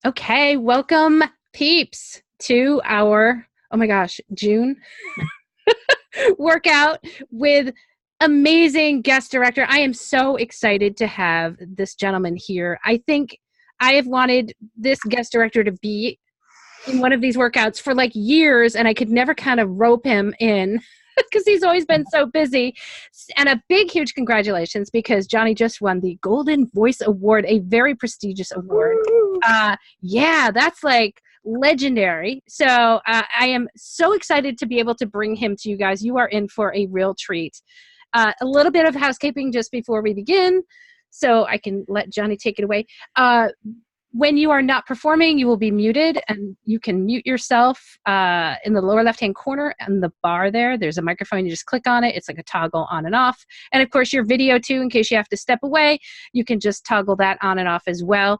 Okay, welcome peeps to our, oh my gosh, June workout with amazing guest director. I am so excited to have this gentleman here. I think I have wanted this guest director to be in one of these workouts for like years, and I could never kind of rope him in because he's always been so busy. And a big, huge congratulations because Johnny just won the Golden Voice Award, a very prestigious award. Yeah, that's like legendary. So I am so excited to be able to bring him to you guys. You are in for a real treat. A little bit of housekeeping just before we begin, so I can let Johnny take it away. When you are not performing, you will be muted, and you can mute yourself in the lower left-hand corner on the bar there. There's a microphone. You just click on it. It's like a toggle on and off. And, of course, your video, too, in case you have to step away, you can just toggle that on and off as well.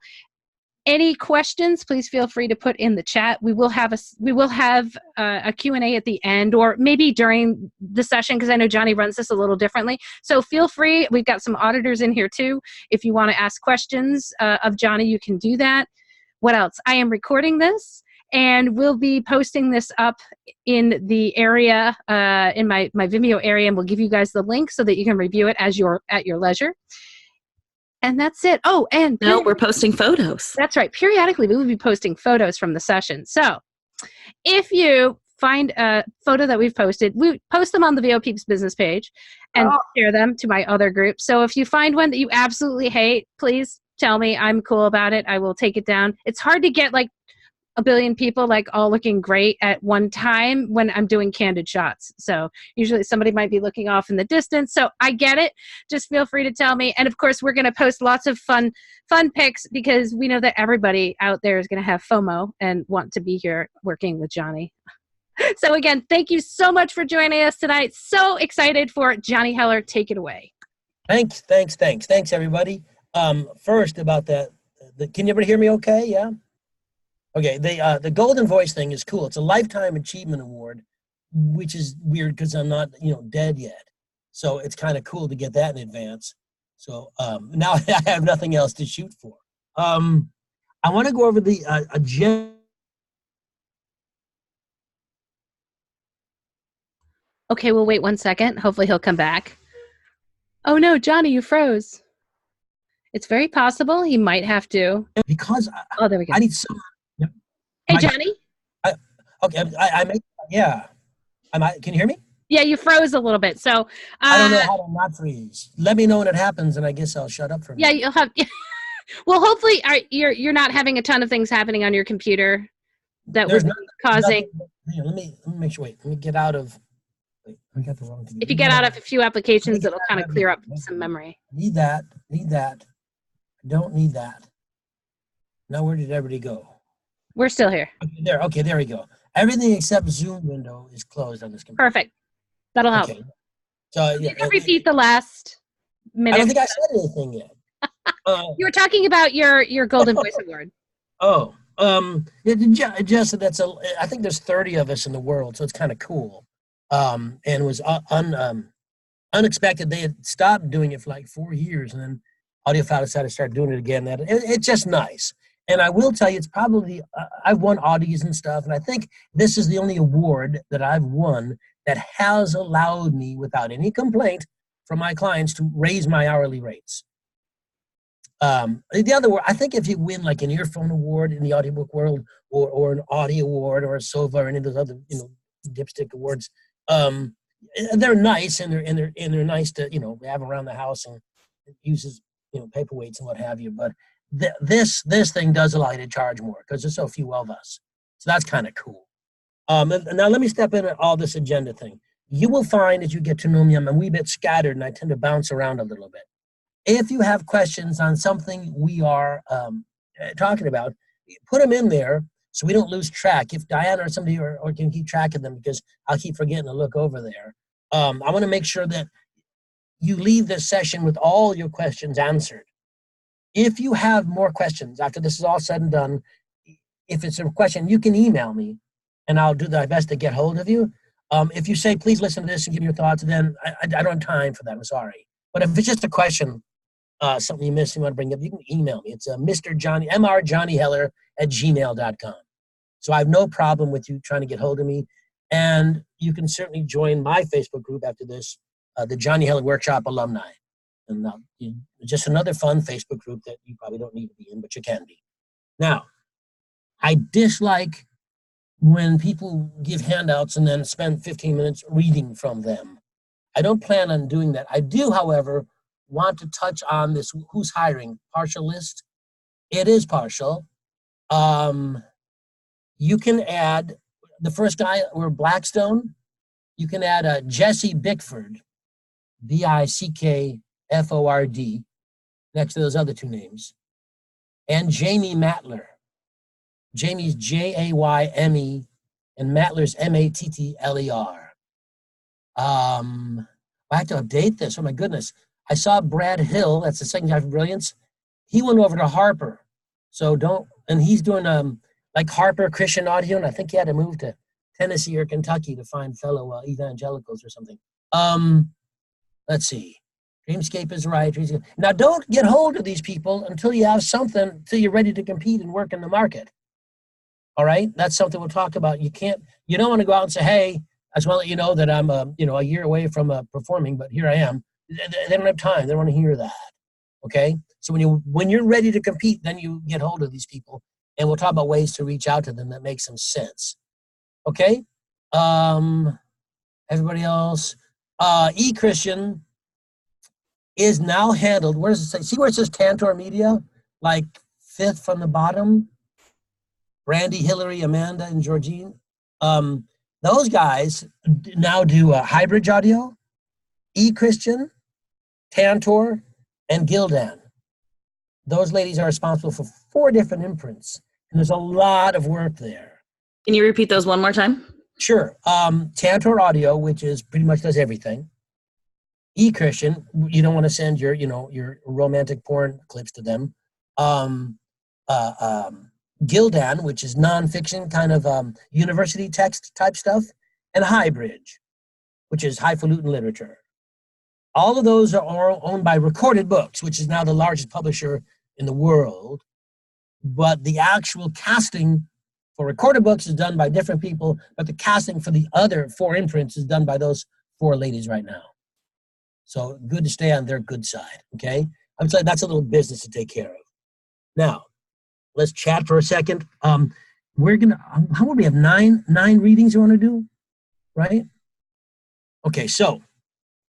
Any questions, please feel free to put in the chat. We will have a Q&A at the end, or maybe during the session, because I know Johnny runs this a little differently. So feel free. We've got some auditors in here too. If you want to ask questions of Johnny, you can do that. What else? I am recording this, and we'll be posting this up in the area, in my Vimeo area, and we'll give you guys the link so that you can review it as you're at your leisure. And that's it. Oh, and no, we're posting photos. That's right. Periodically, we will be posting photos from the session. So if you find a photo that we've posted, we post them on the VO Peeps business page and share them to my other groups. So if you find one that you absolutely hate, please tell me. I'm cool about it. I will take it down. It's hard to get like a billion people like all looking great at one time when I'm doing candid shots. So usually somebody might be looking off in the distance. So I get it. Just feel free to tell me. And of course, we're going to post lots of fun pics because we know that everybody out there is going to have FOMO and want to be here working with Johnny. So again, thank you so much for joining us tonight. So excited for Johnny Heller. Take it away. Thanks, everybody. First about that, can you ever hear me okay? Yeah? Okay, the Golden Voice thing is cool. It's a Lifetime Achievement Award, which is weird because I'm not, dead yet. So it's kind of cool to get that in advance. So now I have nothing else to shoot for. I want to go over the agenda. Okay, we'll wait 1 second. Hopefully he'll come back. Oh no, Johnny, you froze. It's very possible he might have to. Because there we go. I need some. Hey, Johnny. Can you hear me? Yeah, you froze a little bit. So I don't know how to not freeze. Let me know when it happens, and I guess I'll shut up for a minute. Yeah, you'll have. Well, hopefully, you're not having a ton of things happening on your computer that would be causing. Let me make sure. Wait, let me get out of. Wait, I got the wrong thing. If you get out of a few applications, it'll kind of clear up some memory. Need that. I don't need that. Now where did everybody go? We're still here. Okay, there we go. Everything except Zoom window is closed on this computer. Perfect. That'll help. Okay. So you can repeat the last minute. I don't think I said anything yet. You were talking about your Golden Voice Award. Oh, just I think there's 30 of us in the world, so it's kind of cool. And it was unexpected. They had stopped doing it for like 4 years, and then AudioFile decided to start doing it again. It's just nice. And I will tell you, it's probably, I've won Audies and stuff, and I think this is the only award that I've won that has allowed me, without any complaint from my clients, to raise my hourly rates. The other word, I think if you win like an earphone award in the audiobook world, or an Audio award, or a SOVA, or any of those other, dipstick awards, they're nice, and they're nice to, have around the house and uses, paperweights and what have you, but this thing does allow you to charge more because there's so few of us. So that's kind of cool. Now let me step in at all this agenda thing. You will find as you get to know me, I'm a wee bit scattered and I tend to bounce around a little bit. If you have questions on something we are talking about, put them in there so we don't lose track. If Diana or somebody or can keep track of them, because I'll keep forgetting to look over there. I want to make sure that you leave this session with all your questions answered. If you have more questions after this is all said and done, if it's a question, you can email me and I'll do my best to get hold of you. If you say, please listen to this and give me your thoughts, then I don't have time for that. I'm sorry. But if it's just a question, something you missed, you want to bring up, you can email me. It's Mr. Johnny, mrjohnnyheller@gmail.com. So I have no problem with you trying to get hold of me. And you can certainly join my Facebook group after this, the Johnny Heller Workshop Alumni. And just another fun Facebook group that you probably don't need to be in, but you can be. Now, I dislike when people give handouts and then spend 15 minutes reading from them. I don't plan on doing that. I do, however, want to touch on this who's hiring partial list. It is partial. You can add the first guy, or Blackstone. You can add Jesse Bickford, Bickford, next to those other two names, and Jamie Mattler. Jamie's Jayme and Mattler's Mattler. I have to update this. Oh my goodness. I saw Brad Hill, that's the second guy for Brilliance. He went over to Harper. So and he's doing like Harper Christian Audio, and I think he had to move to Tennessee or Kentucky to find fellow evangelicals or something. Let's see. Dreamscape is right. Now don't get hold of these people until you have something, until you're ready to compete and work in the market. All right? That's something we'll talk about. You don't want to go out and say, hey, I just want to let you know that I'm a year away from performing, but here I am. They don't have time. They don't want to hear that. Okay? So when you're ready to compete, then you get hold of these people, and we'll talk about ways to reach out to them that make some sense. Okay? Everybody else. eChristian is now handled. Where does it say? See where it says Tantor Media? Like fifth from the bottom? Brandy, Hillary, Amanda, and Georgine. Those guys now do Hybrid Audio, eChristian, Tantor, and Gildan. Those ladies are responsible for 4 different imprints, and there's a lot of work there. Can you repeat those one more time? Sure. Tantor Audio, which is pretty much does everything. eChristian, you don't want to send your romantic porn clips to them. Gildan, which is nonfiction, kind of university text type stuff, and Highbridge, which is highfalutin literature. All of those are owned by Recorded Books, which is now the largest publisher in the world. But the actual casting for Recorded Books is done by different people, but the casting for the other 4 imprints is done by those 4 ladies right now. So good to stay on their good side, okay? I'm saying that's a little business to take care of. Now, let's chat for a second. We're gonna, how many we have? 9 readings you want to do, right? Okay, so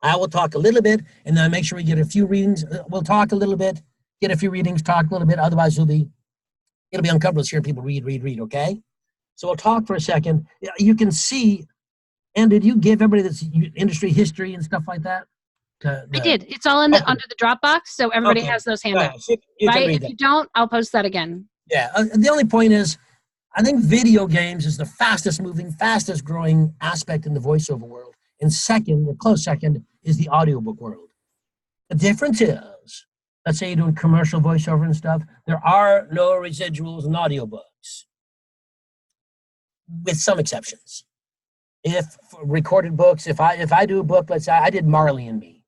I will talk a little bit, and then make sure we get a few readings. We'll talk a little bit, get a few readings, talk a little bit. Otherwise, it'll be uncomfortable hearing people read. Okay? So we'll talk for a second. You can see, and did you give everybody this industry history and stuff like that? I did. It's all in under the Dropbox, so everybody has those handouts. Right? If you don't, I'll post that again. Yeah. The only point is, I think video games is the fastest moving, fastest growing aspect in the voiceover world. And second, the close second, is the audiobook world. The difference is, let's say you're doing commercial voiceover and stuff, there are no residuals in audiobooks, with some exceptions. If recorded books, if I do a book, let's say I did Marley and Me.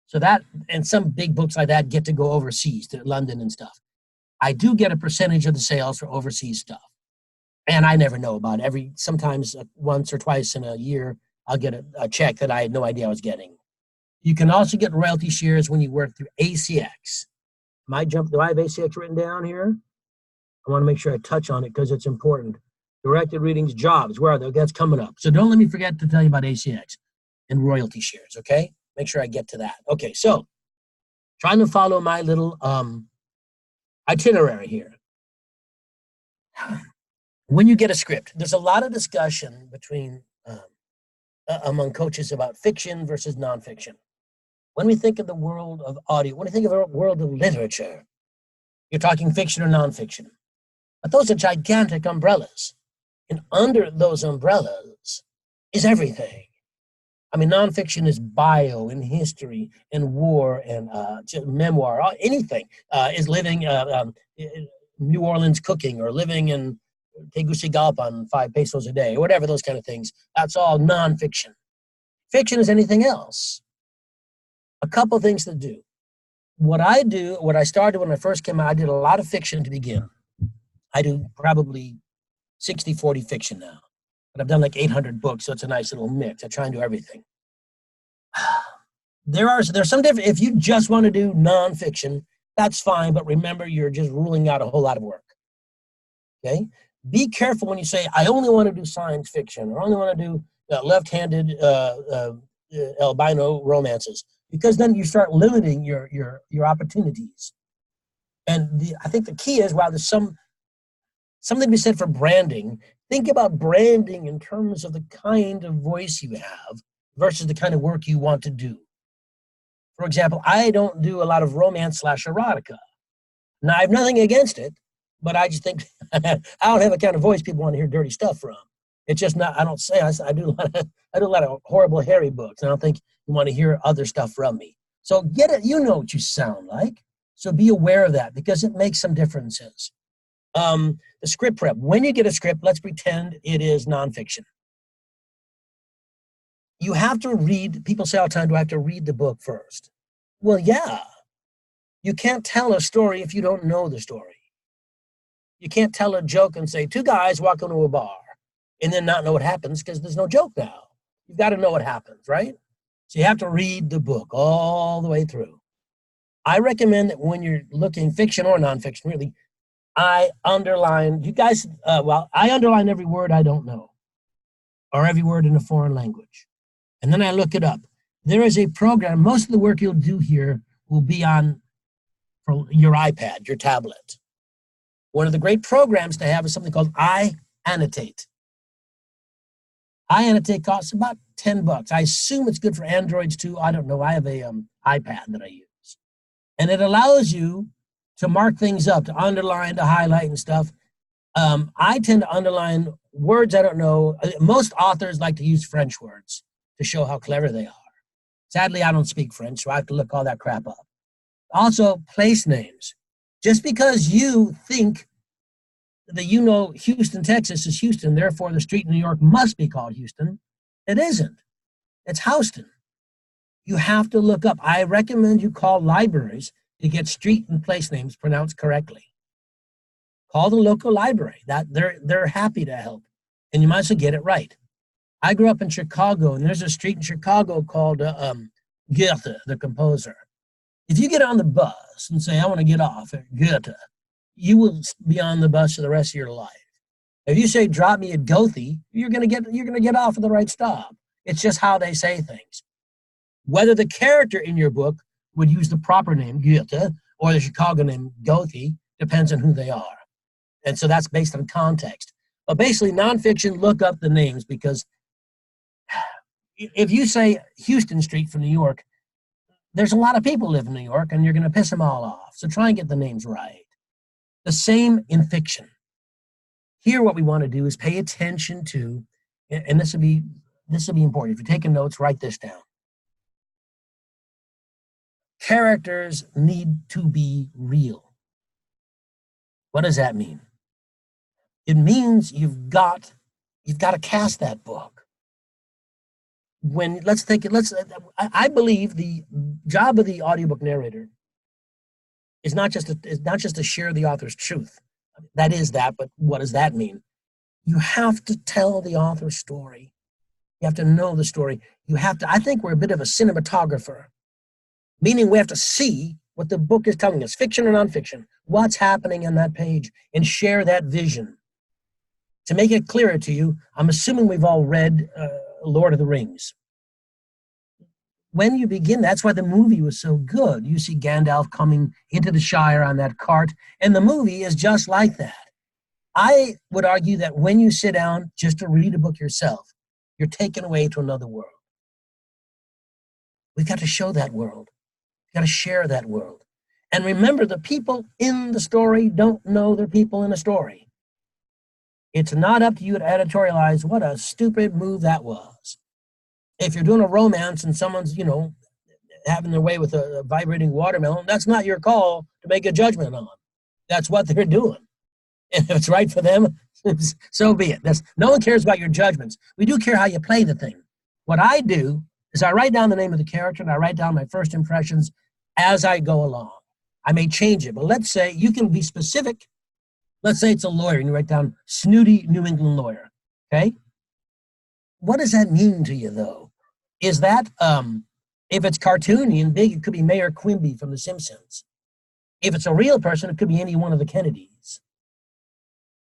So that, and some big books like that get to go overseas to London and stuff. I do get a percentage of the sales for overseas stuff. And I never know about it. Sometimes once or twice in a year, I'll get a check that I had no idea I was getting. You can also get royalty shares when you work through ACX. Do I have ACX written down here? I want to make sure I touch on it because it's important. Directed readings, jobs, where are they? That's coming up. So don't let me forget to tell you about ACX and royalty shares, okay? Make sure I get to that. Okay, so trying to follow my little itinerary here. When you get a script, there's a lot of discussion between among coaches about fiction versus nonfiction. When we think of the world of audio, when we think of the world of literature, you're talking fiction or nonfiction. But those are gigantic umbrellas. And under those umbrellas is everything. I mean, nonfiction is bio and history and war and memoir, anything. Is living New Orleans cooking or living in Tegucigalpa on 5 pesos a day, or whatever, those kind of things. That's all nonfiction. Fiction is anything else. A couple things to do. what I started when I first came out, I did a lot of fiction to begin. I do probably 60-40 fiction now. But I've done like 800 books, so it's a nice little mix. I try and do everything. There's some different, if you just want to do nonfiction, that's fine, but remember, you're just ruling out a whole lot of work. Okay? Be careful when you say, I only want to do science fiction, or only want to do left-handed albino romances, because then you start limiting your opportunities. And I think the key is, while there's something to be said for branding, think about branding in terms of the kind of voice you have versus the kind of work you want to do. For example, I don't do a lot of romance/erotica. Now, I have nothing against it, but I just think I don't have a kind of voice people want to hear dirty stuff from. It's just not, I don't say, I do a lot of horrible, hairy books. I don't think you want to hear other stuff from me. So get it, you know what you sound like. So be aware of that, because it makes some differences. The script prep. When you get a script, let's pretend it is nonfiction. You have to read, people say all the time, do I have to read the book first? Well, yeah. You can't tell a story if you don't know the story. You can't tell a joke and say, two guys walk into a bar, and then not know what happens, because there's no joke now. You've got to know what happens, right? So you have to read the book all the way through. I recommend that when you're looking fiction or nonfiction, really, I underline, I underline every word I don't know, or every word in a foreign language. And then I look it up. There is a program, most of the work you'll do here will be on for your iPad, your tablet. One of the great programs to have is something called iAnnotate. iAnnotate costs about $10. I assume it's good for Androids too. I don't know. I have a iPad that I use. And it allows you to mark things up, to underline, to highlight and stuff. I tend to underline words I don't know. Most authors like to use French words to show how clever they are. Sadly, I don't speak French, so I have to look all that crap up. Also, place names. Just because you think that you know Houston, Texas is Houston, therefore the street in New York must be called Houston, it isn't. It's Houston. You have to look up. I recommend you call libraries to get street and place names pronounced correctly. Call the local library. That they're happy to help, and you might as well get it right. I grew up in Chicago, and there's a street in Chicago called Goethe, the composer. If you get on the bus and say, I want to get off at Goethe, you will be on the bus for the rest of your life. If you say, drop me at Goethe, you're gonna get off at the right stop. It's just how they say things. Whether the character in your book would use the proper name, Goethe, or the Chicago name, Goethe, depends on who they are. And so that's based on context. But basically, nonfiction, look up the names, because if you say Houston Street from New York, there's a lot of people live in New York, and you're going to piss them all off. So try and get the names right. The same in fiction. Here, what we want to do is pay attention to, and this will be important. If you're taking notes, write this down. Characters need to be real. What does that mean? It means you've got to cast that book. I believe the job of the audiobook narrator is not just to share the author's truth. That is that, but what does that mean? You have to tell the author's story. You have to know the story. I think we're a bit of a cinematographer, meaning we have to see what the book is telling us, fiction or nonfiction, what's happening on that page, and share that vision. To make it clearer to you, I'm assuming we've all read Lord of the Rings. When you begin, that's why the movie was so good. You see Gandalf coming into the Shire on that cart, and the movie is just like that. I would argue that when you sit down just to read a book yourself, you're taken away to another world. We've got to show that world. We've got to share that world. And remember, the people in the story don't know they're people in a story. It's not up to you to editorialize what a stupid move that was. If you're doing a romance and someone's, having their way with a vibrating watermelon, that's not your call to make a judgment on. That's what they're doing. And if it's right for them, so be it. No one cares about your judgments. We do care how you play the thing. What I do is I write down the name of the character, and I write down my first impressions as I go along. I may change it, but let's say you can be specific. Let's say it's a lawyer and you write down snooty New England lawyer. Okay. What does that mean to you though? Is that, if it's cartoony and big, it could be Mayor Quimby from The Simpsons. If it's a real person, it could be any one of the Kennedys.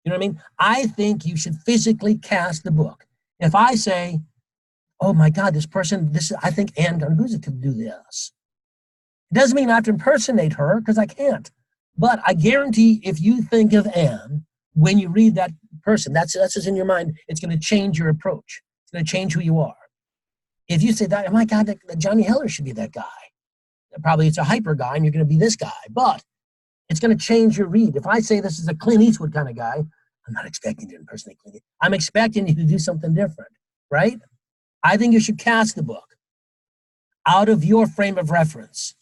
You know what I mean? I think you should physically cast the book. If I say, oh my God, this person, I think Anne Gunguzza could do this. It doesn't mean I have to impersonate her, because I can't. But I guarantee if you think of Anne, when you read that person, that's what's in your mind, it's going to change your approach. It's going to change who you are. If you say that, oh my God, that Johnny Heller should be that guy. Probably it's a hyper guy and you're going to be this guy, but it's going to change your read. If I say this is a Clint Eastwood kind of guy, I'm not expecting you to impersonate Clint Eastwood. I'm expecting you to do something different, right? I think you should cast the book out of your frame of reference.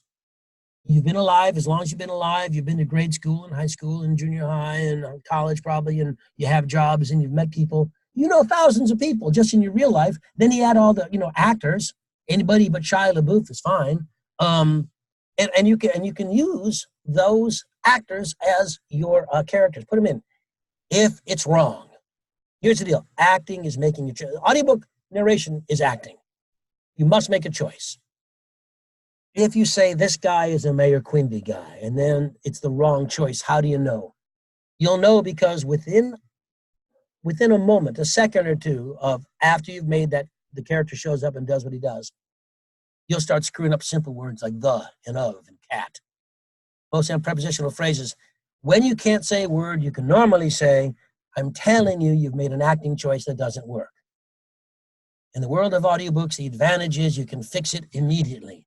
You've been alive as long as you've been alive. You've been to grade school and high school and junior high and college probably, and you have jobs and you've met people. You know thousands of people just in your real life. Then you add all the actors. Anybody but Shia LaBeouf is fine. And you can use those actors as your characters. Put them in. If it's wrong, here's the deal: acting is making a choice. Audiobook narration is acting. You must make a choice. If you say this guy is a Mayor Quimby guy, and then it's the wrong choice, how do you know? You'll know because within a moment, a second or two of after you've made that, the character shows up and does what he does, you'll start screwing up simple words like the and of and cat. Most prepositional phrases. When you can't say a word, you can normally say, I'm telling you, you've made an acting choice that doesn't work. In the world of audiobooks, the advantage is you can fix it immediately.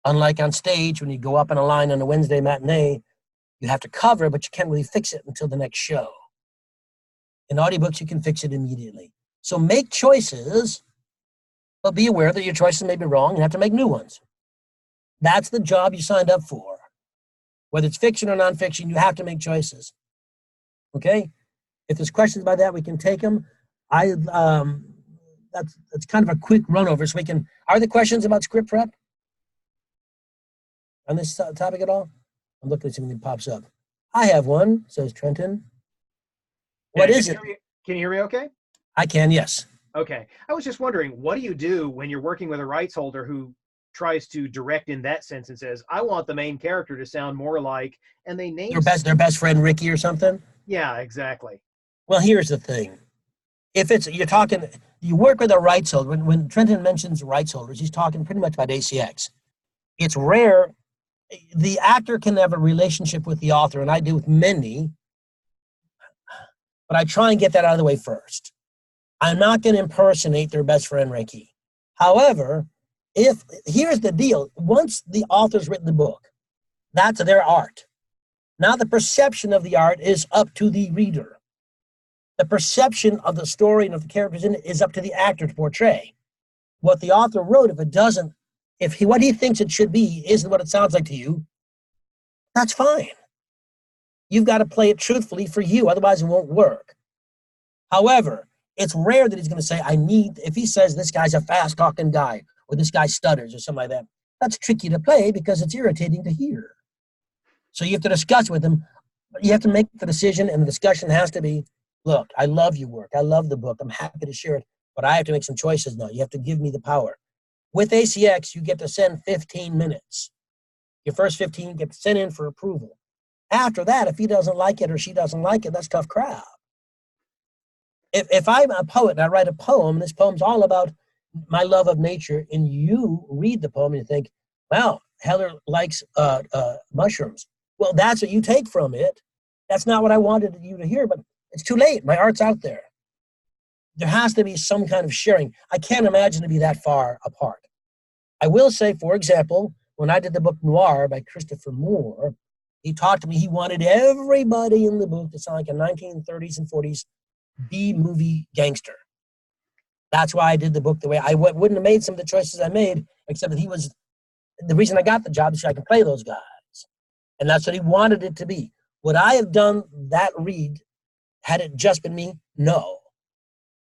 Unlike on stage, when you go up in a line on a Wednesday matinee, you have to cover, but you can't really fix it until the next show. In audiobooks, you can fix it immediately. So make choices, but be aware that your choices may be wrong and have to make new ones. That's the job you signed up for. Whether it's fiction or nonfiction, you have to make choices. Okay? If there's questions about that, we can take them. That's kind of a quick run over. So are there questions about script prep on this topic at all? I'm looking at something that pops up. I have one, says Trenton. What is it? Can you hear me okay? I can, yes. Okay. I was just wondering, what do you do when you're working with a rights holder who tries to direct in that sense and says, I want the main character to sound more like, and they name their best friend Ricky or something? Yeah, exactly. Well, here's the thing. If you work with a rights holder, when Trenton mentions rights holders, he's talking pretty much about ACX. It's rare. The actor can have a relationship with the author, and I do with many, but I try and get that out of the way first. I'm not going to impersonate their best friend, Ricky. However, here's the deal. Once the author's written the book, that's their art. Now the perception of the art is up to the reader. The perception of the story and of the characters in it is up to the actor to portray. What the author wrote, what he thinks it should be isn't what it sounds like to you, that's fine. You've got to play it truthfully for you, otherwise it won't work. However, it's rare that he's going to say, if he says this guy's a fast-talking guy, or this guy stutters, or something like that, that's tricky to play because it's irritating to hear. So you have to discuss with him. You have to make the decision, and the discussion has to be, look, I love your work. I love the book. I'm happy to share it, but I have to make some choices now. You have to give me the power. With ACX, you get to send 15 minutes. Your first 15 get sent in for approval. After that, if he doesn't like it or she doesn't like it, that's tough crap. If I'm a poet and I write a poem, and this poem's all about my love of nature, and you read the poem and you think, wow, Heller likes mushrooms. Well, that's what you take from it. That's not what I wanted you to hear, but it's too late. My art's out there. There has to be some kind of sharing. I can't imagine to be that far apart. I will say, for example, when I did the book Noir by Christopher Moore, he talked to me, he wanted everybody in the book to sound like a 1930s and 40s B-movie gangster. That's why I did the book the way I wouldn't have made some of the choices I made, except that the reason I got the job is so I can play those guys. And that's what he wanted it to be. Would I have done that read had it just been me? No.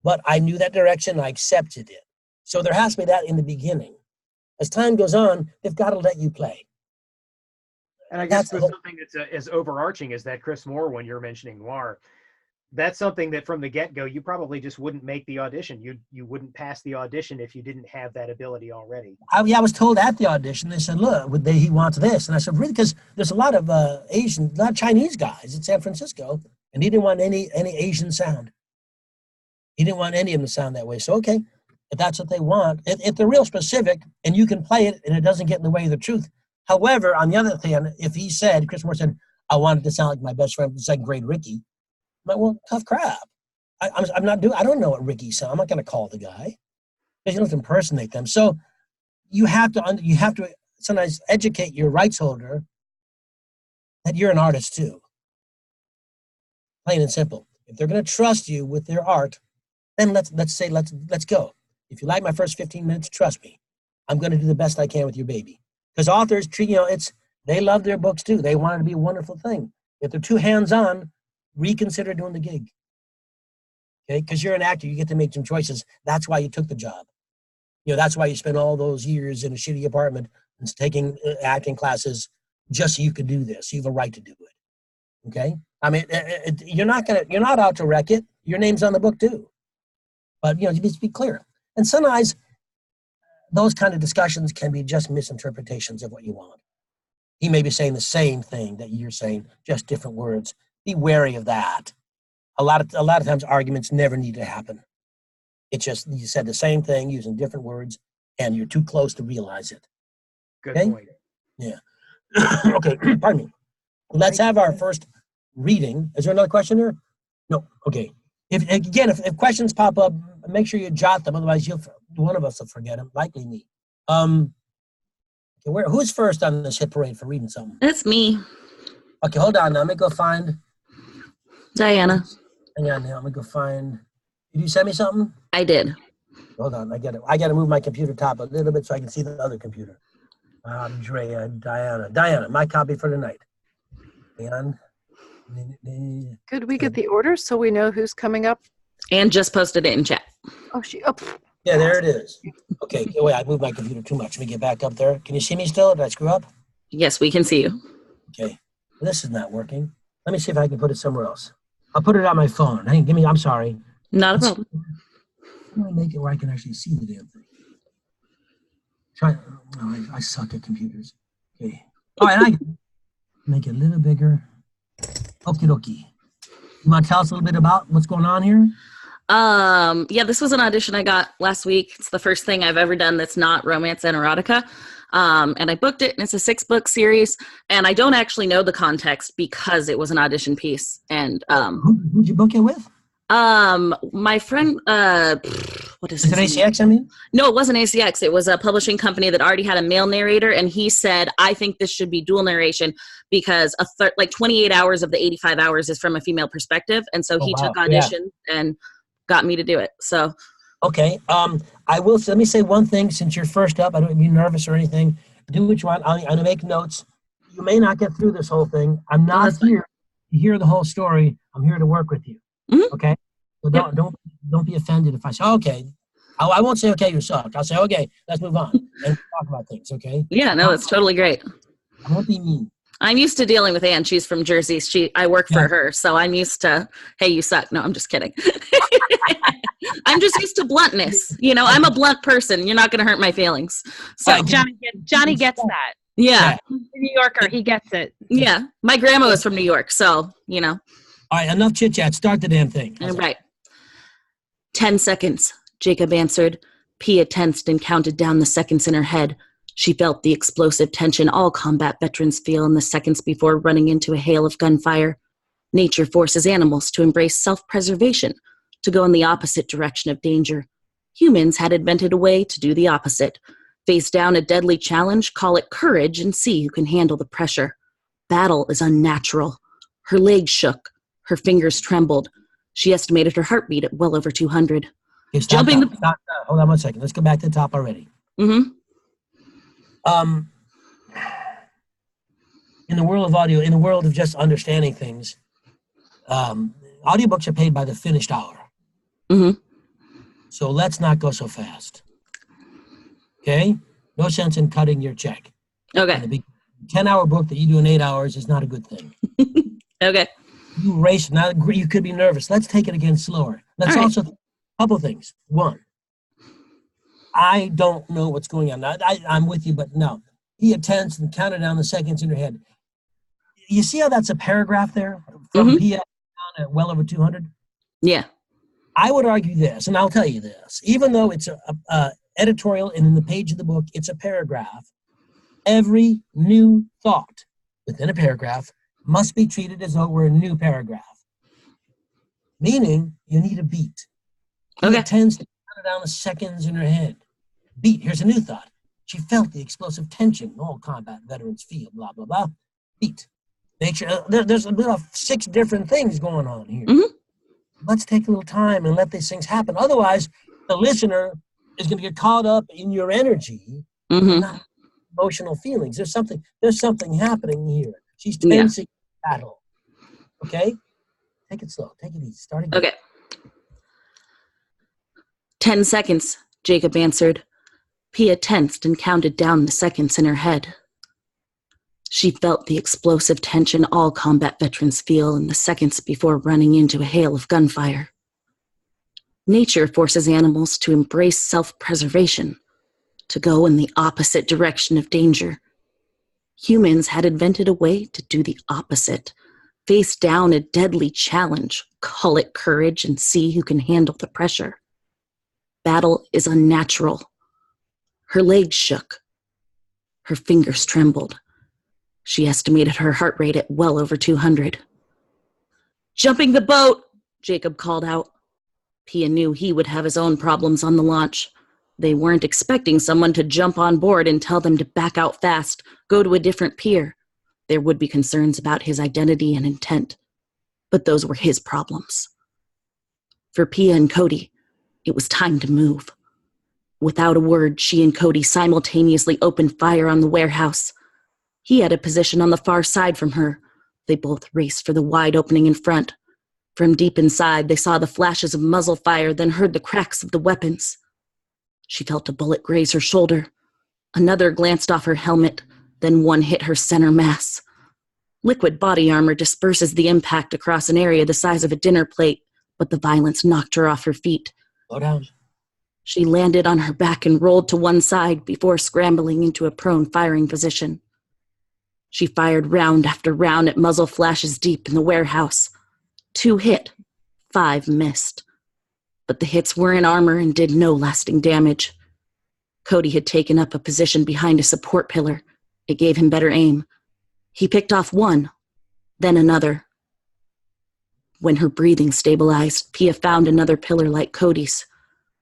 But I knew that direction, I accepted it. So there has to be that in the beginning. As time goes on, they've got to let you play. And I guess That's the with whole- something that's as overarching as that Chris Moore one you're mentioning, Noir, that's something that from the get-go you probably just wouldn't make the audition. You wouldn't pass the audition if you didn't have that ability already. I was told at the audition, they said, look, he wants this. And I said, really? Because there's a lot of a lot of Chinese guys in San Francisco, and he didn't want any Asian sound. He didn't want any of them to sound that way. So, okay, if that's what they want, if they're real specific and you can play it and it doesn't get in the way of the truth. However, on the other hand, if he said, Chris Moore said, I want it to sound like my best friend from second grade, Ricky, I'm like, well, tough crap. I'm not doing, I don't know what Ricky sounds. I'm not going to call the guy because you don't have to impersonate them. So you have to sometimes educate your rights holder that you're an artist too. Plain and simple. If they're going to trust you with their art, then let's go. If you like my first 15 minutes, trust me, I'm going to do the best I can with your baby. Because authors treat, they love their books too. They want it to be a wonderful thing. If they're too hands-on, reconsider doing the gig. Okay, because you're an actor, you get to make some choices. That's why you took the job. That's why you spent all those years in a shitty apartment and taking acting classes just so you could do this. You have a right to do it. Okay, I mean, you're not out to wreck it. Your name's on the book too. But just be clear. And sometimes those kind of discussions can be just misinterpretations of what you want. He may be saying the same thing that you're saying, just different words. Be wary of that. A lot of times arguments never need to happen. It's just you said the same thing using different words, and you're too close to realize it. Good Okay? point. Yeah. Okay. Pardon me. Let's have our first reading. Is there another question here? No. Okay. If questions pop up, make sure you jot them. Otherwise, one of us will forget them. Likely me. Okay, who's first on this hit parade for reading something? That's me, Okay, hold on. Now, let me go find. Diana. Hang on now. Let me go find. Did you send me something? I did. Hold on. I got to move my computer top a little bit so I can see the other computer. Andrea, Diana, my copy for tonight. And Could we get the order so we know who's coming up? And just posted it in chat. Oh, yeah, there it is. Okay, wait, I moved my computer too much. Let me get back up there. Can you see me still? Did I screw up? Yes, we can see you. Okay, this is not working. Let me see if I can put it somewhere else. I'll put it on my phone. Hey, I'm sorry. Not a problem. How do I make it where I can actually see the damn thing? I suck at computers. Okay. All right, I can make it a little bigger. Okie dokie. You want to tell us a little bit about what's going on here? Yeah, this was an audition I got last week. It's the first thing I've ever done that's not romance and erotica. And I booked it, and it's a 6-book series. And I don't actually know the context because it was an audition piece. And who'd you book it with? my friend, what is Is it his name? ACX, I mean? No, it wasn't ACX. It was a publishing company that already had a male narrator, and he said, I think this should be dual narration because like 28 hours of the 85 hours is from a female perspective. And so he took auditions and got me to do it. So. Okay. Let me say one thing since you're first up. I don't be nervous or anything. Do what you want. I'm going to make notes. You may not get through this whole thing. I'm not here to hear the whole story. I'm here to work with you. Mm-hmm. Okay. So don't be offended if I say, okay. I won't say, okay, you suck. I'll say, okay, let's move on and talk about things. Okay. Yeah, no, it's totally great. I won't be mean. I'm used to dealing with Ann. She's from Jersey. I work for her. So I'm used to, hey, you suck. No, I'm just kidding. I'm just used to bluntness. You know, I'm a blunt person. You're not going to hurt my feelings. So Johnny gets that. Yeah. He's a New Yorker. He gets it. Yeah. My grandma was from New York. So, you know. All right. Enough chit chat. Start the damn thing. All right. 10 seconds, Jacob answered. Pia tensed and counted down the seconds in her head. She felt the explosive tension all combat veterans feel in the seconds before running into a hail of gunfire. Nature forces animals to embrace self-preservation, to go in the opposite direction of danger. Humans had invented a way to do the opposite. Face down a deadly challenge, call it courage, and see who can handle the pressure. Battle is unnatural. Her legs shook. Her fingers trembled. She estimated her heartbeat at well over 200. Okay, stop. Hold on 1 second. Let's go back to the top already. Mm-hmm. In the world of audio, in the world of just understanding things, audiobooks are paid by the finished hour. Mm-hmm. So let's not go so fast. Okay? No sense in cutting your check. Okay. 10-hour book that you do in 8 hours is not a good thing. Okay. You race, now you could be nervous. Let's take it again slower. Let's also, a couple things. One, I don't know what's going on. I'm with you, but no. He attends and counted down the seconds in her head. You see how that's a paragraph there from PF down at well over 200? Yeah. I would argue this, and I'll tell you this. Even though it's a editorial and in the page of the book, it's a paragraph. Every new thought within a paragraph must be treated as though we're a new paragraph. Meaning, you need a beat. Okay. It tends to count down the seconds in her head. Beat, here's a new thought. She felt the explosive tension all combat veterans feel, blah, blah, blah. Beat. Nature, there's a bit of 6 different things going on here. Let's take a little time and let these things happen. Otherwise, the listener is going to get caught up in your energy, not emotional feelings. There's something happening here. She's tensing battle. Okay? Take it slow. Take it easy. Start again. Okay. 10 seconds, Jacob answered. Pia tensed and counted down the seconds in her head. She felt the explosive tension all combat veterans feel in the seconds before running into a hail of gunfire. Nature forces animals to embrace self-preservation, to go in the opposite direction of danger. Humans had invented a way to do the opposite, face down a deadly challenge, call it courage, and see who can handle the pressure. Battle is unnatural. Her legs shook. Her fingers trembled. She estimated her heart rate at well over 200. Jumping the boat, Jacob called out. Pia knew he would have his own problems on the launch. They weren't expecting someone to jump on board and tell them to back out fast, go to a different pier. There would be concerns about his identity and intent. But those were his problems. For Pia and Cody, it was time to move. Without a word, she and Cody simultaneously opened fire on the warehouse. He had a position on the far side from her. They both raced for the wide opening in front. From deep inside, they saw the flashes of muzzle fire, then heard the cracks of the weapons. She felt a bullet graze her shoulder. Another glanced off her helmet, then one hit her center mass. Liquid body armor disperses the impact across an area the size of a dinner plate, but the violence knocked her off her feet. Slow down. She landed on her back and rolled to one side before scrambling into a prone firing position. She fired round after round at muzzle flashes deep in the warehouse. 2 hit, 5 missed. But the hits were in armor and did no lasting damage. Cody had taken up a position behind a support pillar. It gave him better aim. He picked off one, then another. When her breathing stabilized, Pia found another pillar like Cody's.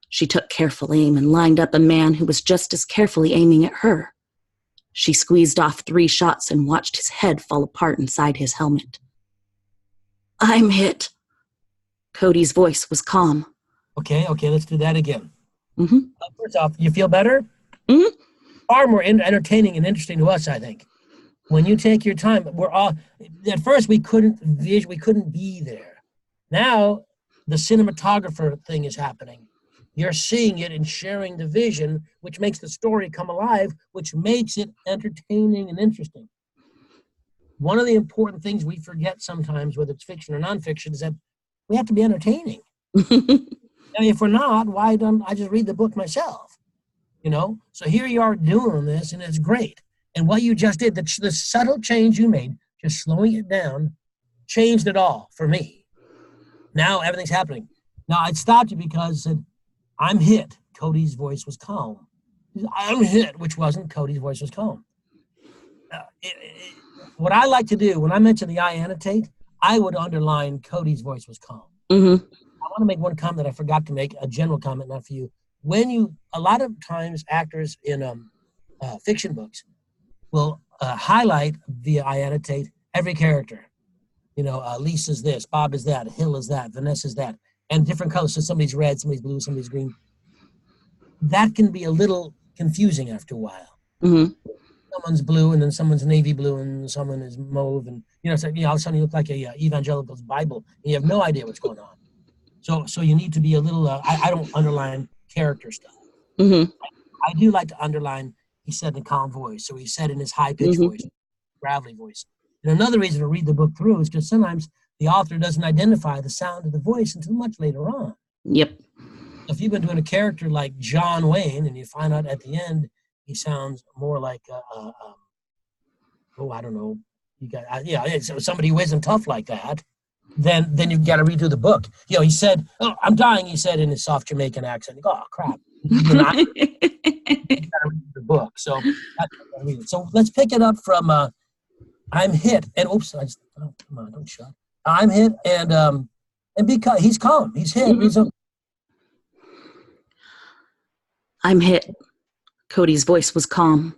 She took careful aim and lined up a man who was just as carefully aiming at her. She squeezed off 3 shots and watched his head fall apart inside his helmet. I'm hit. Cody's voice was calm. Okay, let's do that again. Mm-hmm. First off, you feel better? Mm-hmm. Far more entertaining and interesting to us, I think. When you take your time, at first we couldn't be there. Now the cinematographer thing is happening. You're seeing it and sharing the vision, which makes the story come alive, which makes it entertaining and interesting. One of the important things we forget sometimes, whether it's fiction or nonfiction, is that we have to be entertaining. And if we're not, why don't I just read the book myself? So here you are doing this, and it's great. And what you just did, the subtle change you made, just slowing it down, changed it all for me. Now everything's happening. Now I stopped you because I'm hit. Cody's voice was calm. I'm hit, which wasn't. Cody's voice was calm. What I like to do, when I mention the I annotate, I would underline Cody's voice was calm. Mm-hmm. I want to make one comment I forgot to make, a general comment, not for you. A lot of times actors in fiction books will highlight via I annotate every character. Lisa's this, Bob is that, Hill is that, Vanessa's that, and different colors. So somebody's red, somebody's blue, somebody's green. That can be a little confusing after a while. Mm-hmm. Someone's blue, and then someone's navy blue, and someone is mauve, and all of a sudden you look like a evangelical's Bible, and you have no idea what's going on. So you need to be a little. I don't underline character stuff. Mm-hmm. I do like to underline. He said in a calm voice, so he said in his high pitched voice. gravelly voice. And another reason to read the book through is because sometimes the author doesn't identify the sound of the voice until much later on. Yep. If you've been doing a character like John Wayne and you find out at the end he sounds more like I don't know, it's somebody who isn't tough like that, then you've got to redo the book. He said, "Oh, I'm dying," he said in his soft Jamaican accent. You go, "Oh, crap." You got to read the book. So let's pick it up from I'm hit. And oops, come on, don't shut. I'm hit and because he's calm. He's hit. He's okay. I'm hit. Cody's voice was calm.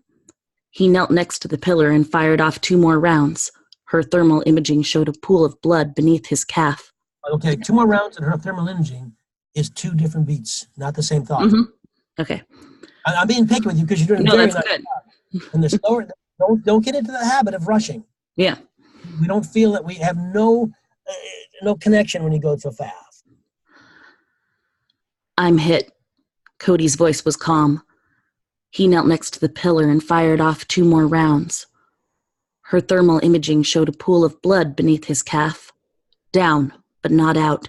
He knelt next to the pillar and fired off 2 more rounds. Her thermal imaging showed a pool of blood beneath his calf. Okay, 2 more rounds and her thermal imaging is 2 different beats, not the same thought. Mm-hmm. Okay. I'm being picky with you because you're doing no, very that's nice. good. And the slower, don't get into the habit of rushing. Yeah. We don't feel that we have no connection when you go so fast. I'm hit. Cody's voice was calm. He knelt next to the pillar and fired off 2 more rounds. Her thermal imaging showed a pool of blood beneath his calf. Down, but not out.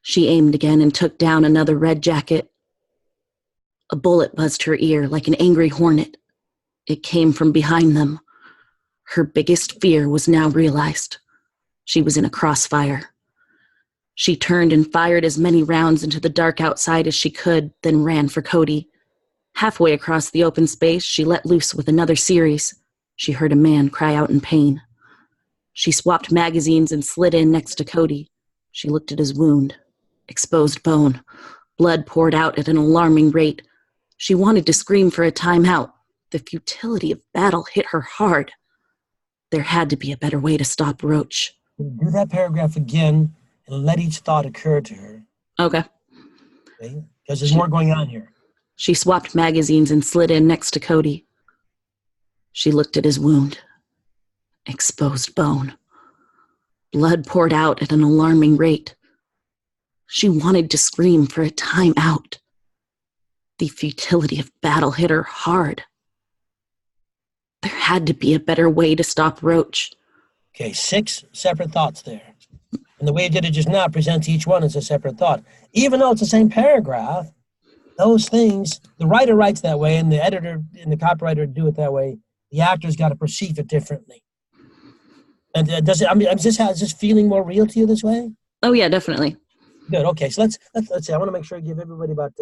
She aimed again and took down another red jacket. A bullet buzzed her ear like an angry hornet. It came from behind them. Her biggest fear was now realized. She was in a crossfire. She turned and fired as many rounds into the dark outside as she could, then ran for Cody. Halfway across the open space, she let loose with another series. She heard a man cry out in pain. She swapped magazines and slid in next to Cody. She looked at his wound. Exposed bone. Blood poured out at an alarming rate. She wanted to scream for a timeout. The futility of battle hit her hard. There had to be a better way to stop Roach. Do that paragraph again and let each thought occur to her. Okay. Because there's more going on here. She swapped magazines and slid in next to Cody. She looked at his wound. Exposed bone. Blood poured out at an alarming rate. She wanted to scream for a time out. The futility of battle hit her hard. There had to be a better way to stop Roach. Okay, 6 separate thoughts there. And the way you did it just now presents each one as a separate thought. Even though it's the same paragraph, those things, the writer writes that way and the editor and the copywriter do it that way. The actor's got to perceive it differently. And is this feeling more real to you this way? Oh yeah, definitely. Good. Okay, so let's see. I want to make sure I give everybody about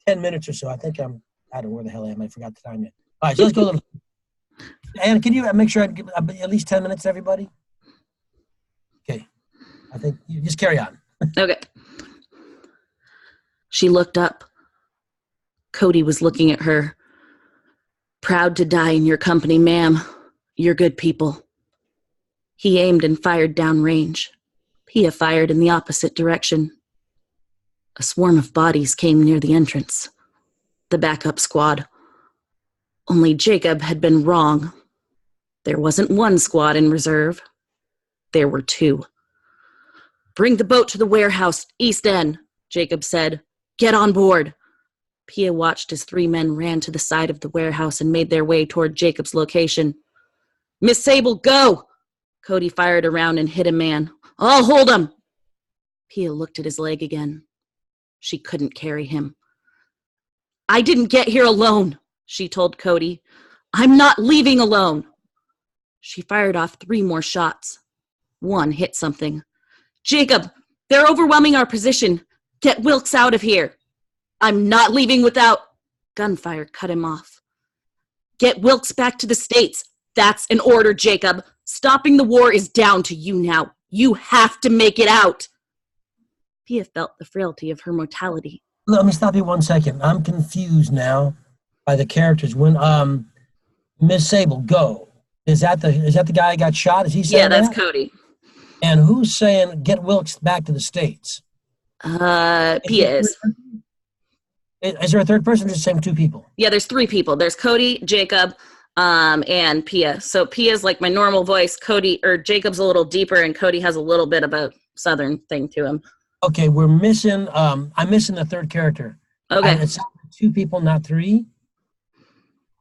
10 minutes or so. I think I don't know where the hell I am. I forgot the time yet. All right, so let's go a little. Anna, can you make sure I give at least 10 minutes to everybody? Okay. I think you just carry on. Okay. She looked up. Cody was looking at her. Proud to die in your company, ma'am. You're good people. He aimed and fired downrange. Pia fired in the opposite direction. A swarm of bodies came near the entrance. The backup squad. Only Jacob had been wrong. There wasn't 1 squad in reserve. There were 2. Bring the boat to the warehouse, East End, Jacob said. Get on board. Pia watched as 3 men ran to the side of the warehouse and made their way toward Jacob's location. Miss Sable, go! Cody fired around and hit a man. I'll hold him! Pia looked at his leg again. She couldn't carry him. I didn't get here alone, she told Cody. I'm not leaving alone. She fired off 3 more shots. 1 hit something. Jacob, they're overwhelming our position. Get Wilkes out of here. I'm not leaving without... Gunfire cut him off. Get Wilkes back to the States. That's an order, Jacob. Stopping the war is down to you now. You have to make it out. Pia felt the frailty of her mortality. Let me stop you 1 second. I'm confused now by the characters. When Miss Sable, go. Is that the guy who got shot? Is he saying that's that? Cody. And who's saying get Wilkes back to the States? Pia is. Is there a third person or just the same 2 people? Yeah, there's 3 people. There's Cody, Jacob, and Pia. So Pia's like my normal voice. Jacob's a little deeper, and Cody has a little bit of a southern thing to him. Okay, we're missing. I'm missing the third character. Okay, it's 2 people, not 3.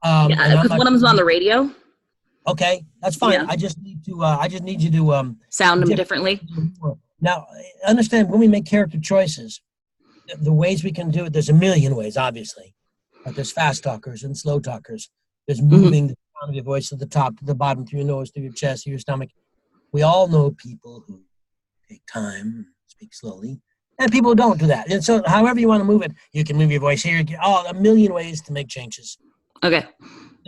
because one of them's on the radio. Okay, that's fine. Yeah. I just need you to Sound them dip- differently. Now, understand when we make character choices, the ways we can do it. There's a million ways, obviously, but there's fast talkers and slow talkers. There's moving the sound of your voice to the top, to the bottom, through your nose, through your chest, through your stomach. We all know people who take time, speak slowly, and people who don't do that. And so, however you want to move it, you can move your voice here. A million ways to make changes. Okay.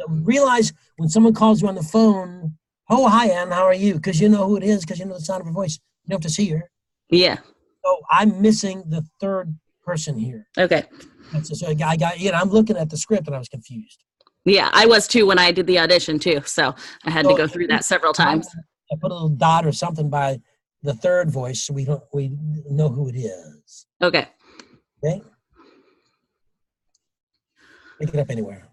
Realize when someone calls you on the phone, oh, hi, Ann, how are you? Because you know who it is, because you know the sound of her voice. You don't have to see her. Yeah. So I'm missing the third person here. Okay. So I got, I'm looking at the script and I was confused. Yeah, I was too when I did the audition too. So I had to go through that several times. I put a little dot or something by the third voice so we know who it is. Okay. Okay? Pick it up anywhere.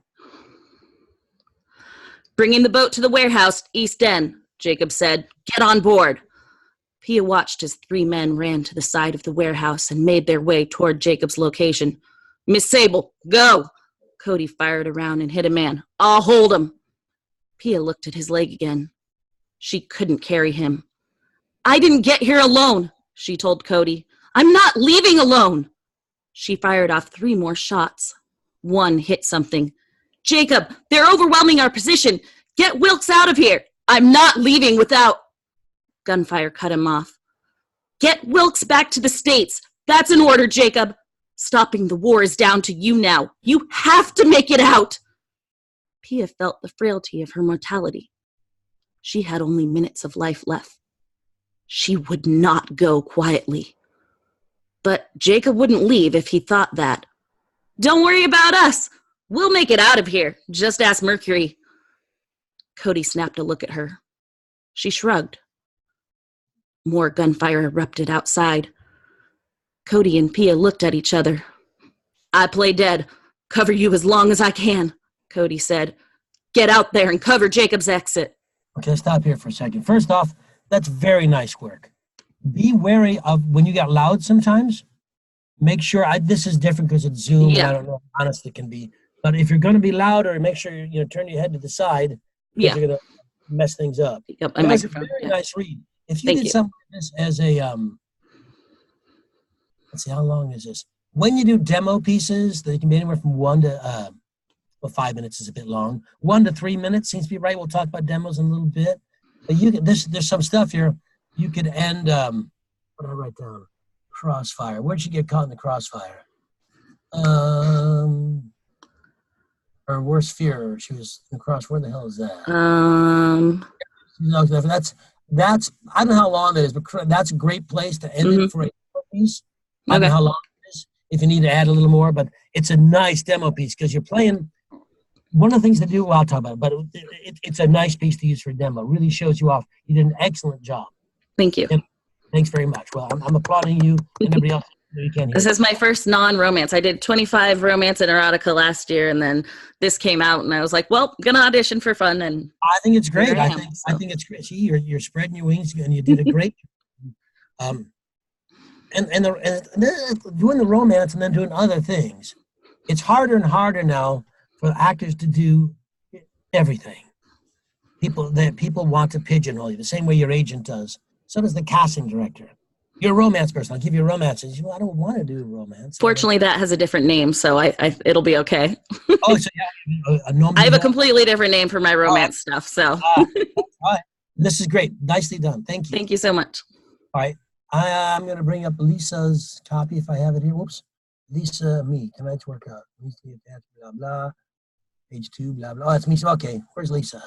Bringing the boat to the warehouse, East End, Jacob said. Get on board. Pia watched as 3 men ran to the side of the warehouse and made their way toward Jacob's location. Miss Sable, go! Cody fired around and hit a man. I'll hold him. Pia looked at his leg again. She couldn't carry him. I didn't get here alone, she told Cody. I'm not leaving alone. She fired off 3 more shots. One hit something. Jacob, they're overwhelming our position. Get Wilkes out of here. I'm not leaving without... Gunfire cut him off. Get Wilkes back to the States. That's an order, Jacob. Stopping the war is down to you now. You have to make it out. Pia felt the frailty of her mortality. She had only minutes of life left. She would not go quietly. But Jacob wouldn't leave if he thought that. Don't worry about us. We'll make it out of here. Just ask Mercury. Cody snapped a look at her. She shrugged. More gunfire erupted outside. Cody and Pia looked at each other. I play dead. Cover you as long as I can, Cody said. Get out there and cover Jacob's exit. Okay, stop here for a second. First off, that's very nice work. Be wary of when you get loud sometimes. Make sure, this is different because it's Zoom, and I don't know how honest it can be. But if you're going to be louder, make sure you turn your head to the side. Because you're going to mess things up. Yep, that's a very nice read. If you did something like this as a, let's see, how long is this? When you do demo pieces, they can be anywhere from 1 to, 5 minutes is a bit long. 1 to 3 minutes seems to be right. We'll talk about demos in a little bit. But there's some stuff here. You could end, what did I write down? Crossfire. Where'd she get caught in the crossfire? Her worst fear. She was in the cross. Where the hell is that? That's I don't know how long that is, but that's a great place to end it for a demo piece. I don't know how long it is. If you need to add a little more, but it's a nice demo piece because you're playing. One of the things to do, I'll talk about it, but it's a nice piece to use for a demo. It really shows you off. You did an excellent job. Thank you. And thanks very much. Well, I'm applauding you and everybody else. You can hear. This is my first non-romance. I did 25 romance and erotica last year, and then this came out, and I was like, "Well, I'm gonna audition for fun." And I think it's great. I think it's great. See, you're spreading your wings, and you did a great. And doing the romance and then doing other things, it's harder and harder now for actors to do everything. People want to pigeonhole you the same way your agent does. So does the casting director. You're a romance person. I'll give you a romance. And I don't want to do romance. Fortunately, that has a different name, so it'll be okay. Oh, so I have a completely different name for my romance stuff. So all right. This is great. Nicely done. Thank you. Thank you so much. All right. I'm going to bring up Lisa's copy if I have it here. Whoops. Lisa, me. Tonight's workout. Blah, blah. Page 2, blah, blah. Oh, that's me. So, okay. Where's Lisa?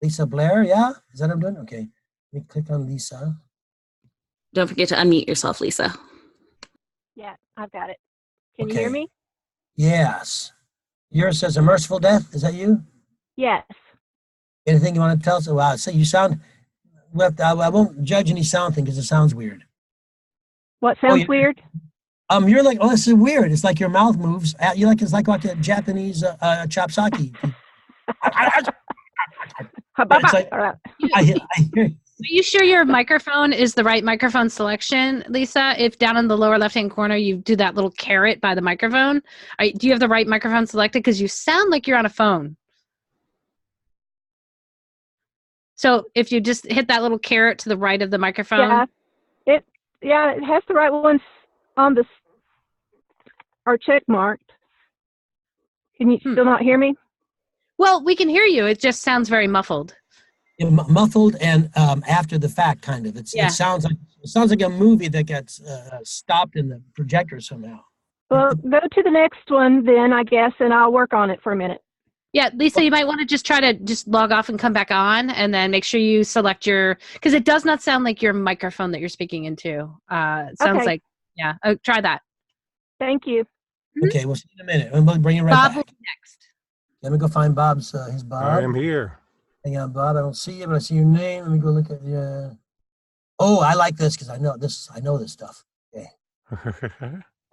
Lisa Blair, yeah? Is that what I'm doing? Okay. Let me click on Lisa. Don't forget to unmute yourself, Lisa. Yeah, I've got it. Can you hear me? Yes. Yours says a merciful death. Is that you? Yes. Anything you want to tell us? Wow. So you sound. Well, I won't judge any sound thing because it sounds weird. What sounds weird? You're like, this is weird. It's like your mouth moves. It's like a Japanese chopsaki. It's like, I hear you. Are you sure your microphone is the right microphone selection, Lisa? If down in the lower left-hand corner you do that little caret by the microphone, do you have the right microphone selected? Because you sound like you're on a phone. So if you just hit that little caret to the right of the microphone. It has the right ones on the are check marked. Can you still not hear me? Well, we can hear you. It just sounds very muffled. Yeah, muffled and after the fact, kind of. It sounds like a movie that gets stopped in the projector somehow. Well, go to the next one then, I guess, and I'll work on it for a minute. Yeah, Lisa, you might want to just try to just log off and come back on, and then make sure you select because it does not sound like your microphone that you're speaking into. It sounds like, try that. Thank you. Okay, we'll see you in a minute. We'll bring you right Bob back. will be next. Let me go find Bob's. He's Bob. I am here. Hang on, Bob. I don't see you, but I see your name. Let me go look at you. Oh, I like this because I know this. I know this stuff. Okay.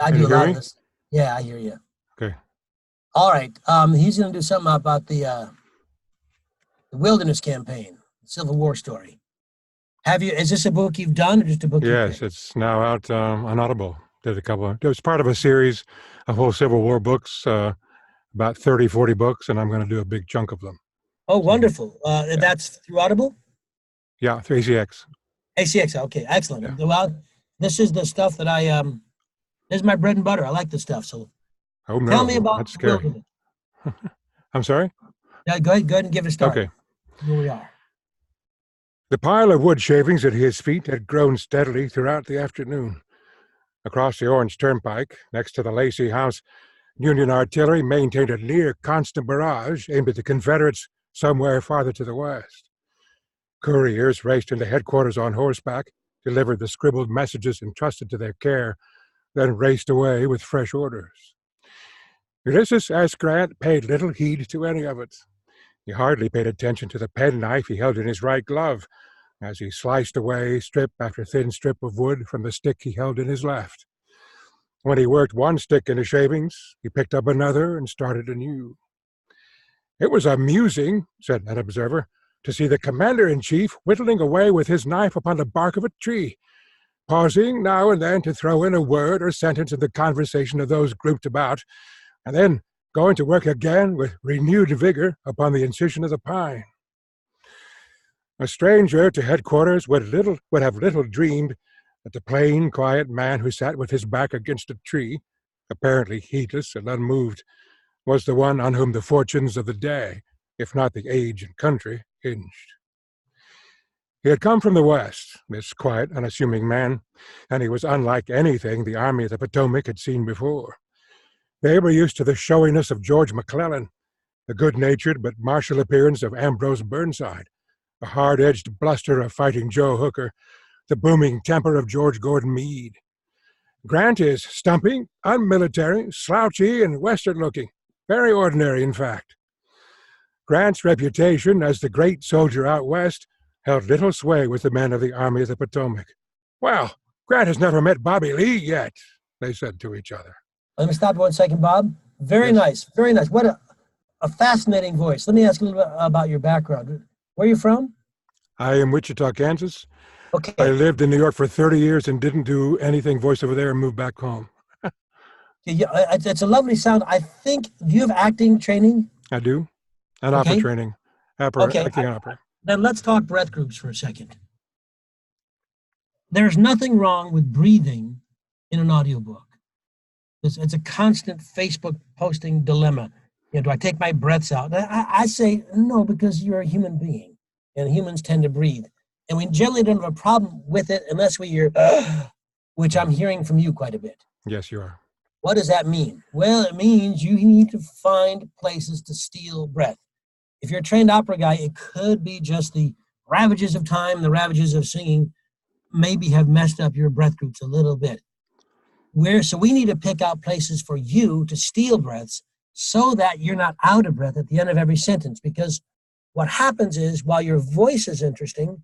I do a lot of this. Yeah, I hear you. Okay. All right. He's going to do something about the Wilderness Campaign, Civil War story. Is this a book you've done or just a book? Yes, it's now out on Audible. It was part of a series of whole Civil War books, about 30, 40 books, and I'm going to do a big chunk of them. Oh, wonderful. That's through Audible? Yeah, through ACX. ACX, okay, excellent. Yeah. Well, this is the stuff that this is my bread and butter. I like this stuff. So tell me about that's scary. I'm sorry? Yeah, go ahead and give it a start. Okay. Here we are. The pile of wood shavings at his feet had grown steadily throughout the afternoon. Across the Orange Turnpike, next to the Lacey House, Union artillery maintained a near constant barrage aimed at the Confederates somewhere farther to the west. Couriers raced into headquarters on horseback, delivered the scribbled messages entrusted to their care, then raced away with fresh orders. Ulysses S. Grant paid little heed to any of it. He hardly paid attention to the penknife he held in his right glove as he sliced away strip after thin strip of wood from the stick he held in his left. When he worked one stick into shavings, he picked up another and started anew. It was amusing, said an observer, to see the commander-in-chief whittling away with his knife upon the bark of a tree, pausing now and then to throw in a word or sentence in the conversation of those grouped about, and then going to work again with renewed vigor upon the incision of the pine. A stranger to headquarters would have little dreamed that the plain, quiet man who sat with his back against a tree, apparently heedless and unmoved, was the one on whom the fortunes of the day, if not the age and country, hinged. He had come from the West, this quiet, unassuming man, and he was unlike anything the Army of the Potomac had seen before. They were used to the showiness of George McClellan, the good-natured but martial appearance of Ambrose Burnside, the hard-edged bluster of Fighting Joe Hooker, the booming temper of George Gordon Meade. Grant is stumpy, unmilitary, slouchy, and Western-looking, very ordinary, in fact. Grant's reputation as the great soldier out West held little sway with the men of the Army of the Potomac. Well, Grant has never met Bobby Lee yet, they said to each other. Let me stop you 1 second, Bob. Very nice, very nice. What a fascinating voice. Let me ask you a little bit about your background. Where are you from? I am Wichita, Kansas. Okay. I lived in New York for 30 years and didn't do anything voiceover there and moved back home. It's a lovely sound. I think, do you have acting training? I do. And opera training. Acting opera. Then let's talk breath groups for a second. There's nothing wrong with breathing in an audiobook. It's a constant Facebook posting dilemma. Do I take my breaths out? I say no, because you're a human being, and humans tend to breathe. And we generally don't have a problem with it unless we hear, which I'm hearing from you quite a bit. Yes, you are. What does that mean? Well, it means you need to find places to steal breath. If you're a trained opera guy, it could be just the ravages of time, the ravages of singing maybe have messed up your breath groups a little bit. So we need to pick out places for you to steal breaths so that you're not out of breath at the end of every sentence. Because what happens is, while your voice is interesting,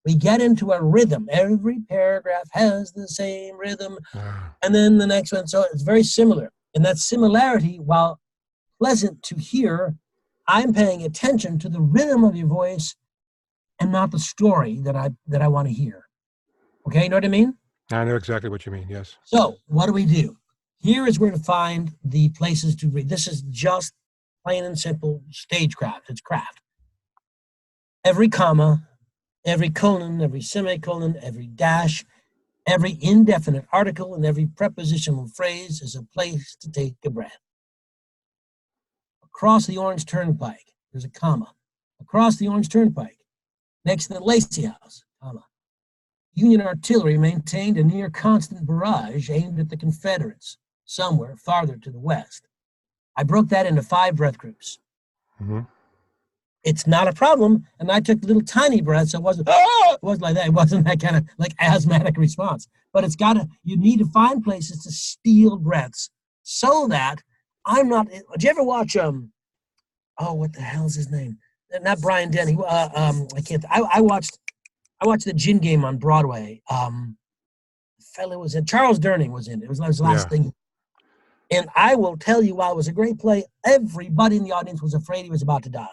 we get into a rhythm. Every paragraph has the same rhythm, and then the next one. So it's very similar. And that similarity, while pleasant to hear, I'm paying attention to the rhythm of your voice and not the story that I want to hear. Okay, you know what I mean? I know exactly what you mean, yes. So what do? Here is where to find the places to read. This is just plain and simple stagecraft. It's craft. every comma, every colon, every semicolon, every dash, every indefinite article, and every prepositional phrase is a place to take a breath. Across the Orange Turnpike, there's a comma. Across the Orange Turnpike, next to the Lacey House, comma. Union artillery maintained a near constant barrage aimed at the Confederates, somewhere farther to the west. I broke that into 5 breath groups. Mm-hmm. It's not a problem, and I took little tiny breaths. So it wasn't like that. It wasn't that kind of like asthmatic response. But you need to find places to steal breaths so that I'm not. Did you ever watch what the hell is his name? Not Brian Denny. I watched the Gin Game on Broadway. The fellow was in. Charles Durning was in it. It was his last thing. And I will tell you, while it was a great play, everybody in the audience was afraid he was about to die.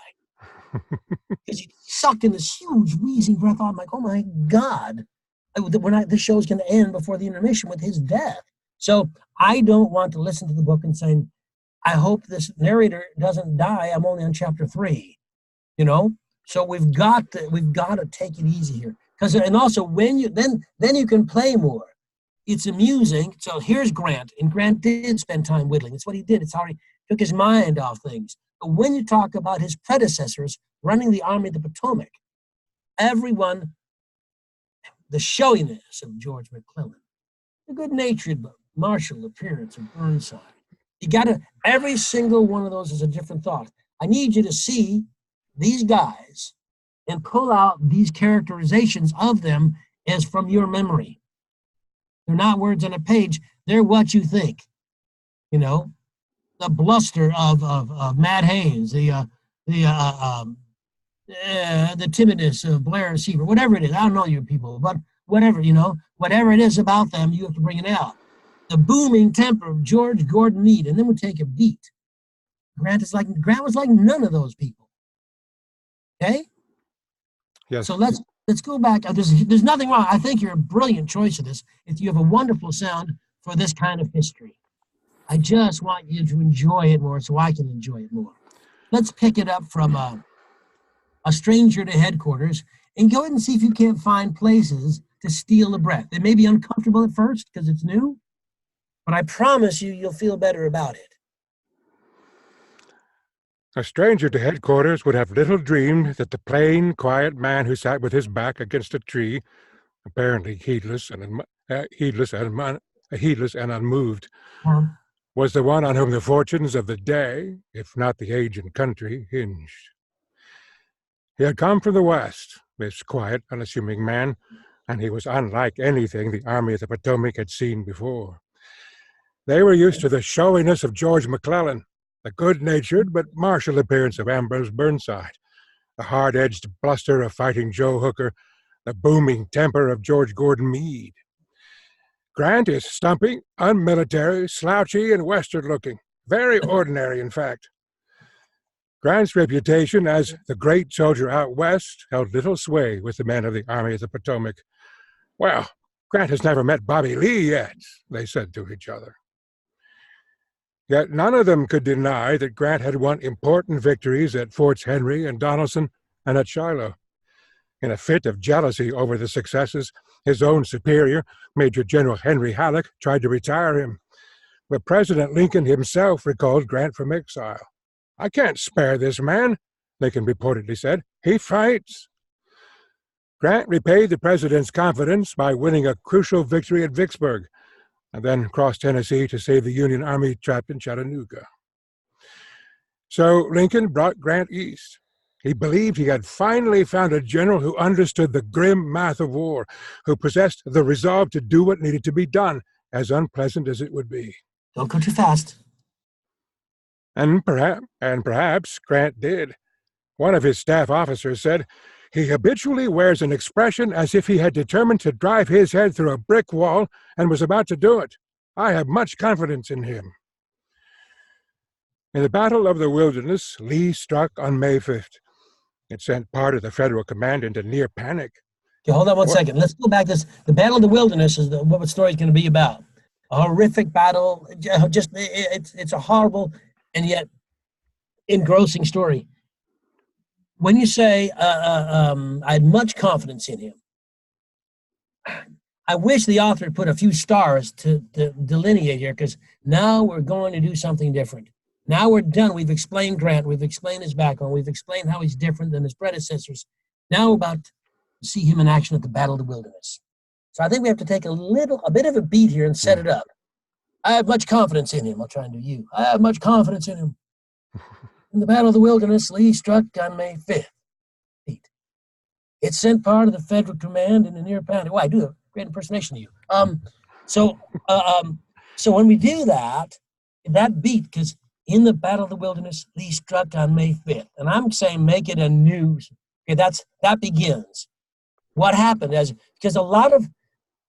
Because he sucked in this huge wheezing breath. I'm like, oh my God. This show's going to end before the intermission with his death. So I don't want to listen to the book and saying, I hope this narrator doesn't die. I'm only on chapter 3. You know? So we've got to take it easy here. And also when then you can play more. It's amusing. So here's Grant, and Grant did spend time whittling. It's what he did. It's how he took his mind off things. But when you talk about his predecessors running the Army of the Potomac, everyone, the showiness of George McClellan, the good-natured martial appearance of Burnside, every single one of those is a different thought. I need you to see these guys and pull out these characterizations of them as from your memory. They're not words on a page. They're what you think. You know, the bluster of Matt Haynes, the timidness of Blair Seaver, whatever it is. I don't know you people, but whatever it is about them, you have to bring it out. The booming temper of George Gordon Meade, and then we take a beat. Grant was like none of those people. Okay? Yes. So let's go back. There's nothing wrong. I think you're a brilliant choice of this. If you have a wonderful sound for this kind of history, I just want you to enjoy it more so I can enjoy it more. Let's pick it up from a stranger to headquarters and go ahead and see if you can't find places to steal a breath. It may be uncomfortable at first because it's new, but I promise you'll feel better about it. A stranger to headquarters would have little dreamed that the plain, quiet man who sat with his back against a tree, apparently heedless and unmoved, was the one on whom the fortunes of the day, if not the age and country, hinged. He had come from the West, this quiet, unassuming man, and he was unlike anything the Army of the Potomac had seen before. They were used to the showiness of George McClellan, the good-natured but martial appearance of Ambrose Burnside, the hard-edged bluster of Fighting Joe Hooker, the booming temper of George Gordon Meade. Grant is stumpy, unmilitary, slouchy, and western-looking, very ordinary, in fact. Grant's reputation as the great soldier out west held little sway with the men of the Army of the Potomac. Well, Grant has never met Bobby Lee yet, they said to each other. Yet none of them could deny that Grant had won important victories at Forts Henry and Donelson and at Shiloh. In a fit of jealousy over the successes, his own superior, Major General Henry Halleck, tried to retire him. But President Lincoln himself recalled Grant from exile. I can't spare this man, Lincoln reportedly said. He fights. Grant repaid the president's confidence by winning a crucial victory at Vicksburg, and then crossed Tennessee to save the Union Army trapped in Chattanooga. So Lincoln brought Grant east. He believed he had finally found a general who understood the grim math of war, who possessed the resolve to do what needed to be done, as unpleasant as it would be. Don't go too fast. And perhaps Grant did. One of his staff officers said, he habitually wears an expression as if he had determined to drive his head through a brick wall and was about to do it. I have much confidence in him. In the Battle of the Wilderness, Lee struck on May 5th. It sent part of the Federal command into near panic. Okay, hold on one second. Let's go back. The Battle of the Wilderness is what the story is going to be about. A horrific battle. It's a horrible and yet engrossing story. when you say I had much confidence in him, I wish the author had put a few stars to delineate here, because now we're going to do something different. Now we're done. We've explained Grant. We've explained his background. We've explained how he's different than his predecessors. Now we're about to see him in action at the Battle of the Wilderness. So I think we have to take a bit of a beat here and set it up. I have much confidence in him. I'll try and do you. I have much confidence in him. In the Battle of the Wilderness, Lee struck on May 5th. It sent part of the Federal command in the near panic. Well, I do a great impersonation of you. So when we do that beat, because in the Battle of the Wilderness, Lee struck on May 5th. And I'm saying make it a news. Okay, that begins. What happened? Because a lot of,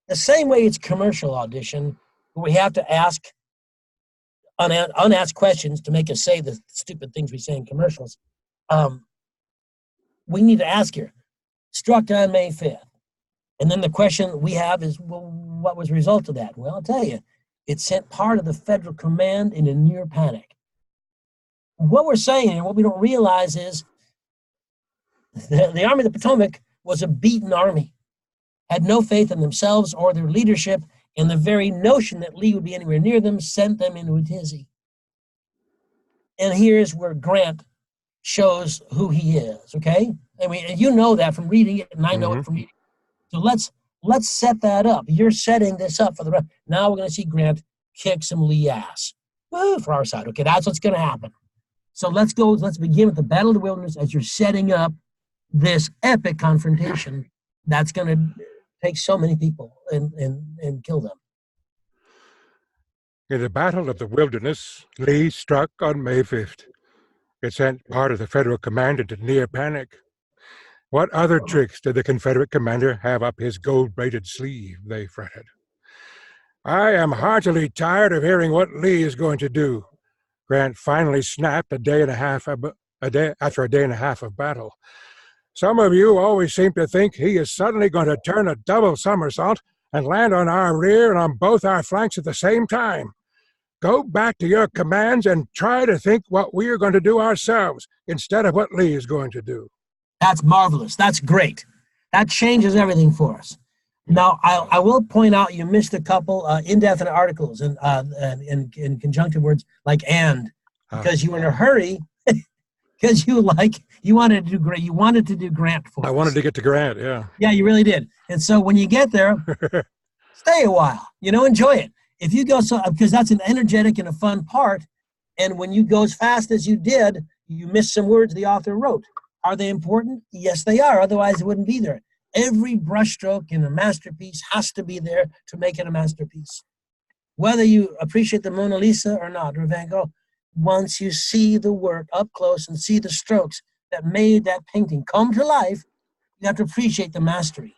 the same way it's commercial audition, where we have to ask unasked questions to make us say the stupid things we say in commercials, we need to ask here, struck on May 5th. And then the question we have is, well, what was the result of that? Well, I'll tell you, it sent part of the Federal command in a near panic. What we're saying and what we don't realize is the Army of the Potomac was a beaten army, had no faith in themselves or their leadership, and the very notion that Lee would be anywhere near them sent them into a tizzy. And here's where Grant shows who he is, okay? I mean, you know that from reading it, and I know it from reading it. So let's set that up. You're setting this up for the rest. Now we're going to see Grant kick some Lee ass. Woo, for our side. Okay, that's what's going to happen. So let's begin with the Battle of the Wilderness as you're setting up this epic confrontation that's going to take so many people and kill them. In the Battle of the Wilderness, Lee struck on May 5th. It sent part of the Federal command into near panic. What other tricks did the Confederate commander have up his gold-braided sleeve, they fretted. I am heartily tired of hearing what Lee is going to do, Grant finally snapped after a day and a half of battle. Some of you always seem to think he is suddenly going to turn a double somersault and land on our rear and on both our flanks at the same time. Go back to your commands and try to think what we are going to do ourselves instead of what Lee is going to do. That's marvelous. That's great. That changes everything for us. Now, I will point out you missed a couple indefinite articles in conjunctive words like "and," because you were in a hurry because you wanted to do Grant for us. I wanted to get to Grant, yeah. Yeah, you really did. And so when you get there, stay a while. Enjoy it. If you go because that's an energetic and a fun part, and when you go as fast as you did, you miss some words the author wrote. Are they important? Yes, they are. Otherwise, it wouldn't be there. Every brushstroke in a masterpiece has to be there to make it a masterpiece. Whether you appreciate the Mona Lisa or not, or Van Gogh, once you see the work up close and see the strokes that made that painting come to life, you have to appreciate the mastery.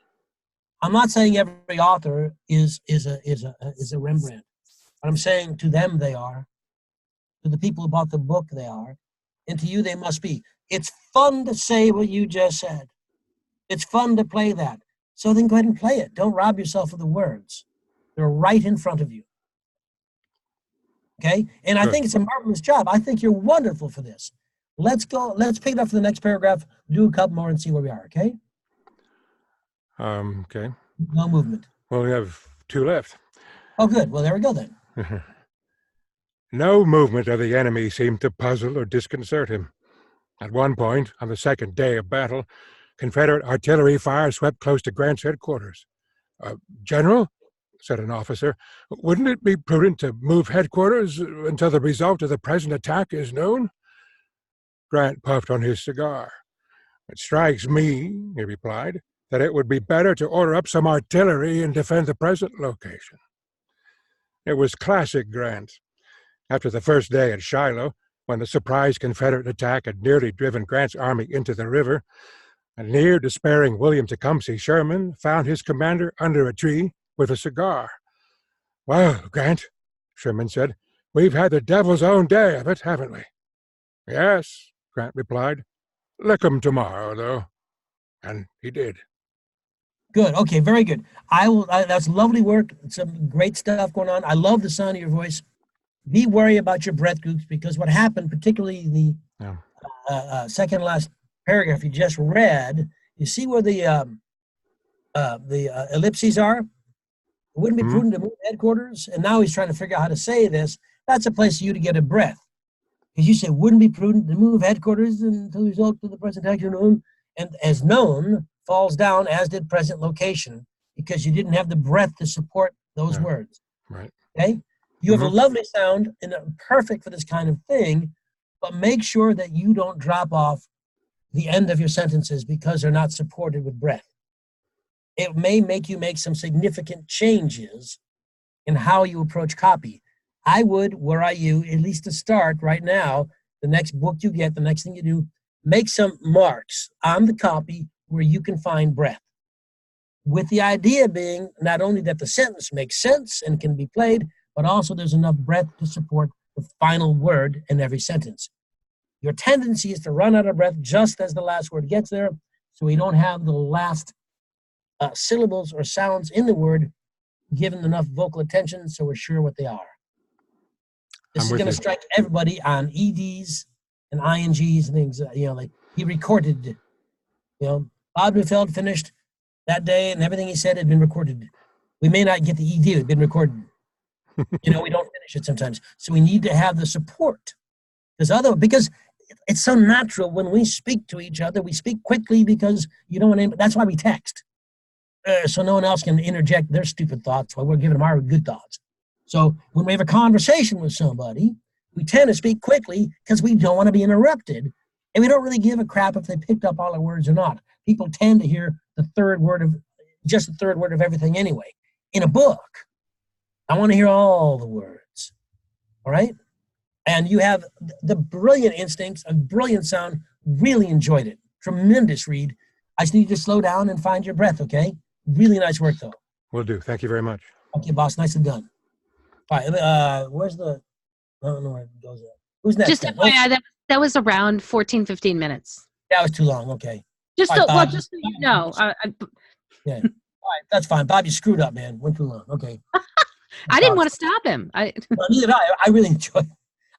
I'm not saying every author is a Rembrandt. But I'm saying to them they are. To the people who bought the book they are. And to you they must be. It's fun to say what you just said. It's fun to play that. So then go ahead and play it. Don't rob yourself of the words. They're right in front of you. Okay? And I think it's a marvelous job. I think you're wonderful for this. Let's go. Let's pick it up for the next paragraph, do a couple more and see where we are, okay? Okay. No movement. Well, we have 2 left. Oh, good. Well, there we go then. No movement of the enemy seemed to puzzle or disconcert him. At one point, on the second day of battle, Confederate artillery fire swept close to Grant's headquarters. General, said an officer, wouldn't it be prudent to move headquarters until the result of the present attack is known? Grant puffed on his cigar. It strikes me, he replied, that it would be better to order up some artillery and defend the present location. It was classic Grant. After the first day at Shiloh, when the surprise Confederate attack had nearly driven Grant's army into the river, a near despairing William Tecumseh Sherman found his commander under a tree with a cigar. Well, Grant, Sherman said, we've had the devil's own day of it, haven't we? Yes, Grant replied. Lick 'em tomorrow, though. And he did. Good. Okay, very good. That's lovely work. Some great stuff going on. I love the sound of your voice. Be wary about your breath groups because what happened, particularly the second last paragraph you just read, you see where the ellipses are? It wouldn't be prudent to move headquarters. And now he's trying to figure out how to say this. That's a place for you to get a breath. Because you said, wouldn't be prudent to move headquarters until the result of the present action known. And as known falls down, as did present location, because you didn't have the breath to support those words. Right. Okay? You have a lovely sound and perfect for this kind of thing, but make sure that you don't drop off the end of your sentences because they're not supported with breath. It may make you make some significant changes in how you approach copy. I would, were I you, at least to start right now, the next book you get, the next thing you do, make some marks on the copy where you can find breath. With the idea being not only that the sentence makes sense and can be played, but also there's enough breath to support the final word in every sentence. Your tendency is to run out of breath just as the last word gets there, so we don't have the last syllables or sounds in the word given enough vocal attention so we're sure what they are. This is going to strike everybody on EDs and INGs and things, like he recorded, Bob Neufeld finished that day and everything he said had been recorded. We may not get the ED, it had been recorded. We don't finish it sometimes. So we need to have the support. Because it's so natural when we speak to each other, we speak quickly because you don't want to, that's why we text. So no one else can interject their stupid thoughts while we're giving them our good thoughts. So when we have a conversation with somebody, we tend to speak quickly because we don't want to be interrupted. And we don't really give a crap if they picked up all our words or not. People tend to hear the third word of everything anyway. In a book, I want to hear all the words. All right? And you have the brilliant instincts, a brilliant sound, really enjoyed it. Tremendous read. I just need you to slow down and find your breath, okay? Really nice work, though. Will do. Thank you very much. Okay, boss. Nicely done. All right, where's the... I don't know where it goes. Who's next? Just FYI, that was around 14, 15 minutes. That was too long. Okay. Just All right, just so you know. Yeah. All right, that's fine. Bob, you screwed up, man. Went too long. Okay. I didn't want to stop him. Well, neither did I. I really enjoy it.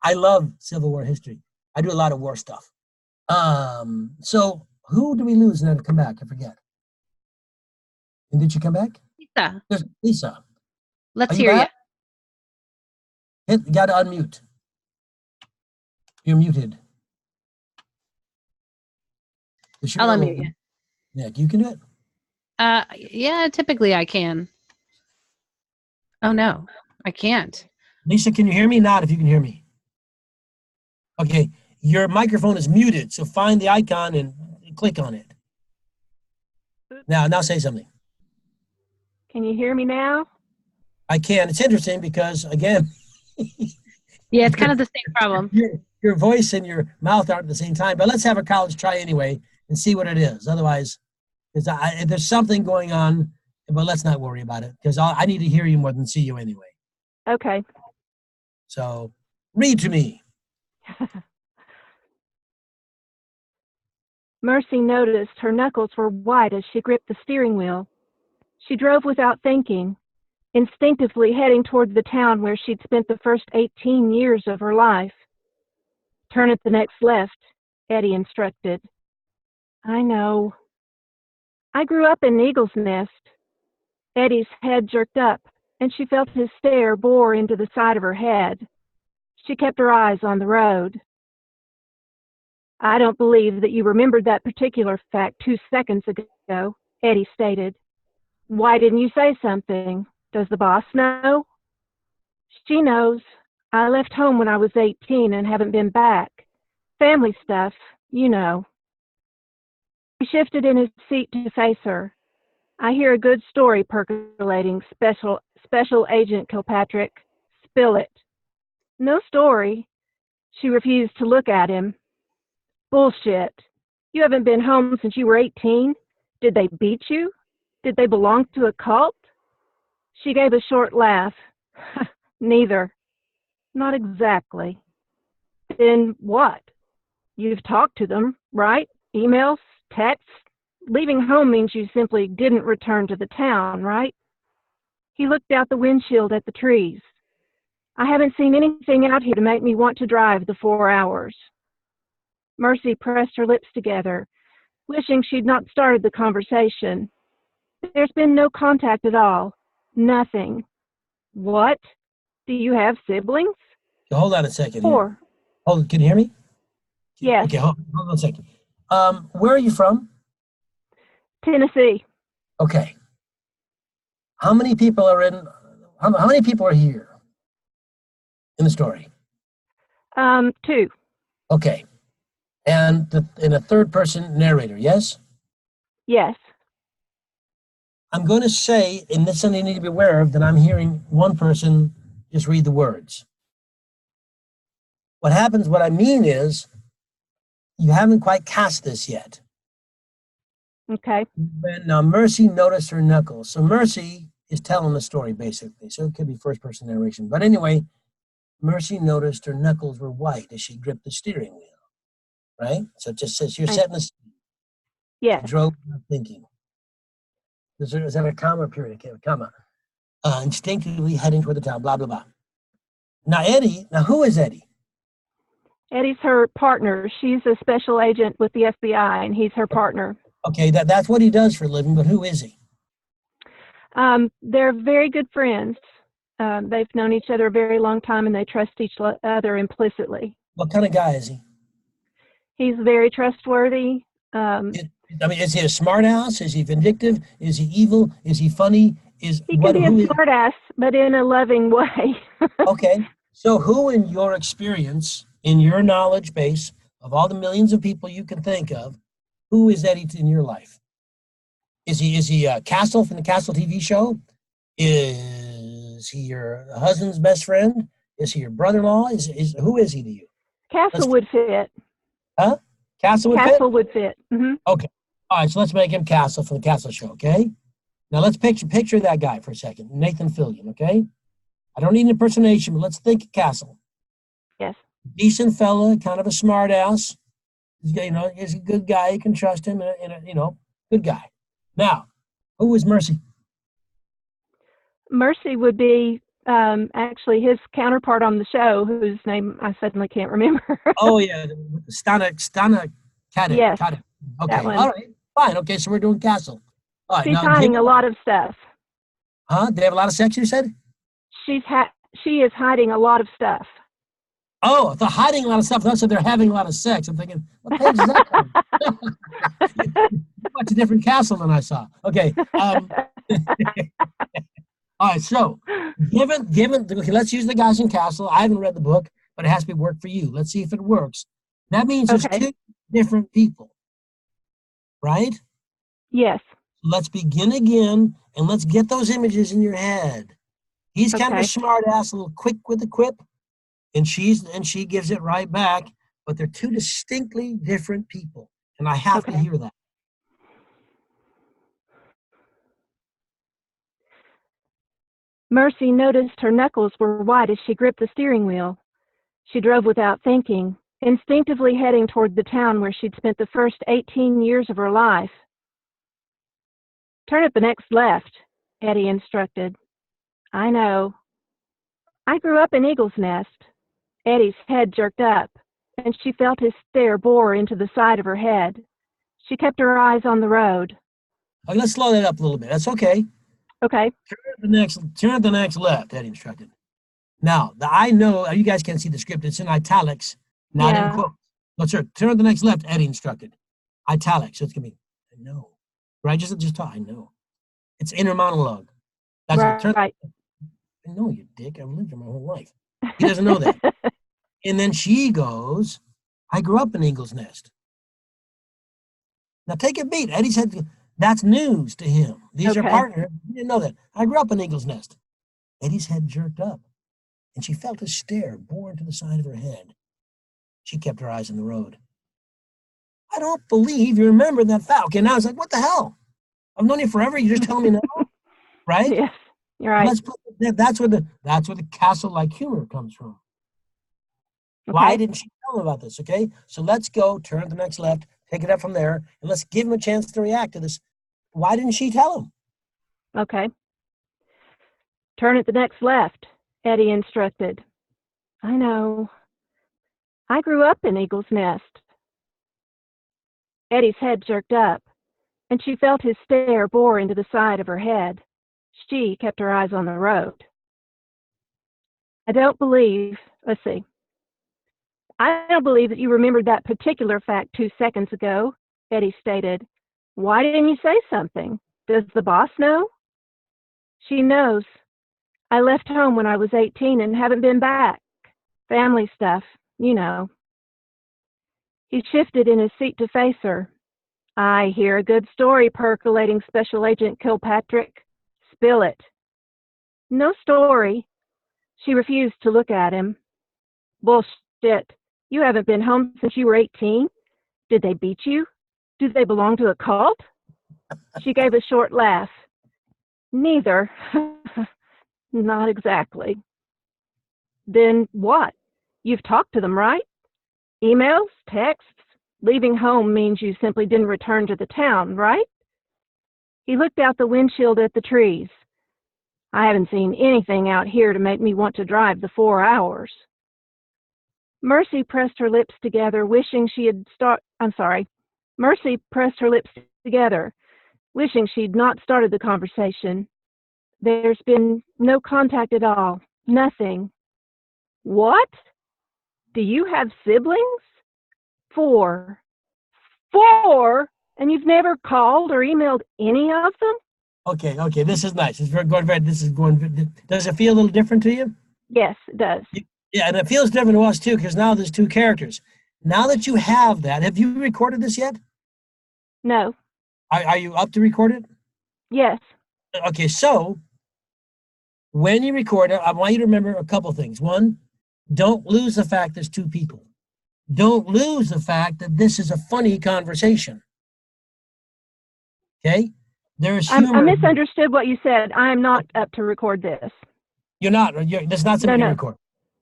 I love Civil War history. I do a lot of war stuff. So who do we lose and then come back? I forget. And did you come back? Lisa. There's Lisa. Let's hear you. You got to unmute. You're muted. I'll unmute you. Yeah, you can do it. Yeah, typically I can. Oh no, I can't. Lisa, can you hear me? Not if you can hear me. Okay, your microphone is muted, so find the icon and click on it. Now say something. Can you hear me now? I can. It's interesting because, again... Yeah, it's kind of the same problem. Your voice and your mouth aren't at the same time, but let's have a college try anyway and see what it is. Otherwise, if there's something going on, but let's not worry about it because I need to hear you more than see you anyway. Okay. So, read to me. Mercy noticed her knuckles were white as she gripped the steering wheel. She drove without thinking, instinctively heading toward the town where she'd spent the first 18 years of her life. Turn at the next left, Eddie instructed. I know. I grew up in Eagle's Nest. Eddie's head jerked up, and she felt his stare bore into the side of her head. She kept her eyes on the road. I don't believe that you remembered that particular fact 2 seconds ago, Eddie stated. Why didn't you say something? Does the boss know? She knows. I left home when I was 18 and haven't been back. Family stuff, you know. He shifted in his seat to face her. I hear a good story percolating, Special Agent Kilpatrick. Spill it. No story. She refused to look at him. Bullshit. You haven't been home since you were 18? Did they beat you? Did they belong to a cult? She gave a short laugh. Neither. Not exactly. Then what? You've talked to them, right? Emails? Texts? Leaving home means you simply didn't return to the town, right? He looked out the windshield at the trees. I haven't seen anything out here to make me want to drive the 4 hours. Mercy pressed her lips together, wishing she'd not started the conversation. There's been no contact at all. Nothing. What? Do you have siblings? Hold on a second here. 4. Hold, can you hear me? Yes. Okay, hold on a second. Where are you from? Tennessee. Okay. How many people are how many people are here in the story? 2. Okay. And in a third person narrator, yes? Yes. I'm going to say, and this is something you need to be aware of, that I'm hearing one person just read the words. What happens, what I mean is, you haven't quite cast this yet. Okay. Now, Mercy noticed her knuckles. So Mercy is telling the story, basically. So it could be first person narration. But anyway, Mercy noticed her knuckles were white as she gripped the steering wheel. Right? So it just says you're setting the scene. Yes. She drove without thinking. Is that a comma or period? Okay, a comma. Instinctively heading toward the town, blah, blah, blah. Now, who is Eddie? Eddie's her partner. She's a special agent with the FBI, and he's her partner. Okay, that's what he does for a living, but who is he? They're very good friends. They've known each other a very long time, and they trust each other implicitly. What kind of guy is he? He's very trustworthy. Is he a smartass? Is he vindictive? Is he evil? Is he funny? He can be a smartass, but in a loving way. Okay, so who in your experience, in your knowledge base of all the millions of people you can think of, who is Eddie in your life? Is he Castle from the Castle TV show? Is he your husband's best friend? Is he your brother-in-law? Who is he to you? Castle would fit. Huh? Castle would fit. Mm-hmm. Okay. All right, so let's make him Castle from the Castle show, okay? Now let's picture that guy for a second, Nathan Fillion, okay? I don't need an impersonation, but let's think Castle. Yes. Decent fella, kind of a smart ass. He's a good guy. You can trust him, good guy. Now, who is Mercy? Mercy would be actually his counterpart on the show, whose name I suddenly can't remember. Oh, yeah, Stana Katic. Yes, okay, all right, fine. Okay, so we're doing Castle. All right, she's hiding a lot of stuff. Huh? They have a lot of sex, you said? She is hiding a lot of stuff. Oh, they're hiding a lot of stuff. That's so they're having a lot of sex. I'm thinking, what page is that? Much a different Castle than I saw. Okay. All right. So, okay, let's use the guys in Castle. I haven't read the book, but it has to be work for you. Let's see if it works. That means there's 2 different people, right? Yes. Let's begin again, and let's get those images in your head. He's kind of a smart ass, a little quick with the quip, and she gives it right back. But they're 2 distinctly different people, and I have to hear that. Mercy noticed her knuckles were white as she gripped the steering wheel. She drove without thinking, instinctively heading toward the town where she'd spent the first 18 years of her life. Turn at the next left, Eddie instructed. I know. I grew up in Eagle's Nest. Eddie's head jerked up, and she felt his stare bore into the side of her head. She kept her eyes on the road. Okay, let's slow that up a little bit. That's okay. Okay. Turn at the next left, Eddie instructed. Now, I know, you guys can't see the script. It's in italics, not in quotes. But sir, turn at the next left, Eddie instructed. Italics. So it's going to be, I know. Right? Just talk, I know. It's inner monologue. That's right. I know you dick. I've lived here my whole life. He doesn't know that. And then she goes, I grew up in Eagle's Nest. Now take a beat. Eddie said, that's news to him. These are partners. He didn't know that. I grew up in Eagle's Nest. Eddie's head jerked up, and she felt a stare bore into the side of her head. She kept her eyes on the road. I don't believe you remember that fact. Okay, now it's like, what the hell? I've known you forever. You just telling me now, right? Yes, you're right. That's where the Castle-like humor comes from. Okay. Why didn't she tell him about this? Okay, so let's go. Turn to the next left. Take it up from there, and let's give him a chance to react to this. Why didn't she tell him? Okay. Turn at the next left, Eddie instructed. I know. I grew up in Eagle's Nest. Eddie's head jerked up, and she felt his stare bore into the side of her head. She kept her eyes on the road. Let's see. I don't believe that you remembered that particular fact 2 seconds ago, Eddie stated. Why didn't you say something? Does the boss know? She knows. I left home when I was 18 and haven't been back. Family stuff, you know. He shifted in his seat to face her. I hear a good story percolating, Special Agent Kilpatrick. Spill it. No story. She refused to look at him. Bullshit. You haven't been home since you were 18? Did they beat you? Do they belong to a cult? She gave a short laugh. Neither. Not exactly. Then what? You've talked to them, right? Emails? Texts? Leaving home means you simply didn't return to the town, right? He looked out the windshield at the trees. I haven't seen anything out here to make me want to drive the 4 hours. Mercy pressed her lips together, wishing she had Mercy pressed her lips together, wishing she'd not started the conversation. There's been no contact at all. Nothing. What? Do you have siblings? 4. 4? And you've never called or emailed any of them? Okay, this is nice. This is going. Does it feel a little different to you? Yes, it does. Yeah, and it feels different to us too, because now there's 2 characters. Now that you have that, have you recorded this yet? No. Are you up to record it? Yes. Okay, so when you record it, I want you to remember a couple things. One, don't lose the fact there's 2 people. Don't lose the fact that this is a funny conversation. Okay? There's humor. I misunderstood what you said. I am not up to record this. You're not. That's not something to record.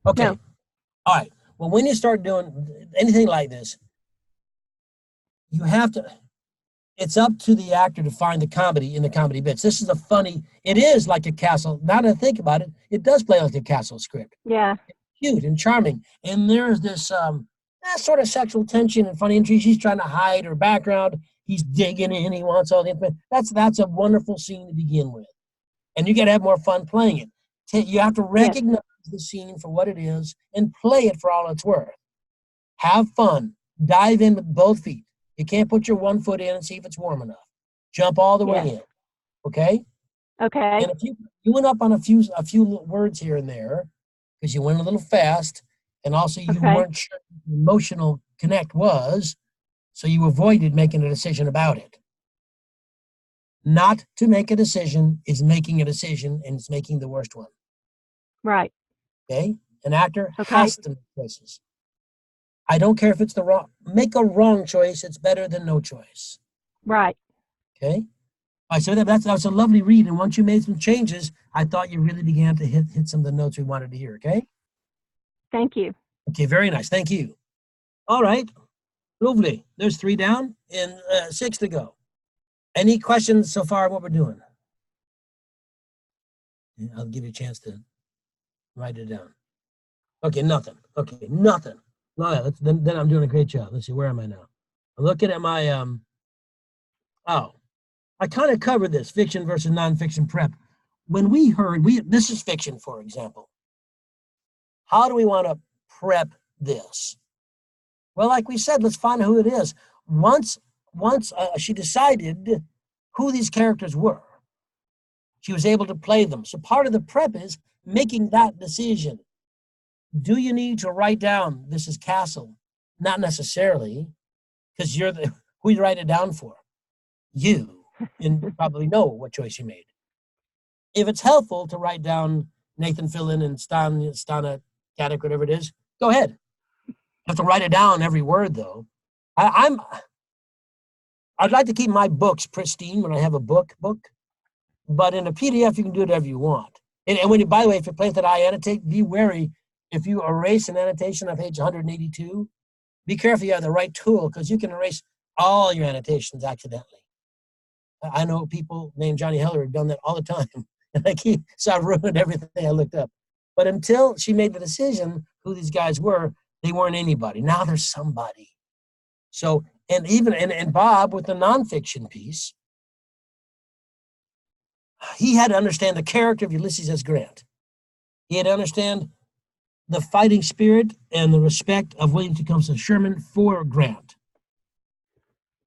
Okay. No. All right. Well, when you start doing anything like this, you have to. It's up to the actor to find the comedy in the comedy bits. This is it is like a Castle. Now that I think about it, it does play like a Castle script. Yeah. It's cute and charming. And there's this sort of sexual tension and funny intrigue. She's trying to hide her background. He's digging in. He wants all the information. That's a wonderful scene to begin with. And you got to have more fun playing it. You have to recognize the scene for what it is and play it for all it's worth. Have fun. Dive in with both feet. You can't put your one foot in and see if it's warm enough. Jump all the way in. Okay? Okay. And if you went up on a few words here and there because you went a little fast, and also you weren't sure what the emotional connect was, so you avoided making a decision about it. Not to make a decision is making a decision, and it's making the worst one. Right. Okay? An actor has to make choices. I don't care if it's make a wrong choice. It's better than no choice. Right. Okay? All right, so that's a lovely read. And once you made some changes, I thought you really began to hit some of the notes we wanted to hear. Okay? Thank you. Okay, very nice. Thank you. All right. Lovely. There's 3 down and 6 to go. Any questions so far on what we're doing? I'll give you a chance to write it down. Okay, nothing. Okay, nothing. No, yeah, then I'm doing a great job. Let's see, where am I now? I'm looking at my, I kind of covered this, fiction versus nonfiction prep. When this is fiction, for example. How do we want to prep this? Well, like we said, let's find out who it is. Once she decided who these characters were, she was able to play them. So part of the prep is making that decision. Do you need to write down, this is Castle? Not necessarily, because who you write it down for? You, and you probably know what choice you made. If it's helpful to write down Nathan Fillion and Stana Katic, whatever it is, go ahead. You have to write it down every word, though. I'd like to keep my books pristine when I have a book, but in a PDF, you can do whatever you want. And when by the way, if you place that I annotate, be wary. If you erase an annotation on page 182, be careful you have the right tool, because you can erase all your annotations accidentally. I know people named Johnny Heller have done that all the time. And I ruined everything I looked up. But until she made the decision who these guys were, they weren't anybody. Now they're somebody. So And Bob with the nonfiction piece, he had to understand the character of Ulysses S. Grant. He had to understand the fighting spirit and the respect of William Tecumseh Sherman for Grant.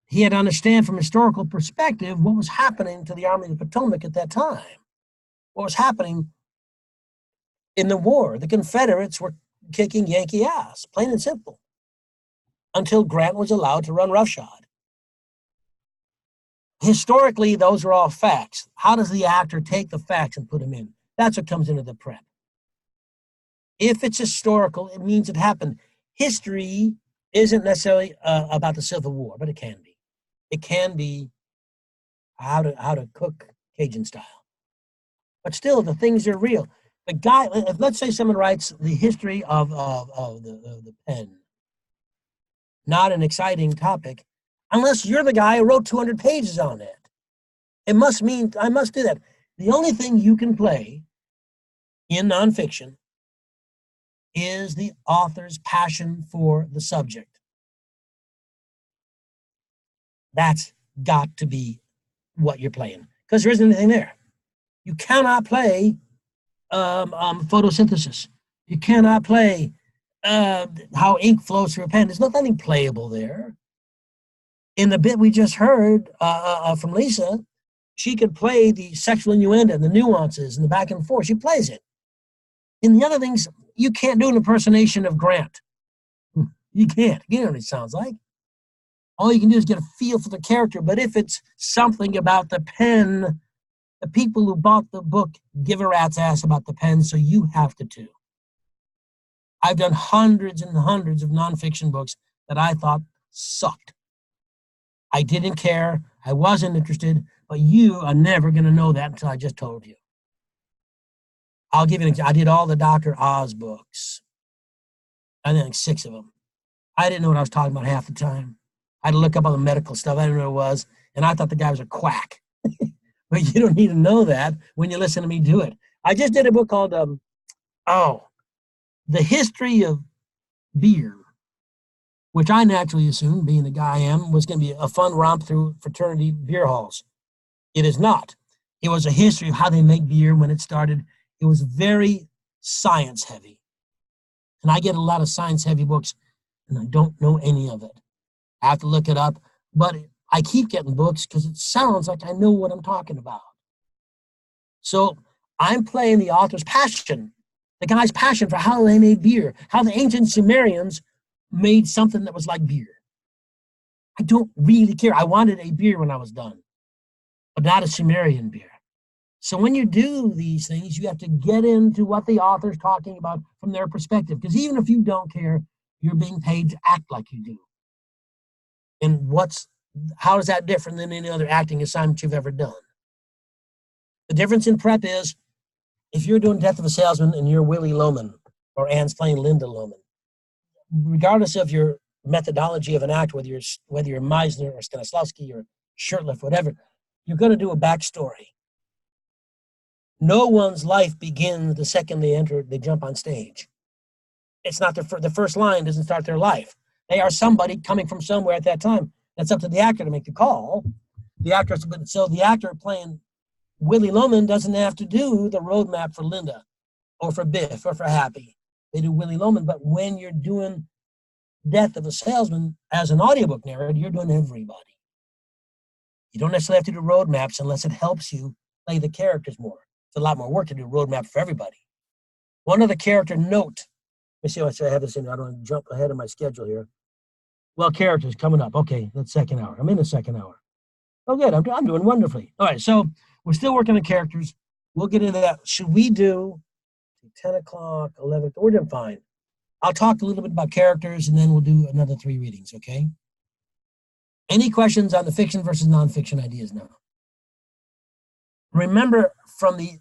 He had to understand from a historical perspective what was happening to the Army of the Potomac at that time. What was happening in the war. The Confederates were kicking Yankee ass, plain and simple, until Grant was allowed to run roughshod. Historically, those are all facts. How does the actor take the facts and put them in? That's what comes into the prep. If it's historical, it means it happened. History isn't necessarily about the Civil War, but it can be. It can be how to cook Cajun style. But still, the things are real. The guy, let's say someone writes the history of the pen. Not an exciting topic, unless you're the guy who wrote 200 pages on it. It must mean I must do that. The only thing you can play in nonfiction is the author's passion for the subject. That's got to be what you're playing, because there isn't anything there. You cannot play photosynthesis. You cannot play how ink flows through a pen. There's nothing playable there. In the bit we just heard from Lisa, she could play the sexual innuendo and the nuances and the back and forth. She plays it. In the other things, you can't do an impersonation of Grant. You can't. You know what it sounds like. All you can do is get a feel for the character. But if it's something about the pen, the people who bought the book give a rat's ass about the pen, so you have to too. I've done hundreds and hundreds of nonfiction books that I thought sucked. I didn't care. I wasn't interested. But you are never going to know that until I just told you. I'll give you an example. I did all the Dr. Oz books. I think 6 of them. I didn't know what I was talking about half the time. I had to look up all the medical stuff. I didn't know what it was. And I thought the guy was a quack. But you don't need to know that when you listen to me do it. I just did a book called, The History of Beer, which I naturally assumed, being the guy I am, was going to be a fun romp through fraternity beer halls. It is not. It was a history of how they make beer when it started. It was very science heavy. And I get a lot of science heavy books, and I don't know any of it. I have to look it up. But I keep getting books because it sounds like I know what I'm talking about. So I'm playing the author's passion, the guy's passion for how they made beer, how the ancient Sumerians made something that was like beer. I don't really care. I wanted a beer when I was done, but not a Sumerian beer. So when you do these things, you have to get into what the author's talking about from their perspective, because even if you don't care, you're being paid to act like you do. And how is that different than any other acting assignment you've ever done? The difference in prep is, if you're doing Death of a Salesman and you're Willie Loman, or Ann's playing Linda Loman, regardless of your methodology of an act, whether you're Meisner or Stanislavski or Shurtleff, whatever, you're going to do a backstory. No one's life begins the second they jump on stage. It's not the first line doesn't start their life. They are somebody coming from somewhere at that time. That's up to the actor to make the call. So the actor playing Willie Loman doesn't have to do the roadmap for Linda or for Biff or for Happy. They do Willie Loman. But when you're doing Death of a Salesman as an audiobook narrator, you're doing everybody. You don't necessarily have to do roadmaps unless it helps you play the characters more. It's a lot more work to do a roadmap for everybody. One other character note. Let me see what I have this in. I don't want to jump ahead of my schedule here. Well, characters coming up. Okay, that's second hour. I'm in the second hour. Oh, good. I'm doing wonderfully. All right, so we're still working on characters. We'll get into that. Should we do 10 o'clock, 11? We're doing fine. I'll talk a little bit about characters, and then we'll do another 3 readings, okay? Any questions on the fiction versus nonfiction ideas now? Remember, from the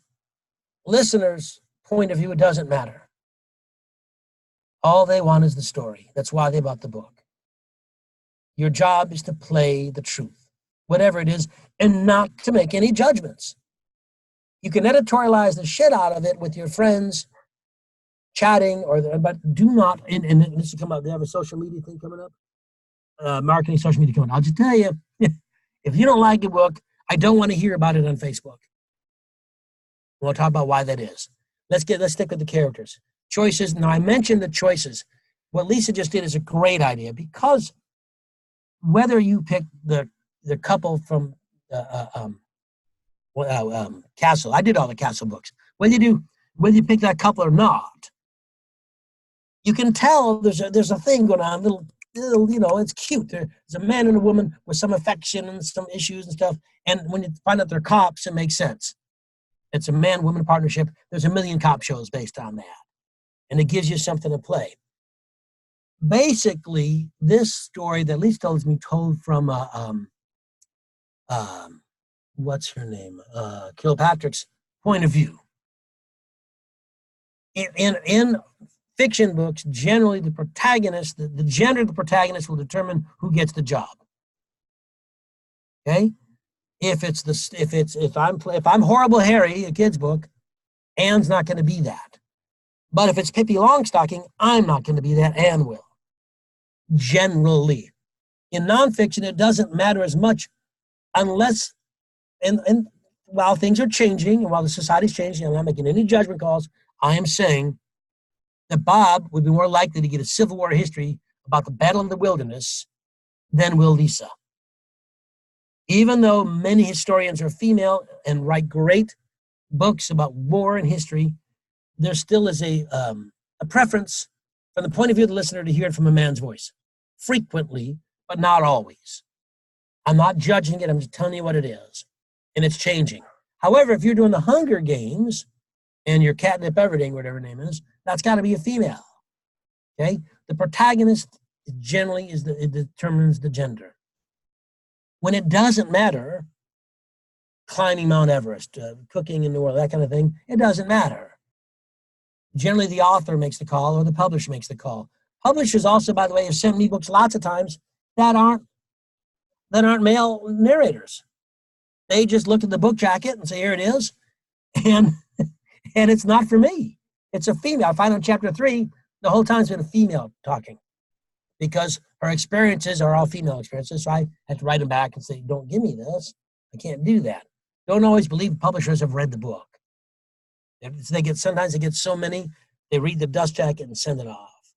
listener's point of view, it doesn't matter. All they want is the story. That's why they bought the book. Your job is to play the truth, whatever it is, and not to make any judgments. You can editorialize the shit out of it with your friends, chatting, but do not, and this will come up, they have a social media thing coming up. marketing social media company. I'll just tell you, if you don't like a book, I don't want to hear about it on Facebook. We'll talk about why that is. Let's stick with the characters. Choices. Now, I mentioned the choices. What Lisa just did is a great idea, because whether you pick the couple from Castle, I did all the Castle books. Whether you pick that couple or not, you can tell there's a thing going on. Little, it's cute. There's a man and a woman with some affection and some issues and stuff. And when you find out they're cops, it makes sense. It's a man-woman partnership. There's a million cop shows based on that, and it gives you something to play. Basically, this story that Lisa told me told from what's her name? Kilpatrick's point of view. In fiction books, generally the protagonist, the gender of the protagonist will determine who gets the job. Okay? If I'm Horrible Harry, a kid's book, Anne's not going to be that. But if it's Pippi Longstocking, I'm not going to be that. Anne will. Generally. In nonfiction, it doesn't matter as much unless, and while things are changing and while the society's changing, I'm not making any judgment calls, I am saying that Bob would be more likely to get a Civil War history about the Battle of the Wilderness than will Lisa. Even though many historians are female and write great books about war and history, there still is a preference from the point of view of the listener to hear it from a man's voice. Frequently, but not always. I'm not judging it, I'm just telling you what it is. And it's changing. However, if you're doing the Hunger Games and your Katniss Everdeen, whatever her name is, that's got to be a female. Okay? The protagonist generally it determines the gender. When it doesn't matter, climbing Mount Everest, cooking in New Orleans, that kind of thing, it doesn't matter. Generally, the author makes the call or the publisher makes the call. Publishers also, by the way, have sent me books lots of times that aren't male narrators. They just looked at the book jacket and say, here it is, and it's not for me. It's a female. I find on chapter 3, the whole time it's been a female talking, because her experiences are all female experiences. So I had to write them back and say, don't give me this. I can't do that. Don't always believe publishers have read the book. Sometimes they get so many, they read the dust jacket and send it off.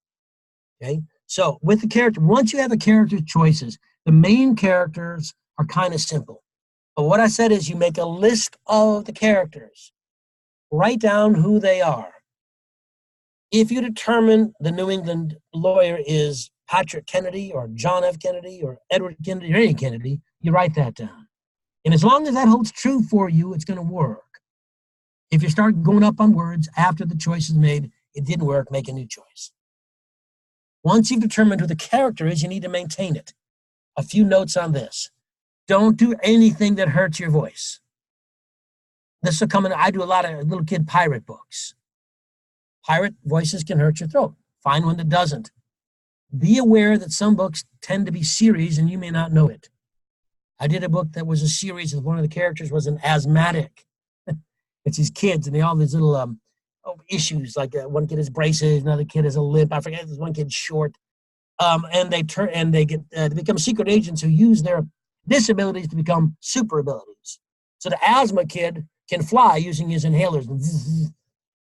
Okay? So with the character, once you have the character choices, the main characters are kind of simple. But what I said is you make a list of the characters. Write down who they are. If you determine the New England lawyer is Patrick Kennedy or John F. Kennedy or Edward Kennedy or any Kennedy, you write that down. And as long as that holds true for you, it's going to work. If you start going up on words after the choice is made, it didn't work, make a new choice. Once you've determined who the character is, you need to maintain it. A few notes on this. Don't do anything that hurts your voice. This will come in, I do a lot of little kid pirate books. Pirate voices can hurt your throat. Find one that doesn't. Be aware that some books tend to be series and you may not know it. I did a book that was a series and one of the characters was an asthmatic. It's these kids and they all have these little issues, like one kid has braces, another kid has a limp. I forget, there's one kid short. And they become secret agents who use their disabilities to become super abilities. So the asthma kid can fly using his inhalers.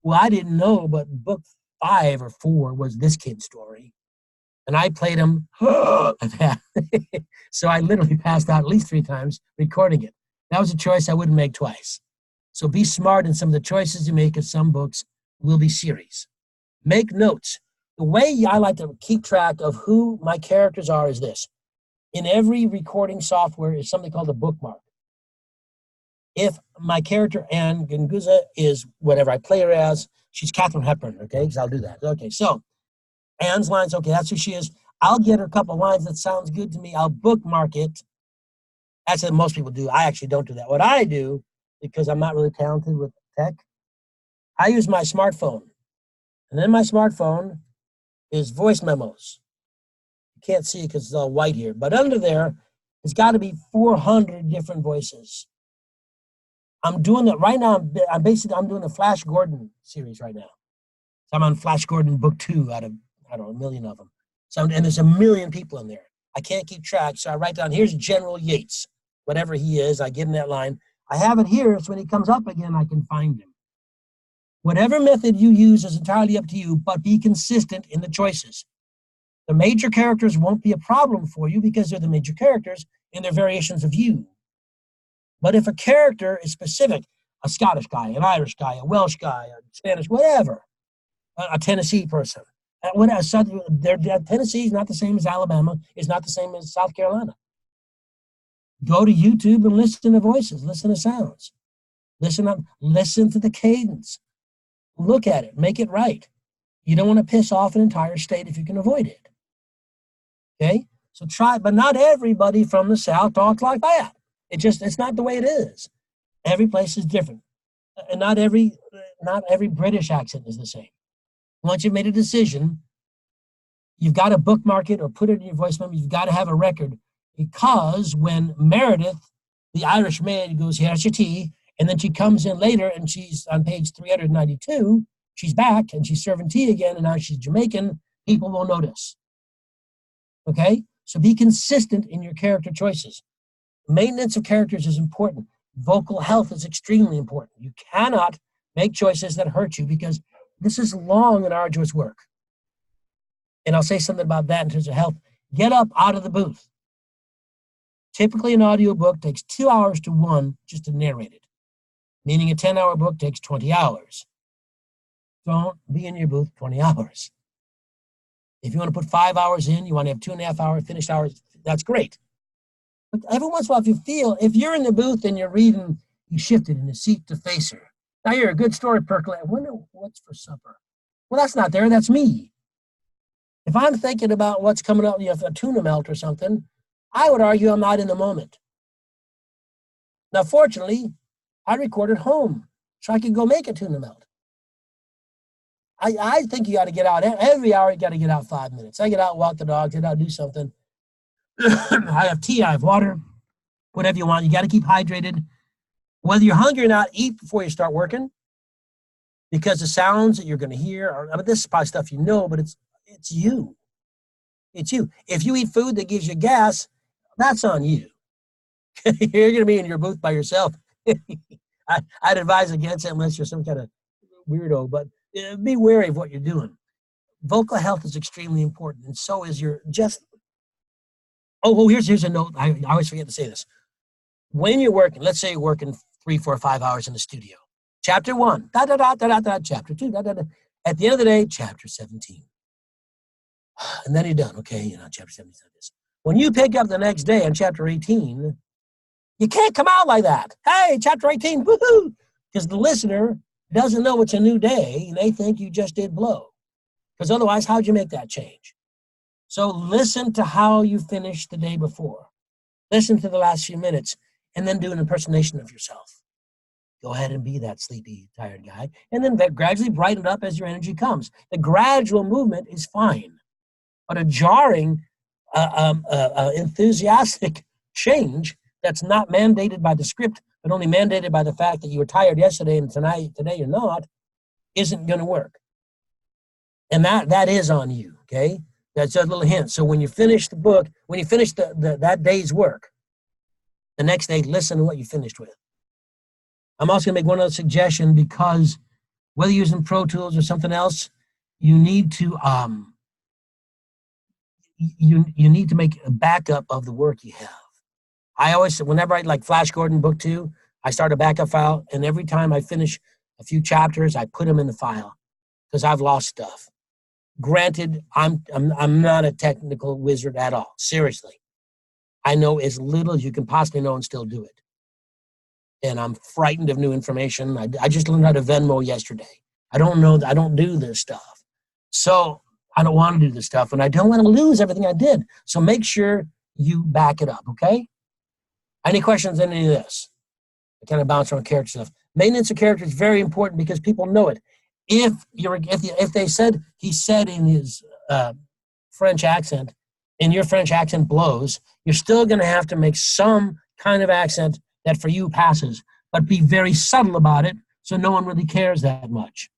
Well, I didn't know, but book 5 or 4 was this kid's story. And I played him so I literally passed out at least 3 times recording it. That was a choice I wouldn't make twice. So be smart in some of the choices you make, because some books will be series. Make notes. The way I like to keep track of who my characters are is this. In every recording software is something called a bookmark. If my character Anne Gunguza is whatever I play her as, she's Katharine Hepburn, okay? Because I'll do that. Okay, so Anne's lines, okay, that's who she is. I'll get her a couple of lines that sounds good to me. I'll bookmark it. That's what most people do. I actually don't do that. What I do, because I'm not really talented with tech, I use my smartphone. And then my smartphone is voice memos. You can't see it because it's all white here. But under there, it's got to be 400 different voices. I'm doing that right now. I'm doing the Flash Gordon series right now. So I'm on Flash Gordon book 2 out of, I don't know, a million of them. So, and there's a million people in there. I can't keep track, so I write down, here's General Yates, whatever he is, I give him that line. I have it here, so when he comes up again, I can find him. Whatever method you use is entirely up to you, but be consistent in the choices. The major characters won't be a problem for you because they're the major characters and they're variations of you. But if a character is specific, a Scottish guy, an Irish guy, a Welsh guy, a Spanish, whatever, a Tennessee person, Tennessee is not the same as Alabama, is not the same as South Carolina. Go to YouTube and listen to voices, listen to sounds, listen to the cadence. Look at it, make it right. You don't want to piss off an entire state if you can avoid it. Okay? So try, but not everybody from the South talks like that. It's not the way it is. Every place is different. And not every British accent is the same. Once you've made a decision, you've got to bookmark it or put it in your voice memo. You've got to have a record, because when Meredith, the Irish maid, goes, here's your tea, and then she comes in later and she's on page 392, she's back and she's serving tea again, and now she's Jamaican, people will notice. Okay? So be consistent in your character choices. Maintenance of characters is important. Vocal health is extremely important. You cannot make choices that hurt you, because this is long and arduous work. And I'll say something about that in terms of health. Get up out of the booth. Typically, an audiobook takes 2 hours to 1 just to narrate it, meaning a 10-hour book takes 20 hours. Don't be in your booth 20 hours. If you want to put 5 hours in, you want to have 2.5 hour finished hours, that's great. But every once in a while, if you're in the booth and you're reading, you shifted in the seat to face her. Now you're a good story percolate. I wonder what's for supper. Well, that's not there, that's me. If I'm thinking about what's coming up, a tuna melt or something, I would argue I'm not in the moment. Now, fortunately, I recorded home, so I could go make a tuna melt. I think you got to get out. Every hour, you got to get out 5 minutes. I get out, walk the dogs, get out, do something. I have tea, I have water, whatever you want. You got to keep hydrated. Whether you're hungry or not, eat before you start working, because the sounds that you're going to hear this is probably stuff you know, but it's you. It's you. If you eat food that gives you gas, that's on you. You're going to be in your booth by yourself. I'd advise against it unless you're some kind of weirdo, but be wary of what you're doing. Vocal health is extremely important, and so is your here's a note. I always forget to say this. When you're working, let's say you're working 3, 4, 5 hours in the studio. Chapter 1, chapter 2, At the end of the day, chapter 17. And then you're done. Okay, chapter 17 is this. When you pick up the next day on chapter 18, you can't come out like that. Hey, chapter 18, woohoo! Because the listener doesn't know it's a new day, and they think you just did blow. Because otherwise, how'd you make that change? So listen to how you finished the day before. Listen to the last few minutes, and then do an impersonation of yourself. Go ahead and be that sleepy, tired guy, and then gradually brighten up as your energy comes. The gradual movement is fine, but a jarring, enthusiastic change that's not mandated by the script, but only mandated by the fact that you were tired yesterday and today you're not, isn't going to work. And that is on you, okay? That's a little hint. So when you finish the book, when you finish that day's work, the next day, listen to what you finished with. I'm also going to make one other suggestion, because whether you're using Pro Tools or something else, you need to you need to make a backup of the work you have. I always, whenever I like Flash Gordon book 2, I start a backup file, and every time I finish a few chapters, I put them in the file, because I've lost stuff. Granted, I'm not a technical wizard at all. Seriously, I know as little as you can possibly know and still do it. And I'm frightened of new information. I just learned how to Venmo yesterday. I don't do this stuff. So I don't want to do this stuff, and I don't want to lose everything I did. So make sure you back it up, okay? Any questions on any of this? I kind of bounce around character stuff. Maintenance of character is very important, because people know it. If they said, he said in his French accent, and your French accent blows, you're still going to have to make some kind of accent that for you passes, but be very subtle about it so no one really cares that much.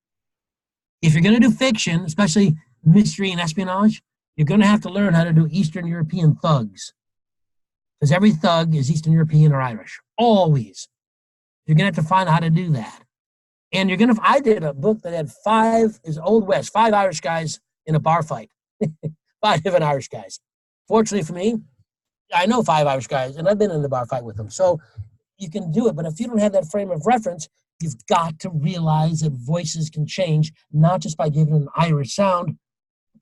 If you're going to do fiction, especially mystery and espionage, You're going to have to learn how to do Eastern European thugs. Because every thug is Eastern European or Irish. Always. You're going to have to find out how to do that. And I did a book that had 5 Old West, 5 Irish guys in a bar fight. 5 different Irish guys. Fortunately for me, I know 5 Irish guys, and I've been in the bar fight with them. So you can do it. But if you don't have that frame of reference, you've got to realize that voices can change, not just by giving an Irish sound,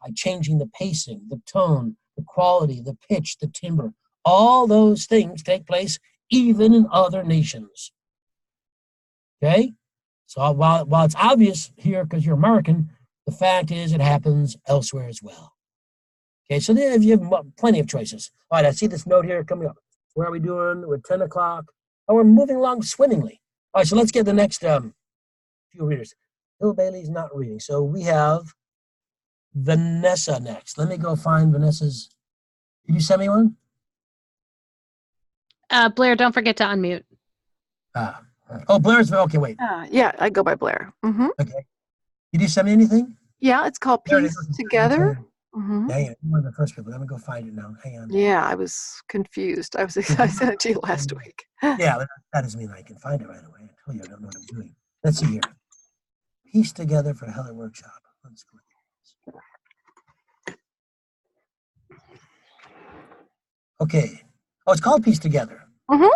by changing the pacing, the tone, the quality, the pitch, the timbre. All those things take place even in other nations. Okay? So while it's obvious here because you're American, the fact is it happens elsewhere as well. Okay, so then you have plenty of choices. All right, I see this note here coming up. Where are we doing? We're 10 o'clock. Oh, we're moving along swimmingly. All right, so let's get the next few readers. Bill Bailey's not reading. So we have Vanessa next. Let me go find Vanessa's. Did you send me one? Blair, don't forget to unmute. Oh, Blair's, okay, wait. Yeah, I go by Blair. Mm-hmm. Okay. Did you send me anything? Yeah, it's called Piece Together. Mm-hmm. Dang it, you're one of the first people. Let me go find it now. Hang on. Yeah, I was confused. I sent it to you last week. Yeah, that doesn't mean I can find it right away. I told you I don't know what I'm doing. Let's see here. Piece Together for Heller Workshop. Let's go. Okay. Oh, it's called Piece Together. Mm-hmm.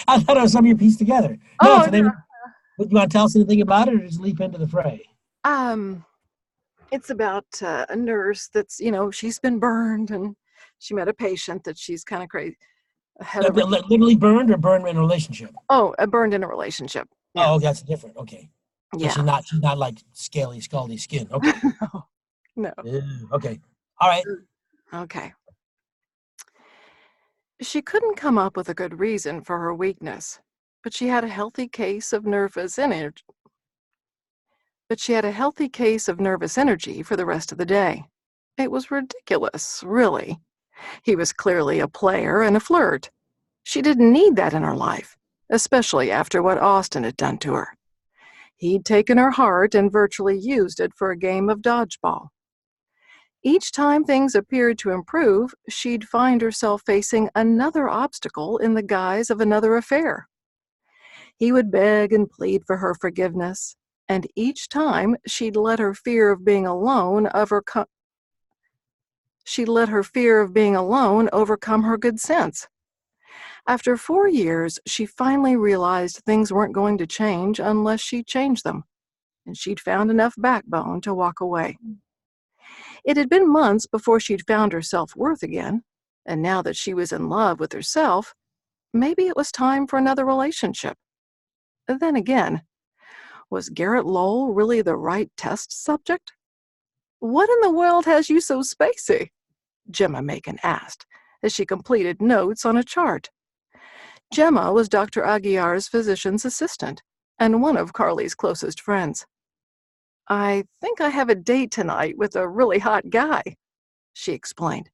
I thought it was something you pieced together. No, no. You want to tell us anything about it, or just leap into the fray? It's about a nurse that's, she's been burned, and she met a patient that she's kind of crazy. Literally burned, or burned in a relationship? Oh, burned in a relationship. Yeah. Oh, that's different. Okay. Yeah. So she's not like scaly, scaldy skin. Okay. No. Okay. All right. Okay. She couldn't come up with a good reason for her weakness, but she had a healthy case of nervous energy. For the rest of the day. It was ridiculous, really. He was clearly a player and a flirt. She didn't need that in her life, especially after what Austin had done to her. He'd taken her heart and virtually used it for a game of dodgeball. Each time things appeared to improve, she'd find herself facing another obstacle in the guise of another affair. He would beg and plead for her forgiveness, and each time she'd let her fear of being alone overcome her good sense. After 4 years, she finally realized things weren't going to change unless she changed them, and she'd found enough backbone to walk away. It had been months before she'd found her self-worth again, and now that she was in love with herself, maybe it was time for another relationship. Then again, was Garrett Lowell really the right test subject? What in the world has you so spacey? Gemma Macon asked, as she completed notes on a chart. Gemma was Dr. Aguiar's physician's assistant, and one of Carly's closest friends. I think I have a date tonight with a really hot guy, she explained.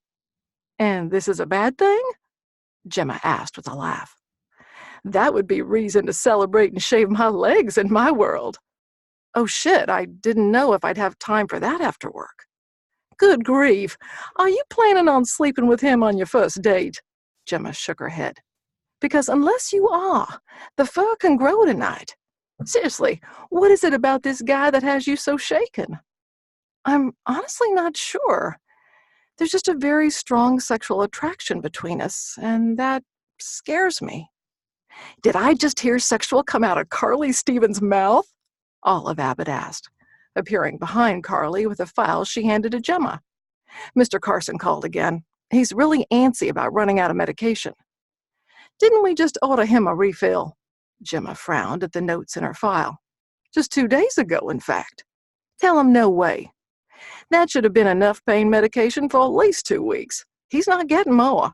And this is a bad thing? Gemma asked with a laugh. That would be reason to celebrate and shave my legs in my world. Oh shit, I didn't know if I'd have time for that after work. Good grief, are you planning on sleeping with him on your first date? Gemma shook her head. Because unless you are, the fur can grow tonight. Seriously, what is it about this guy that has you so shaken? I'm honestly not sure. There's just a very strong sexual attraction between us, and that scares me. Did I just hear sexual come out of Carly Stevens' mouth? Olive Abbott asked, appearing behind Carly with a file she handed to Gemma. Mr. Carson called again. He's really antsy about running out of medication. Didn't we just order him a refill? Gemma frowned at the notes in her file. Just 2 days ago, in fact. Tell him no way. That should have been enough pain medication for at least 2 weeks. He's not getting more.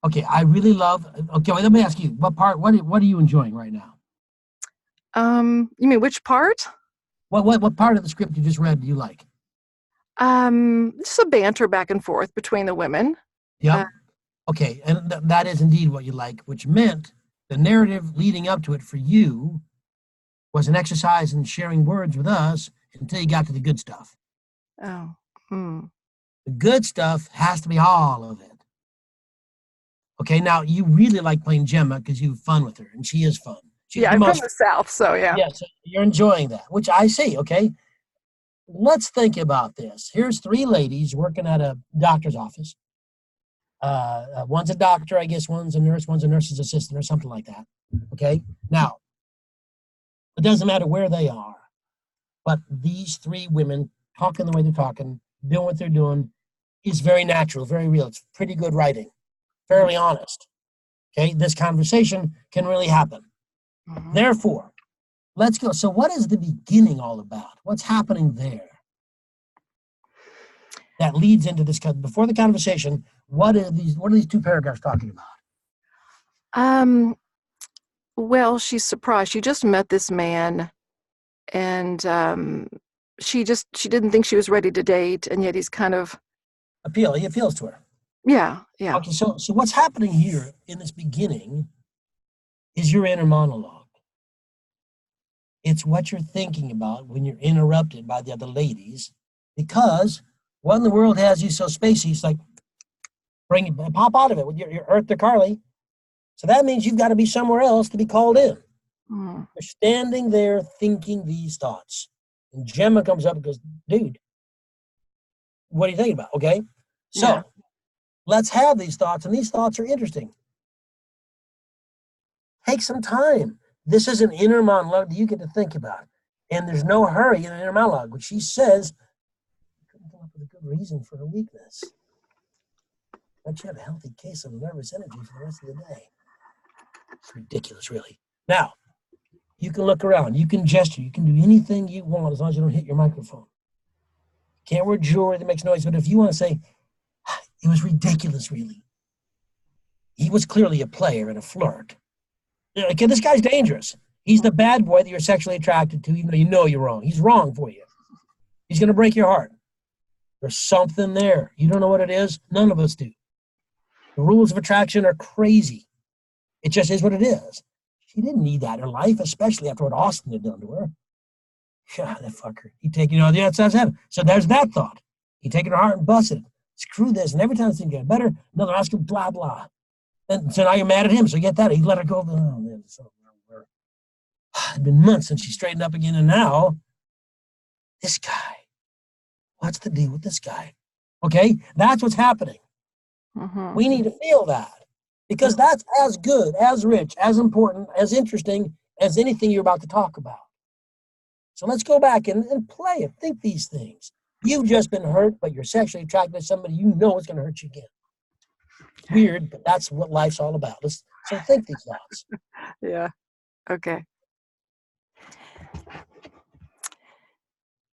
Okay, I really love. Okay, wait, let me ask you. What are you enjoying right now? You mean which part? What part of the script you just read do you like? Just a banter back and forth between the women. Yeah. Okay, and that is indeed what you like, which meant the narrative leading up to it for you was an exercise in sharing words with us until you got to the good stuff. Oh. Hmm. The good stuff has to be all of it. Okay, now you really like playing Gemma because you have fun with her, and she is fun. She's Yeah, the I'm from most. the South, so yeah. Yes, you're enjoying that, which I see. Okay, let's think about this. Here's three ladies working at a doctor's office. One's a doctor, I guess. One's a nurse. One's a nurse's assistant, or something like that. Okay, now it doesn't matter where they are, but these three women talking the way they're talking, doing what they're doing, is very natural, very real. It's pretty good writing, fairly honest. Okay, this conversation can really happen. Mhm. Therefore, let's go. So, what is the beginning all about? What's happening there that leads into this? Before the conversation, what are these two paragraphs talking about? Well, she's surprised. She just met this man, and she didn't think she was ready to date, and yet he's kind of, He appeals to her. yeah. Okay, so what's happening here in this beginning is your inner monologue. It's what you're thinking about when you're interrupted by the other ladies, because what in the world has you so spacey? It's like, pop out of it. You're Earth to Carly. So that means you've got to be somewhere else to be called in. Mm. You're standing there thinking these thoughts. And Gemma comes up and goes, dude, what are you thinking about? Okay. So Yeah. let's have these thoughts. And these thoughts are interesting. Take some time. This is an inner monologue that you get to think about. And there's no hurry in an inner monologue, which she says, couldn't come up with a good reason for her weakness. But you have a healthy case of nervous energy for the rest of the day. It's ridiculous, really. Now, you can look around. You can gesture. You can do anything you want as long as you don't hit your microphone. You can't wear jewelry that makes noise. But if you want to say, it was ridiculous, really. He was clearly a player and a flirt. Okay, this guy's dangerous. He's the bad boy that you're sexually attracted to, even though you know you're wrong. He's wrong for you. He's going to break your heart. There's something there. You don't know what it is? None of us do. The rules of attraction are crazy. It just is what it is. She didn't need that in her life, especially after what Austin had done to her. God, that fucker. He'd taken the outside heaven. So there's that thought. He'd taken her heart and busted it. Screw this. And every time things get better, another Oscar, blah, blah. And so now you're mad at him. So get that. He let her go. Oh, man. It'd been months since she straightened up again. And now, this guy. What's the deal with this guy? Okay? That's what's happening. Mm-hmm. We need to feel that. Because that's as good, as rich, as important, as interesting as anything you're about to talk about. So let's go back and play it. Think these things. You've just been hurt, but you're sexually attracted to somebody you know is going to hurt you again. Weird, but that's what life's all about. So think these thoughts. Yeah. Okay.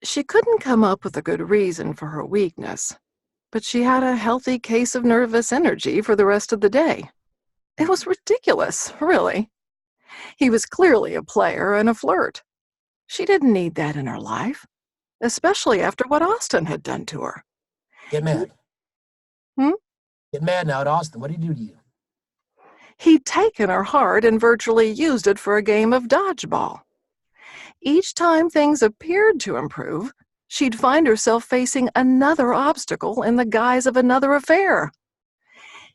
She couldn't come up with a good reason for her weakness, but she had a healthy case of nervous energy for the rest of the day. It was ridiculous, really. He was clearly a player and a flirt. She didn't need that in her life, especially after what Austin had done to her. Get mad. Get mad now at Austin. What did he do to you? He'd taken her heart and virtually used it for a game of dodgeball. Each time things appeared to improve, she'd find herself facing another obstacle in the guise of another affair.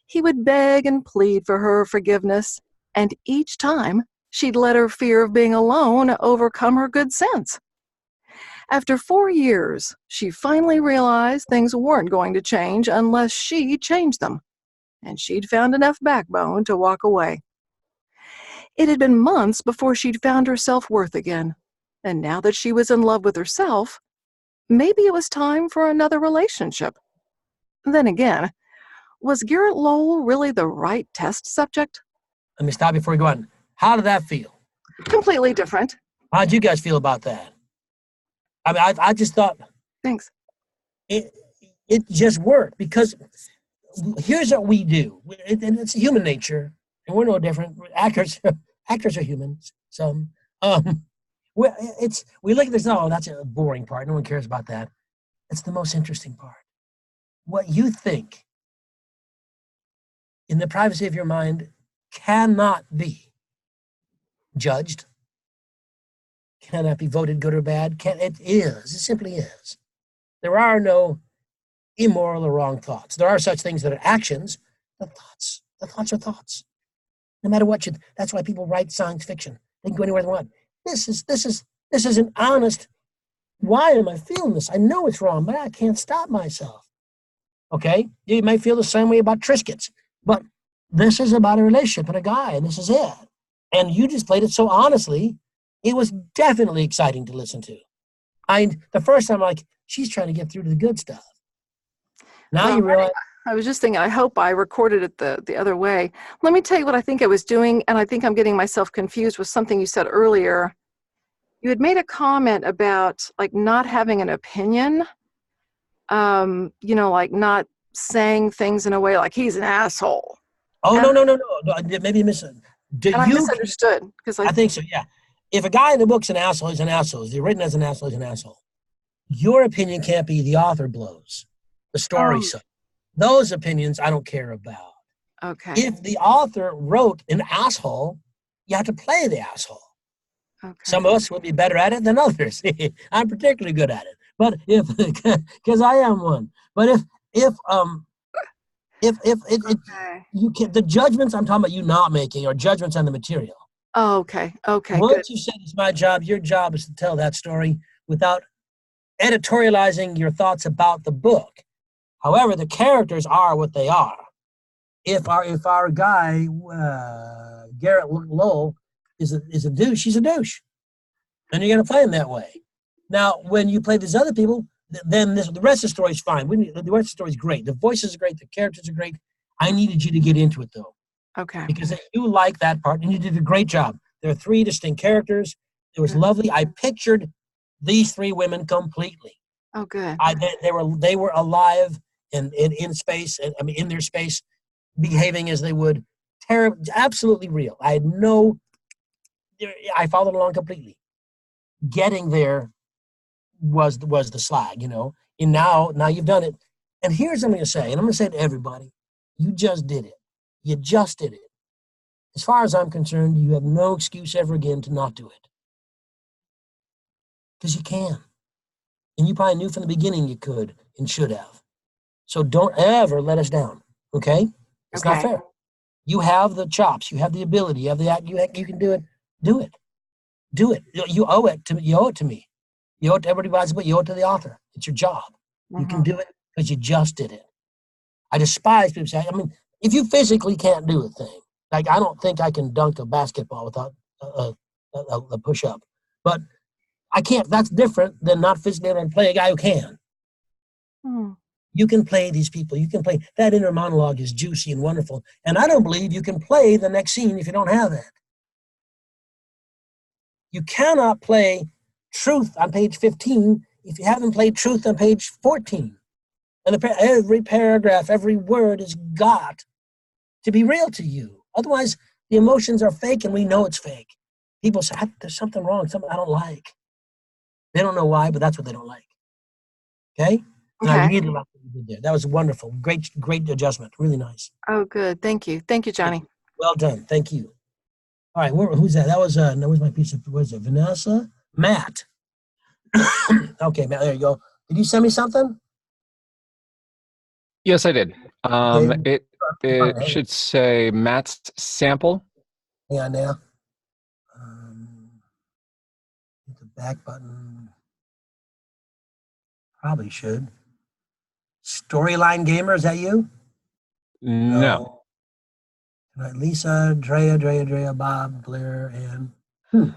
He would beg and plead for her forgiveness, and each time she'd let her fear of being alone overcome her good sense. After 4 years, she finally realized things weren't going to change unless she changed them, and she'd found enough backbone to walk away. It had been months before she'd found her self-worth again, and now that she was in love with herself, maybe it was time for another relationship. Then again, was Garrett Lowell really the right test subject? Let me stop before you go on. How did that feel? Completely different. How'd you guys feel about that? I mean, I just thought Thanks. it just worked, because here's what we do. And it's human nature, and we're no different. Actors are humans. Some. We look at this. Oh, that's a boring part. No one cares about that. It's the most interesting part. What you think in the privacy of your mind cannot be judged, cannot be voted good or bad. It is. It simply is. There are no immoral or wrong thoughts. There are such things that are actions, but thoughts. The thoughts are thoughts. No matter what that's why people write science fiction. They can go anywhere they want. This is an honest, why am I feeling this? I know it's wrong, but I can't stop myself. Okay? You might feel the same way about Triscuits, but this is about a relationship and a guy, and this is it. And you just played it so honestly, it was definitely exciting to listen to. The first time, I'm like, she's trying to get through to the good stuff. Now Well, you realize. I was just thinking, I hope I recorded it the other way. Let me tell you what I think I was doing, and I think I'm getting myself confused with something you said earlier. You had made a comment about like not having an opinion, like not saying things in a way like he's an asshole. Oh, no. Maybe you misunderstood. I misunderstood because I think so, yeah. If a guy in the book's an asshole, he's an asshole. If he's written as an asshole, he's an asshole. Your opinion can't be the author blows, the story. So those opinions I don't care about. Okay. If the author wrote an asshole, you have to play the asshole. Okay. Some of us will be better at it than others. I'm particularly good at it, but because I am one. But if you can, the judgments I'm talking about you not making are judgments on the material. Oh, okay. Okay. Once Good. you said it's my job, your job is to tell that story without editorializing your thoughts about the book. However, the characters are what they are. If our guy Garrett Lowell is a douche, he's a douche, and you're going to play him that way. Now, when you play these other people, then the rest of the story is fine. The rest of the story is great. The voices are great. The characters are great. I needed you to get into it though. Okay. Because you like that part, and you did a great job. There are 3 distinct characters. It was lovely. I pictured these 3 women completely. Oh, good. They were alive and in space, and I mean in their space, behaving as they would. Absolutely real. I followed along completely. Getting there was the slag, And now you've done it. And here's what I'm going to say, and I'm going to say it to everybody: you just did it. You just did it. As far as I'm concerned, you have no excuse ever again to not do it. Because you can. And you probably knew from the beginning you could and should have. So don't ever let us down, okay? It's not fair. You have the chops. You have the ability. You have the act. You can do it. Do it. Do it. You owe it to me. You owe it to me. You owe it to everybody, but you owe it to the author. It's your job. Mm-hmm. You can do it because you just did it. I despise people say, if you physically can't do a thing, like I don't think I can dunk a basketball without a push-up. But I can't. That's different than not physically able to play a guy who can. You can play these people. You can play. That inner monologue is juicy and wonderful. And I don't believe you can play the next scene if you don't have that. You cannot play truth on page 15 if you haven't played truth on page 14. And every paragraph, every word has got to be real to you. Otherwise, the emotions are fake and we know it's fake. People say, there's something wrong, something I don't like. They don't know why, but that's what they don't like. Okay? And I really like what you did there. That was wonderful. Great adjustment. Really nice. Oh, good. Thank you. Thank you, Johnny. Well done. Thank you. All right, who's that? That was, where's my piece of, where's it? Vanessa? Matt. Okay, Matt, there you go. Did you send me something? Yes, I did. It should say Matt's sample. Hang on now. Hit the back button. Probably should. Storyline Gamer, is that you? No. Lisa, Drea, Bob, Blair, and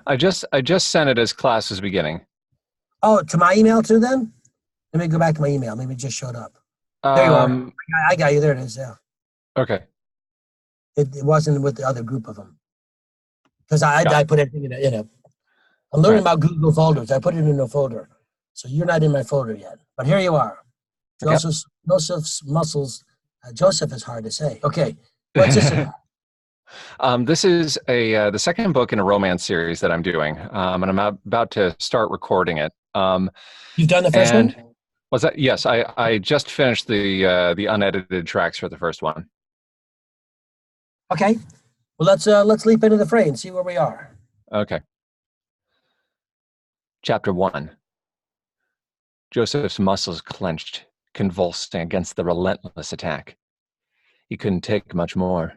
I just sent it as class was beginning. Oh, to my email too then? Let me go back to my email. Maybe it just showed up. There you are. I got you. There it is. Yeah. Okay. It wasn't with the other group of them. Because I put everything in a I'm learning about Google folders. I put it in a folder. So you're not in my folder yet. But here you are. Joseph's muscles. Joseph is hard to say. Okay. What's this about? This is the second book in a romance series that I'm doing. And I'm about to start recording it. You've done the first one? Was that? Yes, I just finished the unedited tracks for the first one. Okay. Well, let's leap into the fray and see where we are. Okay. Chapter 1. Joseph's muscles clenched, convulsing against the relentless attack. He couldn't take much more.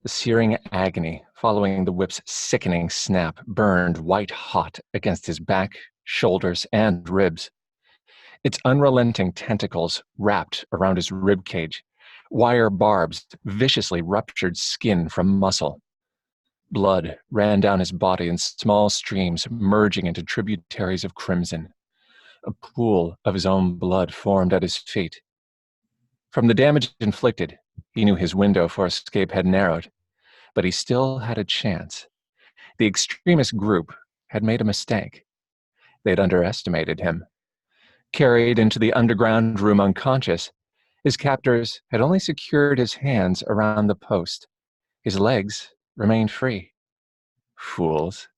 The searing agony following the whip's sickening snap burned white-hot against his back, shoulders, and ribs. Its unrelenting tentacles wrapped around his rib cage. Wire barbs viciously ruptured skin from muscle. Blood ran down his body in small streams, merging into tributaries of crimson. A pool of his own blood formed at his feet. From the damage inflicted, he knew his window for escape had narrowed, but he still had a chance. The extremist group had made a mistake. They'd underestimated him. Carried into the underground room unconscious, his captors had only secured his hands around the post. His legs remained free. Fools.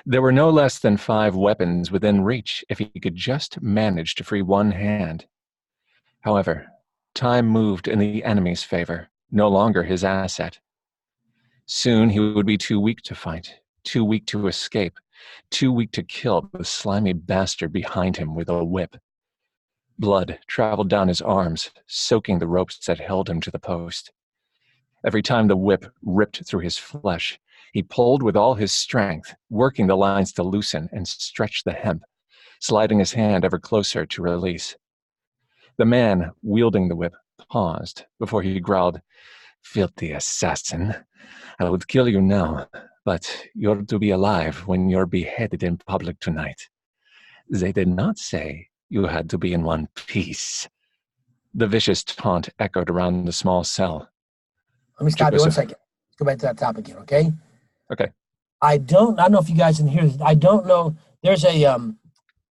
There were no less than 5 weapons within reach if he could just manage to free one hand. However, time moved in the enemy's favor, no longer his asset. Soon he would be too weak to fight, too weak to escape, too weak to kill the slimy bastard behind him with a whip. Blood traveled down his arms, soaking the ropes that held him to the post. Every time the whip ripped through his flesh, he pulled with all his strength, working the lines to loosen and stretch the hemp, sliding his hand ever closer to release. The man wielding the whip paused before he growled, "Filthy assassin, I would kill you now, but you're to be alive when you're beheaded in public tonight. They did not say you had to be in one piece." The vicious taunt echoed around the small cell. Let me stop you 1 second. Let's go back to that topic here, okay? Okay. I don't know if you guys can hear this. I don't know. There's a, I don't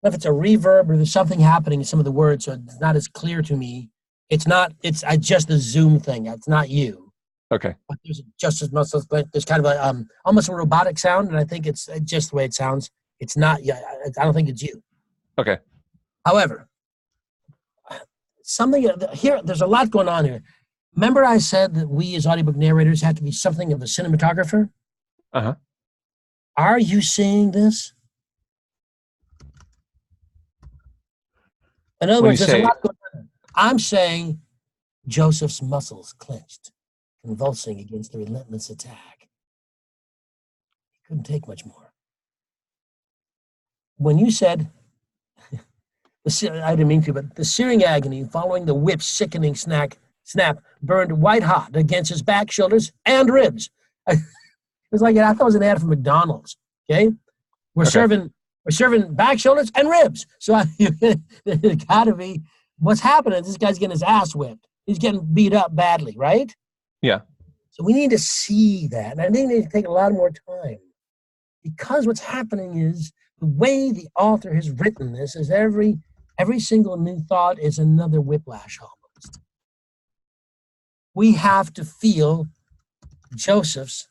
know if it's a reverb or there's something happening in some of the words, so it's not as clear to me. It's just the Zoom thing. It's not you. Okay. But there's just as much, there's kind of a, almost a robotic sound, and I think it's just the way it sounds. It's not, yeah, I don't think it's you. Okay. However, something here, there's a lot going on here. Remember I said that we as audiobook narrators have to be something of a cinematographer? Uh-huh. Are you seeing this? In other words, there's a lot going on. I'm saying Joseph's muscles clenched, convulsing against the relentless attack. He couldn't take much more. When you said, I didn't mean to, but the searing agony following the whip's sickening snap burned white hot against his back, shoulders, and ribs. It was like, I thought it was an ad for McDonald's. Okay, we're serving back, shoulders, and ribs. So it got to be what's happening. This guy's getting his ass whipped. He's getting beat up badly, right? Yeah. So we need to see that, and I think it needs to take a lot more time, because what's happening is the way the author has written this is every single new thought is another whiplash almost. We have to feel Joseph's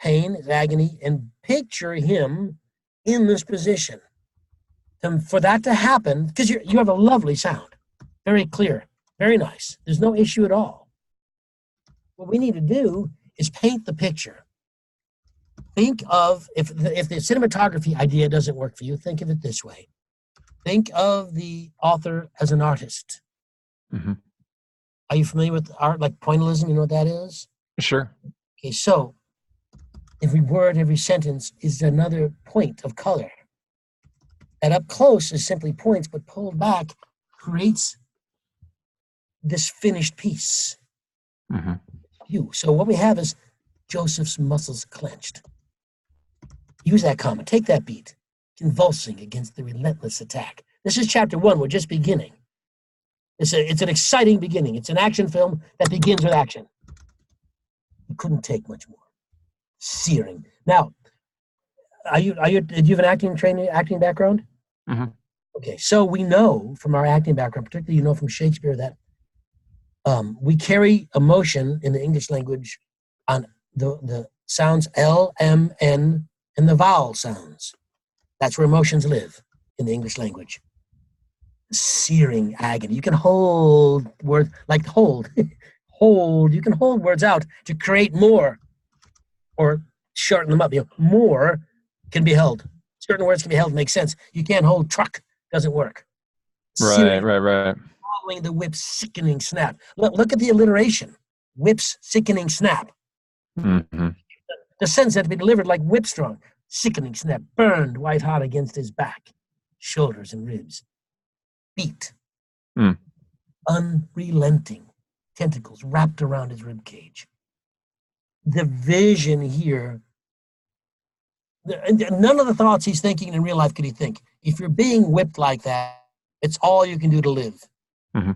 pain, his agony, and picture him in this position. And for that to happen, because you have a lovely sound, very clear, very nice. There's no issue at all. What we need to do is paint the picture. Think of, if the cinematography idea doesn't work for you, think of it this way. Think of the author as an artist. Mm-hmm. Are you familiar with art like pointillism? You know what that is? Sure. Okay, so every word, every sentence is another point of color. That up close is simply points, but pulled back creates this finished piece. Mm-hmm. So what we have is Joseph's muscles clenched. Use that comma, take that beat, convulsing against the relentless attack. This is chapter 1, we're just beginning. It's an exciting beginning. It's an action film that begins with action. You couldn't take much more. Searing. Now, did you have an acting background? Mm-hmm. Okay, so we know from our acting background, particularly from Shakespeare, that we carry emotion in the English language on the sounds L, M, N, and the vowel sounds. That's where emotions live in the English language. Searing agony. You can hold words, like hold. You can hold words out to create more or shorten them up. More can be held. certain words can be held make sense. You can't hold truck, doesn't work. Right. Following the whip's sickening snap. Look at the alliteration. Whip's sickening snap. Mm-hmm. The sentence had to be delivered like whip strong. Sickening snap, burned white hot against his back, shoulders and ribs. Beat. Unrelenting tentacles wrapped around his rib cage. The vision here, none of the thoughts he's thinking in real life could he think. If you're being whipped like that, it's all you can do to live. Mm-hmm.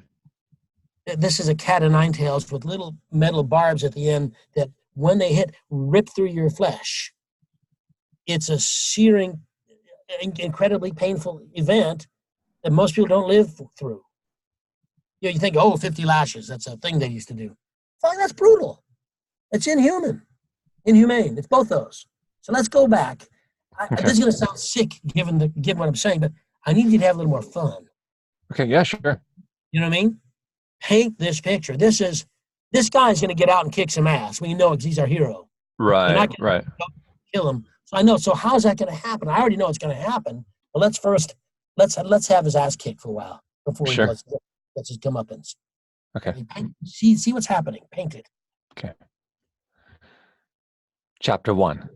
This is a cat o' nine tails with little metal barbs at the end that when they hit, rip through your flesh. It's a searing, incredibly painful event that most people don't live through. You think, 50 lashes, that's a thing they used to do. Fine, that's brutal. It's inhumane. It's both those. So let's go back. Okay. This is going to sound sick given what I'm saying, but I need you to have a little more fun. Okay, yeah, sure. You know what I mean? Paint this picture. This guy's going to get out and kick some ass. We know because he's our hero. Right. Kill him. So I know. So how's that going to happen? I already know it's going to happen. But let's have his ass kicked for a while before he gets his comeuppance. Okay. See what's happening. Paint it. Okay. Chapter 1.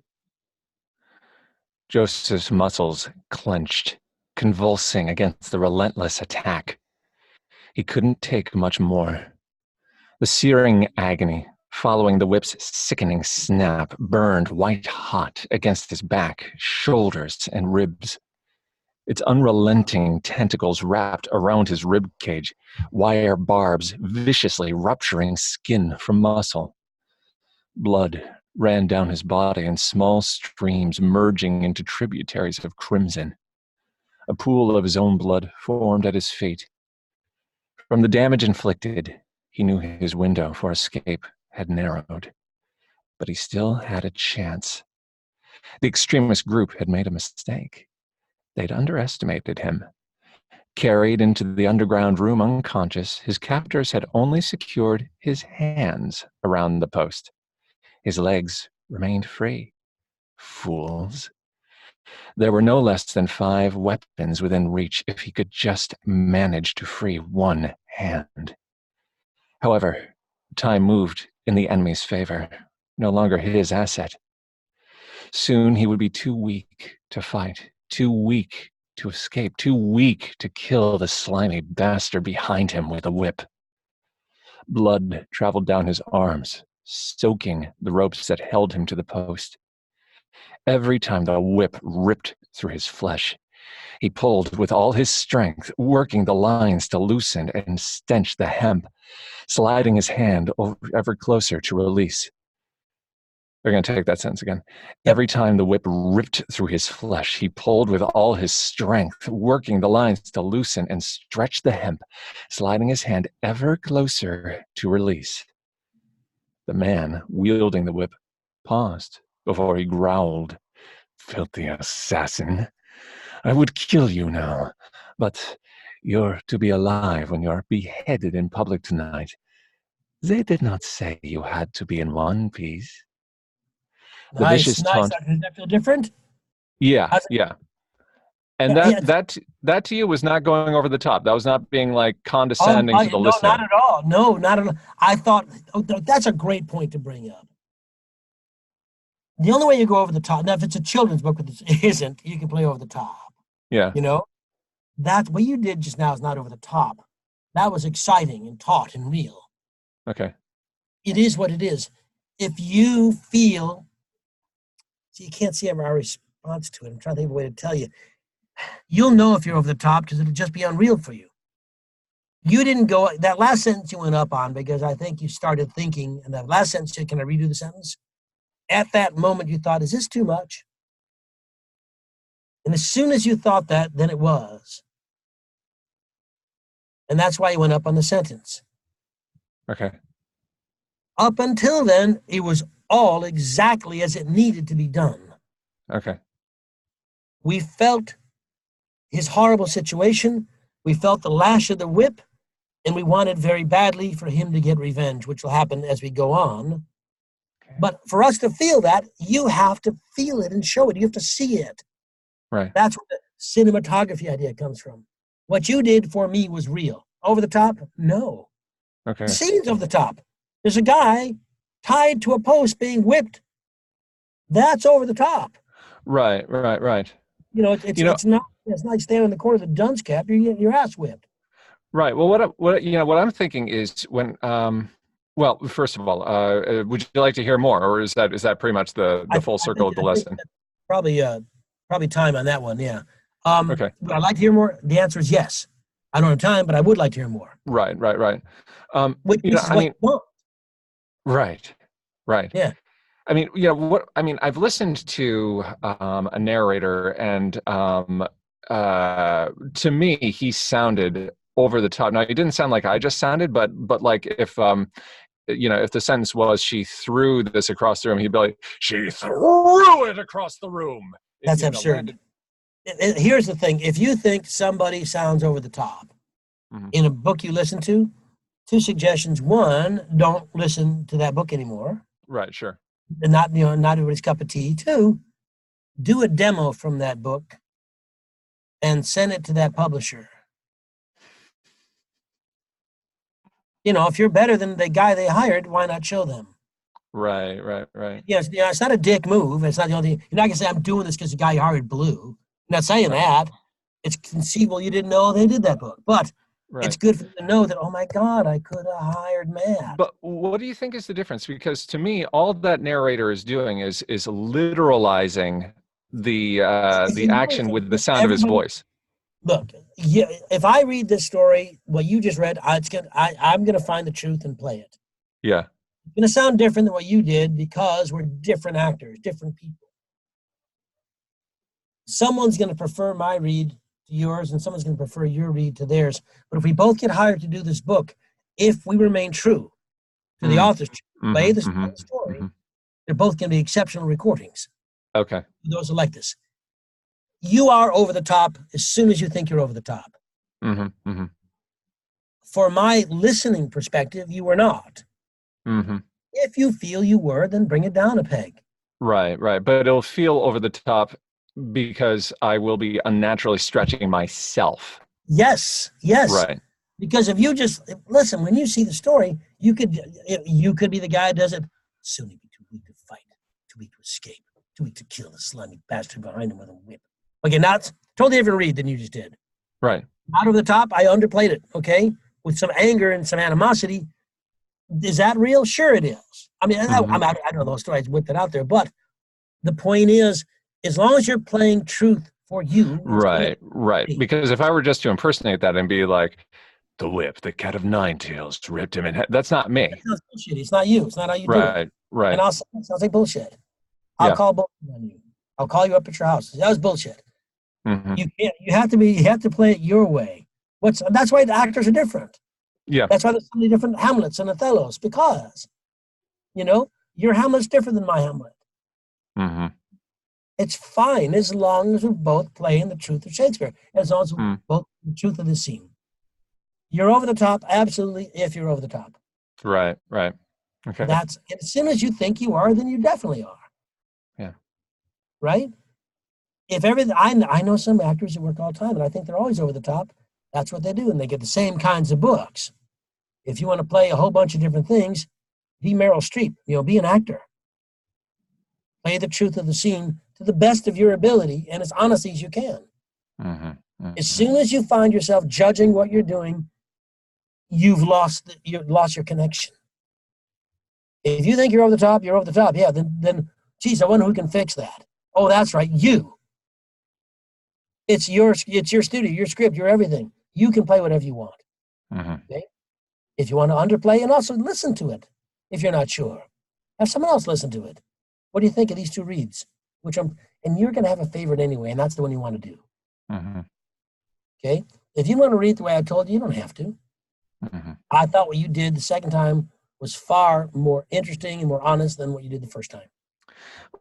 Joseph's muscles clenched, convulsing against the relentless attack. He couldn't take much more. The searing agony following the whip's sickening snap burned white hot against his back, shoulders, and ribs. Its unrelenting tentacles wrapped around his rib cage, wire barbs viciously rupturing skin from muscle. Blood ran down his body in small streams merging into tributaries of crimson. A pool of his own blood formed at his feet. From the damage inflicted, he knew his window for escape had narrowed, but he still had a chance. The extremist group had made a mistake. They'd underestimated him. Carried into the underground room unconscious, his captors had only secured his hands around the post. His legs remained free. Fools. There were no less than 5 weapons within reach if he could just manage to free one hand. However, time moved in the enemy's favor, no longer his asset. Soon he would be too weak to fight, too weak to escape, too weak to kill the slimy bastard behind him with a whip. Blood traveled down his arms, soaking the ropes that held him to the post. Every time the whip ripped through his flesh, he pulled with all his strength, working the lines to loosen and stench the hemp, sliding his hand ever closer to release. We're going to take that sentence again. Every time the whip ripped through his flesh, he pulled with all his strength, working the lines to loosen and stretch the hemp, sliding his hand ever closer to release. The man wielding the whip paused before he growled, "Filthy assassin, I would kill you now, but you're to be alive when you're beheaded in public tonight. They did not say you had to be in one piece." The vicious taunt. Does that feel different? Yeah. And that to you was not going over the top. That was not being like condescending to the listener. Not at all. No, not at all. I thought that's a great point to bring up. The only way you go over the top, now if it's a children's book, but it isn't, you can play over the top. Yeah. You know? That what you did just now is not over the top. That was exciting and taut and real. Okay. It is what it is. If you feel, so you can't see our response to it. I'm trying to think of a way to tell you. You'll know if you're over the top because it'll just be unreal for you. You didn't go, that last sentence you went up on because I think you started thinking, and that last sentence, can I redo the sentence? At that moment you thought, is this too much? And as soon as you thought that, then it was. And that's why you went up on the sentence. Okay. Up until then, it was all exactly as it needed to be done. Okay. We felt his horrible situation. We felt the lash of the whip, and we wanted very badly for him to get revenge, which will happen as we go on. Okay. But for us to feel that, you have to feel it and show it. You have to see it. Right. That's where the cinematography idea comes from. What you did for me was real. Over the top? No. Okay. The scene's over the top. There's a guy tied to a post being whipped. That's over the top. Right. You know, it's not standing in the corner of the dunce cap. You're getting your ass whipped. Right. Well, what I'm thinking is when, well, first of all, would you like to hear more, or is that pretty much the full circle of the lesson? Probably time on that one. Yeah. Okay. Would I like to hear more? The answer is yes. I don't have time, but I would like to hear more. Right. Which is what you want. Right. Yeah. I mean, I've listened to a narrator, and to me, he sounded over the top. Now, he didn't sound like I just sounded, but like if the sentence was she threw this across the room, he'd be like, she threw it across the room. That's absurd. Here's the thing: if you think somebody sounds over the top in a book you listen to, 2 suggestions: 1, don't listen to that book anymore. Right. Sure. And not everybody's cup of tea. 2, do a demo from that book and send it to that publisher. You know, if you're better than the guy they hired, why not show them? Right. Yes, it's not a dick move. It's not the only thing. You're not gonna say I'm doing this because the guy you hired blew. I'm not saying that. It's conceivable you didn't know they did that book, but it's good for you to know that. Oh my God, I could have hired Matt. But what do you think is the difference? Because to me, all that narrator is doing is literalizing the action with the sound of his voice. Look, if I read this story, what you just read, I'm gonna find the truth and play it. Yeah. It's gonna sound different than what you did because we're different actors, different people. Someone's gonna prefer my read to yours, and someone's gonna prefer your read to theirs. But if we both get hired to do this book, if we remain true to the author's play the story, they're both gonna be exceptional recordings. Okay. Those are like this. You are over the top as soon as you think you're over the top. For my listening perspective, you were not. If you feel you were, then bring it down a peg. Right. But it'll feel over the top because I will be unnaturally stretching myself. Yes. Right. Because if you just listen, when you see the story, you could be the guy that does it. Soon he'd be too weak to fight, too weak to escape, too weak to kill the slimy bastard behind him with a whip. Okay, now it's totally different read than you just did. Right. Out of the top, I underplayed it, okay? With some anger and some animosity. Is that real? Sure it is. I mean, I don't know those stories, whipped it out there, but the point is, as long as you're playing truth for you. Right. Because if I were just to impersonate that and be like, the whip, the cat of 9 tails ripped him in half, that's not me. That's bullshit. It's not you. It's not how you do it. Right. And I'll say bullshit. I'll call bullshit on you. I'll call you up at your house. That was bullshit. You can't. You have to play it your way. That's why the actors are different. Yeah. That's why there's so many different Hamlets and Othellos, because, your Hamlet's different than my Hamlet. It's fine as long as we're both playing the truth of Shakespeare, as long as we're both the truth of the scene. You're over the top, absolutely, if you're over the top. Right. Okay. That's as soon as you think you are, then you definitely are. Yeah. Right? If everything, I know some actors who work all the time, and I think they're always over the top. That's what they do, and they get the same kinds of books. If you want to play a whole bunch of different things, be Meryl Streep. Be an actor. Play the truth of the scene to the best of your ability and as honestly as you can. As soon as you find yourself judging what you're doing, you've lost your connection. If you think you're over the top, you're over the top. Yeah, then geez, I wonder who can fix that. Oh, that's right, you. It's your studio, your script, your everything. You can play whatever you want. Okay? If you want to underplay, and also listen to it. If you're not sure, have someone else listen to it. What do you think of these 2 reads? And you're going to have a favorite anyway, and that's the one you want to do. Okay? If you want to read the way I told you, you don't have to. I thought what you did the second time was far more interesting and more honest than what you did the first time.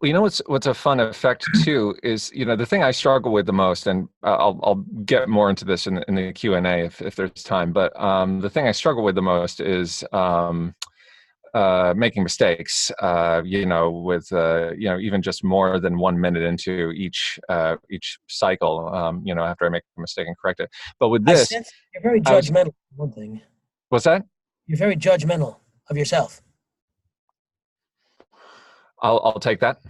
Well, what's a fun effect too is the thing I struggle with the most, and I'll get more into this in the Q&A if there's time. But the thing I struggle with the most is making mistakes, with, even just more than 1 minute into each cycle, after I make a mistake and correct it. But with I this, sense you're very judgmental. One thing. What's that? You're very judgmental of yourself. I'll take that.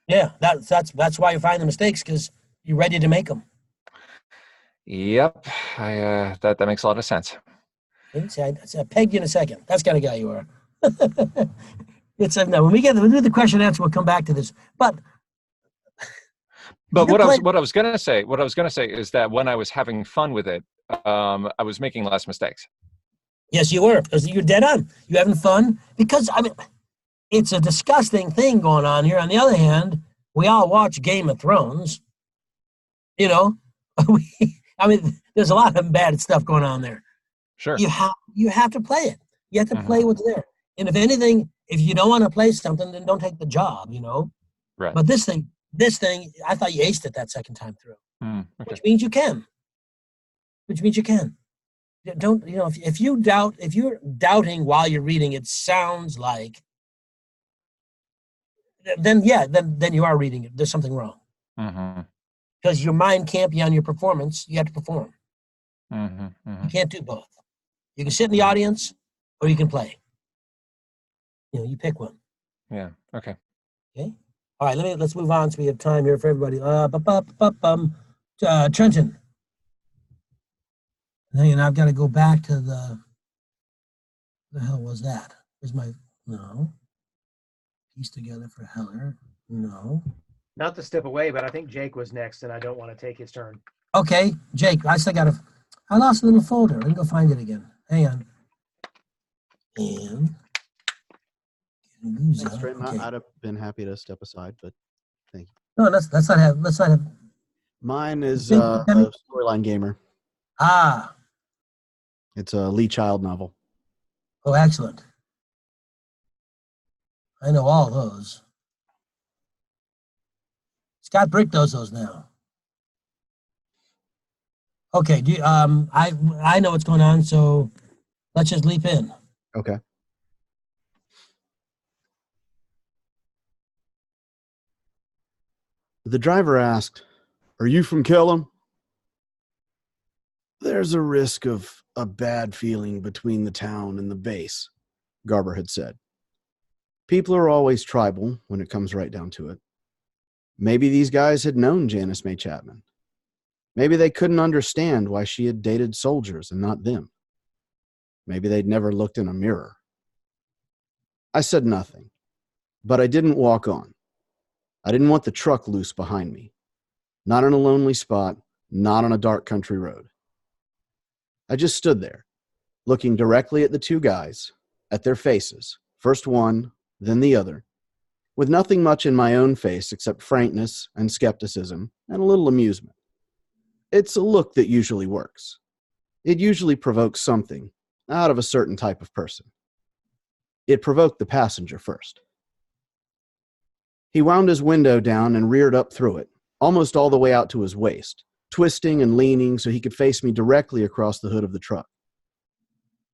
Yeah, that's why you find the mistakes, because you're ready to make them. Yep, that makes a lot of sense. I pegged you in a second. That's the kind of guy you are. No. When we do the question and answer, we'll come back to this. But what I was gonna say is that when I was having fun with it, I was making less mistakes. Yes, you were, because you're dead on. You're having fun, because it's a disgusting thing going on here. On the other hand, we all watch Game of Thrones. There's a lot of bad stuff going on there. Sure. You have to play it. You have to play what's there. And if anything, if you don't want to play something, then don't take the job, Right. But this thing, I thought you aced it that second time through. Okay. Which means you can. Don't, if you're doubting while you're reading, it sounds like, then you are reading it. There's something wrong. Because your mind can't be on your performance. You have to perform. You can't do both. You can sit in the audience, or you can play. You pick one. Yeah. Okay. Okay. All right. Let's move on, so we have time here for everybody. Trenton. And I've got to go back to the hell was that? No. Piece together for Heller. No. Not to step away, but I think Jake was next, and I don't want to take his turn. Okay, Jake. I lost a little folder. Let me go find it again. Hang on. And Thanks, Trent. Okay. I'd have been happy to step aside, but thank you. No, let's not have. Mine is a Storyline Gamer. Ah. It's a Lee Child novel. Oh, excellent. I know all those. Scott Brick does those now. Okay, I know what's going on, so let's just leap in. Okay. The driver asked, "Are you from Kellam?" "There's a risk of a bad feeling between the town and the base," Garber had said. "People are always tribal when it comes right down to it. Maybe these guys had known Janice May Chapman. Maybe they couldn't understand why she had dated soldiers and not them. Maybe they'd never looked in a mirror." I said nothing, but I didn't walk on. I didn't want the truck loose behind me. Not in a lonely spot, not on a dark country road. I just stood there, looking directly at the two guys, at their faces, first one, then the other, with nothing much in my own face except frankness and skepticism and a little amusement. It's a look that usually works. It usually provokes something out of a certain type of person. It provoked the passenger first. He wound his window down and reared up through it, almost all the way out to his waist, twisting and leaning so he could face me directly across the hood of the truck.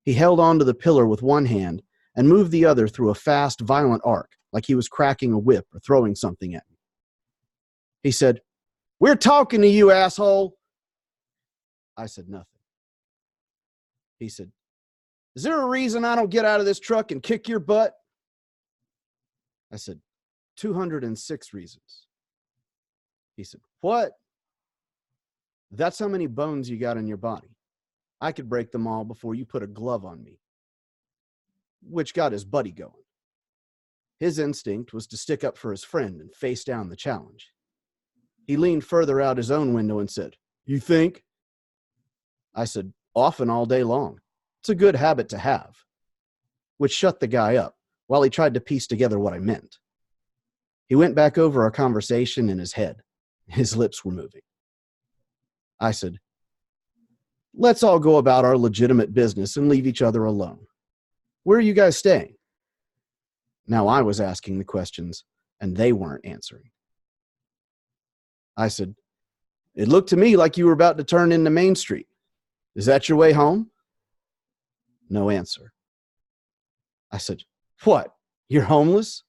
He held onto the pillar with one hand and moved the other through a fast, violent arc, like he was cracking a whip or throwing something at me. He said, "We're talking to you, asshole." I said nothing. He said, "Is there a reason I don't get out of this truck and kick your butt?" I said, 206 reasons. He said, "What?" "That's how many bones you got in your body. I could break them all before you put a glove on me." Which got his buddy going. His instinct was to stick up for his friend and face down the challenge. He leaned further out his own window and said, "You think?" I said, "Often all day long. It's a good habit to have." Which shut the guy up while he tried to piece together what I meant. He went back over our conversation in his head. His lips were moving. I said, "Let's all go about our legitimate business and leave each other alone. Where are you guys staying?" Now I was asking the questions, and they weren't answering. I said, "It looked to me like you were about to turn into Main Street. Is that your way home?" No answer. I said, What? You're homeless?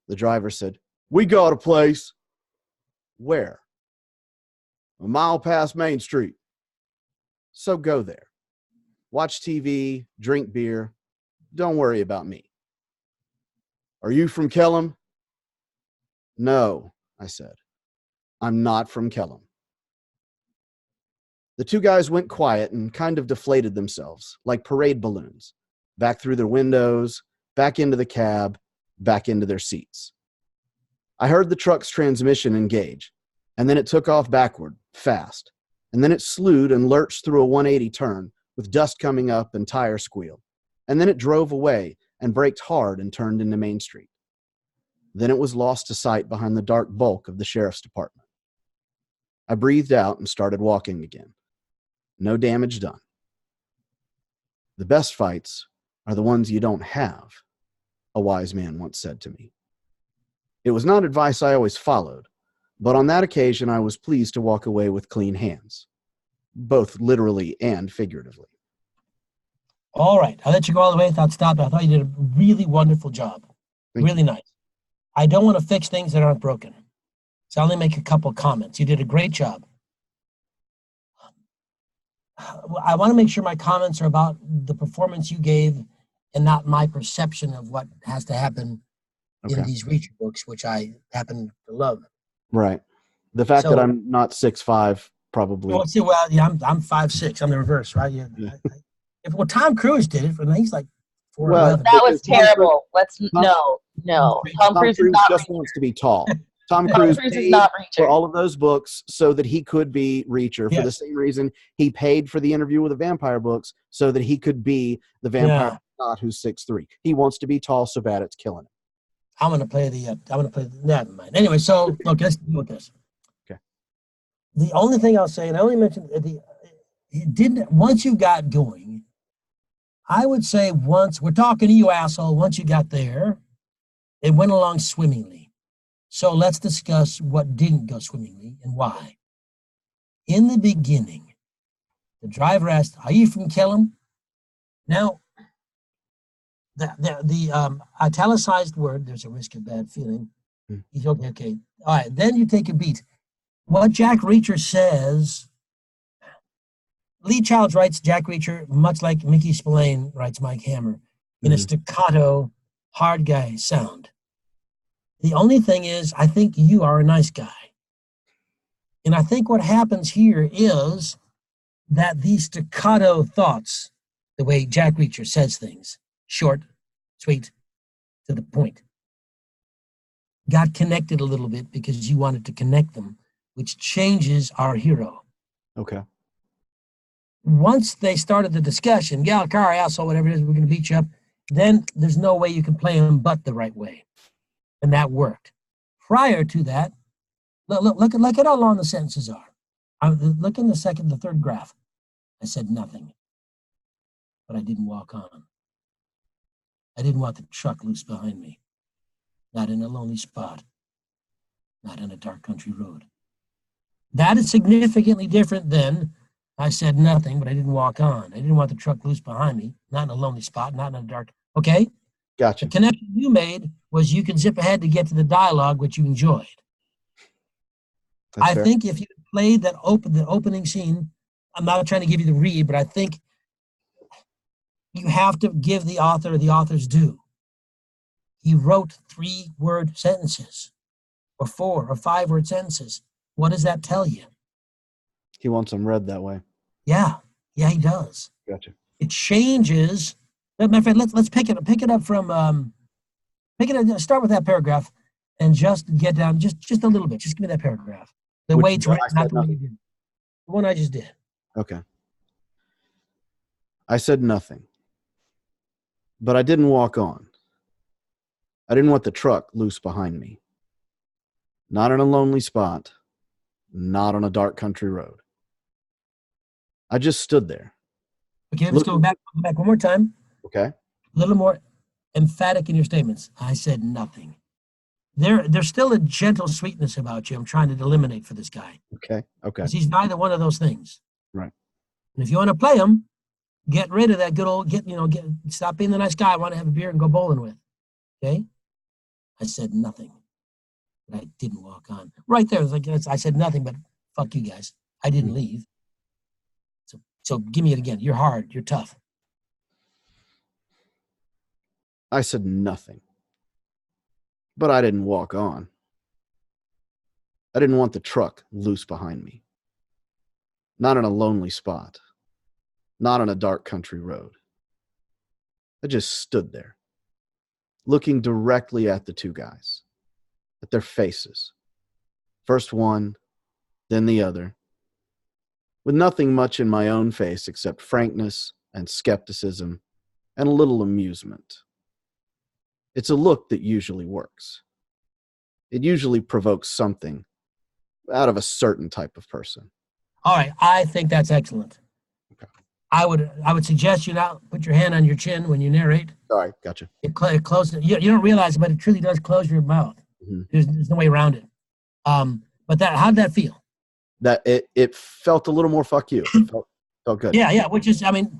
The driver said, we got a place. Where? A mile past Main Street. So go there. Watch TV, drink beer. Don't worry about me. Are you from Kellam? No, I said. I'm not from Kellam. The two guys went quiet and kind of deflated themselves, like parade balloons, back through their windows, back into the cab, back into their seats. I heard the truck's transmission engage, and then it took off backward, fast, and then it slewed and lurched through a 180 turn with dust coming up and tire squeal, and then it drove away and braked hard and turned into Main Street. Then it was lost to sight behind the dark bulk of the sheriff's department. I breathed out and started walking again. No damage done. The best fights are the ones you don't have, a wise man once said to me. It was not advice I always followed, but on that occasion I was pleased to walk away with clean hands, both literally and figuratively. All right. I let you go all the way without stopping. I thought you did a really wonderful job. Really nice. I don't want to fix things that aren't broken. So I'll only make a couple comments. You did a great job. I want to make sure my comments are about the performance you gave and not my perception of what has to happen in these Reacher books, which I happen to love. Right. The fact that I'm not 6'5", probably. Well, yeah, I'm 5'6". I'm the reverse, right? Well, Tom Cruise did it, and he's like 4'11". Well, that was terrible. No. Tom Cruise is not just wants to be tall. Tom Cruise is not Reacher. For all of those books so that he could be Reacher. For the same reason he paid for the Interview with the Vampire books so that he could be the vampire not who's 6'3". He wants to be tall so bad it's killing him. I'm gonna play never mind. Anyway, so look, let's deal with this. Okay. The only thing I'll say, and I only mentioned once you got going, I would say once we're talking to you, asshole, once you got there, it went along swimmingly. So let's discuss what didn't go swimmingly and why. In the beginning, the driver asked, "Are you from Kellam?" Now, the italicized word, there's a risk of bad feeling. He's okay. All right, then you take a beat. What Jack Reacher says, Lee Childs writes Jack Reacher, much like Mickey Spillane writes Mike Hammer, in a staccato, hard guy sound. The only thing is, I think you are a nice guy. And I think what happens here is that these staccato thoughts, the way Jack Reacher says things, short, sweet, to the point, got connected a little bit because you wanted to connect them, which changes our hero. Okay. Once they started the discussion, gal, car, asshole, whatever it is, we're going to beat you up, then there's no way you can play them but the right way. And that worked. Prior to that, look at how long the sentences are. Look in the third graph. I said nothing, but I didn't walk on. I didn't want the truck loose behind me. Not in a lonely spot. Not on a dark country road. That is significantly different than I said nothing, but I didn't walk on. I didn't want the truck loose behind me. Not in a lonely spot. Not in a dark. Okay? Gotcha. The connection you made was you could zip ahead to get to the dialogue, which you enjoyed. I think if you played the opening scene, I'm not trying to give you the read, but I think you have to give the author's due. He wrote 3-word sentences, or 4 or 5-word sentences. What does that tell you? He wants them read that way. Yeah, he does. Gotcha. It changes. Matter of fact, let's pick it up from start with that paragraph and just get down just a little bit. Just give me that paragraph. The way it's written, not the way you did. The one I just did. Okay. I said nothing, but I didn't walk on. I didn't want the truck loose behind me. Not in a lonely spot, not on a dark country road. I just stood there. Okay, let's go back one more time. Okay. A little more emphatic in your statements. I said nothing. There's still a gentle sweetness about you I'm trying to eliminate for this guy. Okay. Because he's neither one of those things. Right. And if you want to play him, Get rid of that good old, stop being the nice guy I want to have a beer and go bowling with. Okay? I said nothing. But I didn't walk on. Right there, it was like, I said nothing, but fuck you guys. I didn't leave. So give me it again. You're hard. You're tough. I said nothing. But I didn't walk on. I didn't want the truck loose behind me. Not in a lonely spot. Not on a dark country road. I just stood there, looking directly at the two guys, at their faces. First one, then the other, with nothing much in my own face except frankness and skepticism and a little amusement. It's a look that usually works. It usually provokes something out of a certain type of person. All right, I think that's excellent. Okay. I would suggest you now put your hand on your chin when you narrate. All right, gotcha. It closes. You don't realize it, but it truly does close your mouth. Mm-hmm. There's no way around it. But how'd that feel? That it felt a little more fuck you. It felt good. Yeah. Which is, I mean,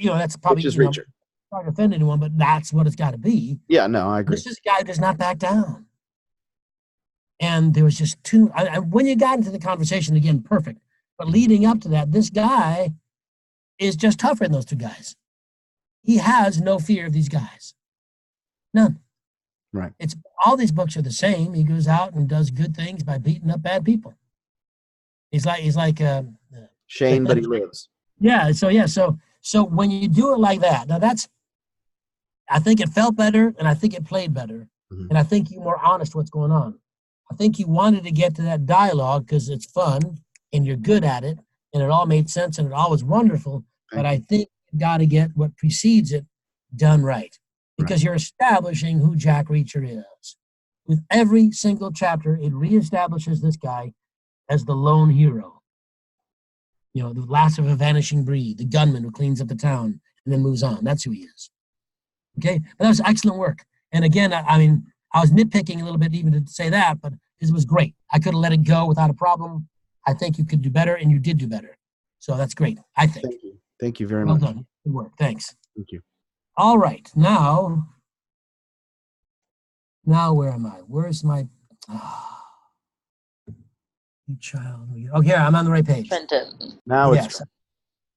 that's probably Which is Reacher. Not to offend anyone, but that's what it's got to be. Yeah, no, I agree. This is a guy who does not back down. And there was just when you got into the conversation again, perfect. But leading up to that, this guy is just tougher than those two guys. He has no fear of these guys. None. Right. It's all these books are the same. He goes out and does good things by beating up bad people. He's like Shane, but he lives. Yeah. So when you do it like that, now I think it felt better, and I think it played better, and I think you're more honest what's going on. I think you wanted to get to that dialogue because it's fun and you're good at it, and it all made sense and it all was wonderful. But I think you got to get what precedes it done right, because you're establishing who Jack Reacher is. With every single chapter, it reestablishes this guy as the lone hero. The last of a vanishing breed, the gunman who cleans up the town and then moves on. That's who he is. Okay? But that was excellent work. And again, I mean, I was nitpicking a little bit even to say that, but it was great. I could have let it go without a problem. I think you could do better, and you did do better. So that's great, I think. Thank you. Thank you very well much. Done. Good work. Thanks. Thank you. All right. Now where am I? Where's my... child. Oh, here, I'm on the right page. Trenton. Now it's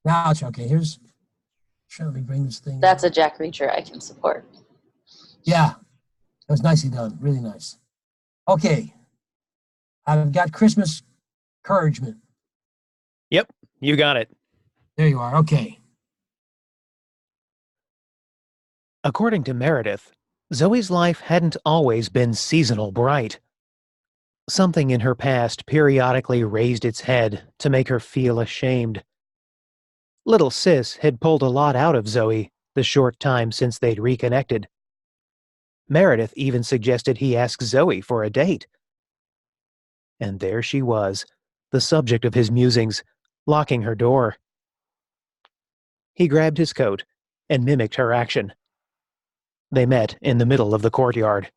Now it's okay. Let me bring this thing. That's a Jack Reacher I can support. Yeah. That was nicely done. Really nice. Okay. I've got Christmas encouragement. Yep, you got it. There you are. Okay. According to Meredith, Zoe's life hadn't always been seasonal bright. Something in her past periodically raised its head to make her feel ashamed. Little Sis had pulled a lot out of Zoe the short time since they'd reconnected. Meredith even suggested he ask Zoe for a date. And there she was, the subject of his musings, locking her door. He grabbed his coat and mimicked her action. They met in the middle of the courtyard.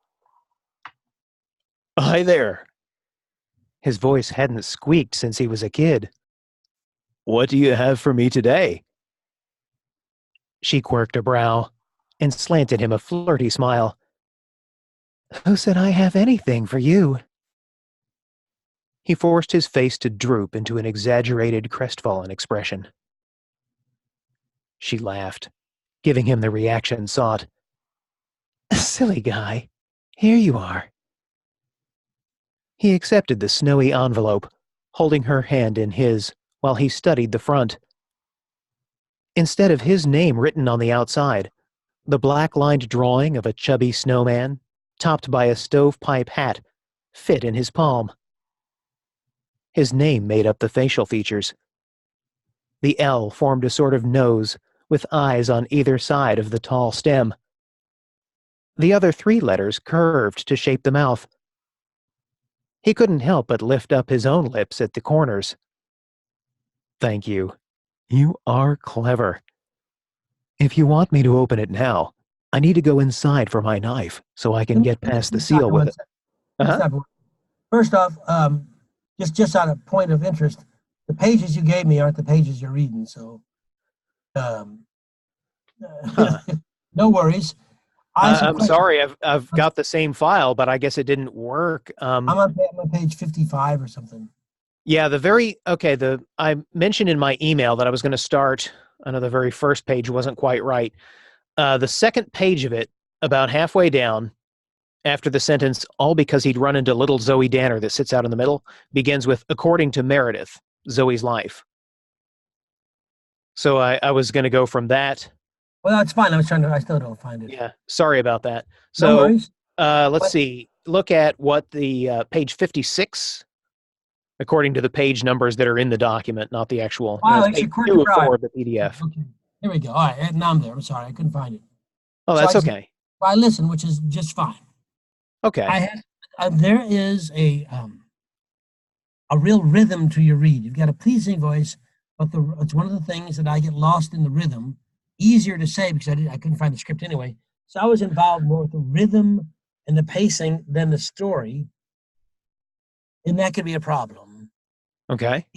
"Hi there." His voice hadn't squeaked since he was a kid. "What do you have for me today?" She quirked a brow and slanted him a flirty smile. "Who said I have anything for you?" He forced his face to droop into an exaggerated crestfallen expression. She laughed, giving him the reaction sought. "Silly guy, here you are." He accepted the snowy envelope, holding her hand in his while he studied the front. Instead of his name written on the outside, the black-lined drawing of a chubby snowman, topped by a stovepipe hat, fit in his palm. His name made up the facial features. The L formed a sort of nose, with eyes on either side of the tall stem. The other 3 letters curved to shape the mouth. He couldn't help but lift up his own lips at the corners. "Thank you. You are clever. If you want me to open it now, I need to go inside for my knife so I can get past the seal with it." First off, just on a point of interest, the pages you gave me aren't the pages you're reading, so Um, Huh. no worries. I have some I'm questions. sorry, I've got the same file, but I guess it didn't work. I'm on page 55 or something. Yeah, I mentioned in my email that I was going to start. I know the very first page wasn't quite right. The second page of it, about halfway down, after the sentence, all because he'd run into little Zoe Danner that sits out in the middle, begins with, according to Meredith, Zoe's life. So I was going to go from that. Well, that's fine. I still don't find it. Yeah, sorry about that. No So worries. let's see. Look at what the page 56, according to the page numbers that are in the document, not the actual. Wow, It's actually, page according 2 to of 4 of the PDF. Okay, here we go. All right, now I'm there. I'm sorry, I couldn't find it. Oh, So that's I okay. I listened, which is just fine. Okay. There is a real rhythm to your read. You've got a pleasing voice, but it's one of the things that I get lost in the rhythm. Easier to say because I couldn't find the script anyway. So I was involved more with the rhythm and the pacing than the story, and that could be a problem. Okay.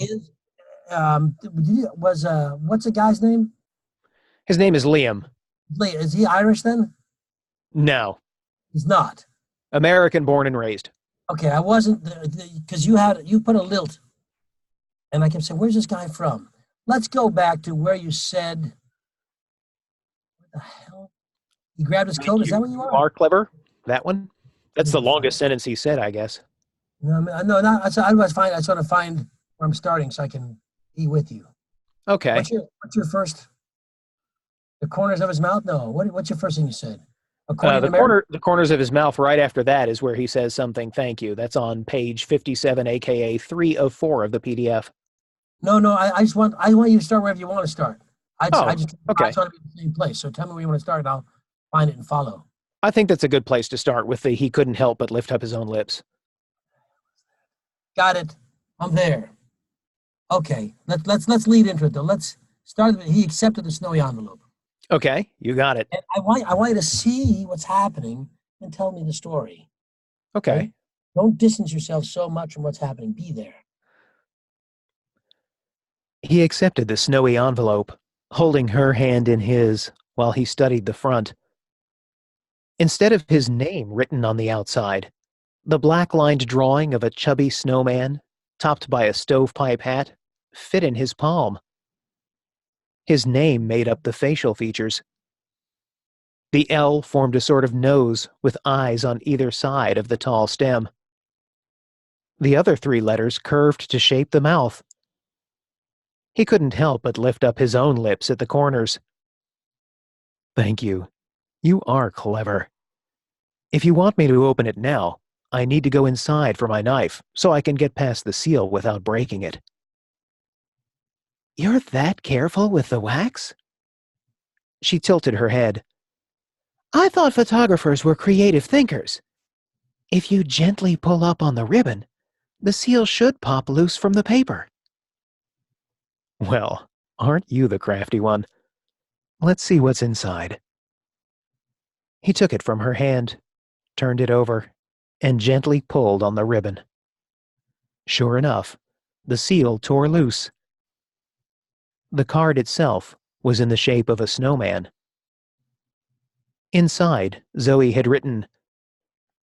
What's the guy's name? His name is Liam. Is he Irish then? No. He's not. American born and raised. Okay, I wasn't because you put a lilt, and I kept saying, "Where's this guy from?" Let's go back to where you said, "What the hell?" He grabbed his coat. Is that what you are? Are clever. That one. That's the longest sentence he said, I guess. No, no, not. I was fine. I just want to find where I'm starting so I can be with you. Okay. What's your first? The corners of his mouth? No. What's your first thing you said? The corners of his mouth right after that is where he says something, thank you. That's on page 57, aka 3 of 4 of the PDF. No, I want you to start wherever you want to start. I just want to be in the same place. So tell me where you want to start and I'll find it and follow. I think that's a good place to start with the he couldn't help but lift up his own lips. Got it. I'm there. Okay. Let's lead into it though. Let's start with he accepted the snowy envelope. Okay, you got it. And I want you to see what's happening and tell me the story. Okay. Right? Don't distance yourself so much from what's happening. Be there. He accepted the snowy envelope, holding her hand in his while he studied the front. Instead of his name written on the outside, the black-lined drawing of a chubby snowman, topped by a stovepipe hat, fit in his palm. His name made up the facial features. The L formed a sort of nose with eyes on either side of the tall stem. The other 3 letters curved to shape the mouth. He couldn't help but lift up his own lips at the corners. Thank you. You are clever. If you want me to open it now, I need to go inside for my knife so I can get past the seal without breaking it. You're that careful with the wax? She tilted her head. I thought photographers were creative thinkers. If you gently pull up on the ribbon, the seal should pop loose from the paper. Well, aren't you the crafty one? Let's see what's inside. He took it from her hand, turned it over, and gently pulled on the ribbon. Sure enough, the seal tore loose. The card itself was in the shape of a snowman. Inside, Zoe had written,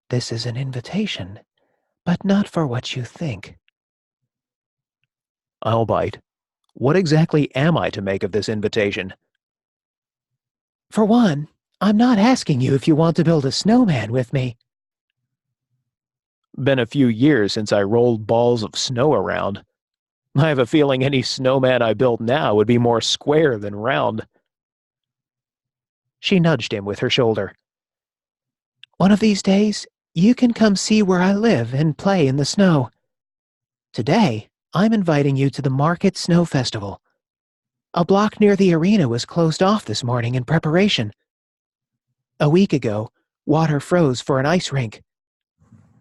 "This is an invitation, but not for what you think." I'll bite. What exactly am I to make of this invitation? For one, I'm not asking you if you want to build a snowman with me. Been a few years since I rolled balls of snow around. I have a feeling any snowman I built now would be more square than round. She nudged him with her shoulder. One of these days, you can come see where I live and play in the snow. Today, I'm inviting you to the Market Snow Festival. A block near the arena was closed off this morning in preparation. A week ago, water froze for an ice rink.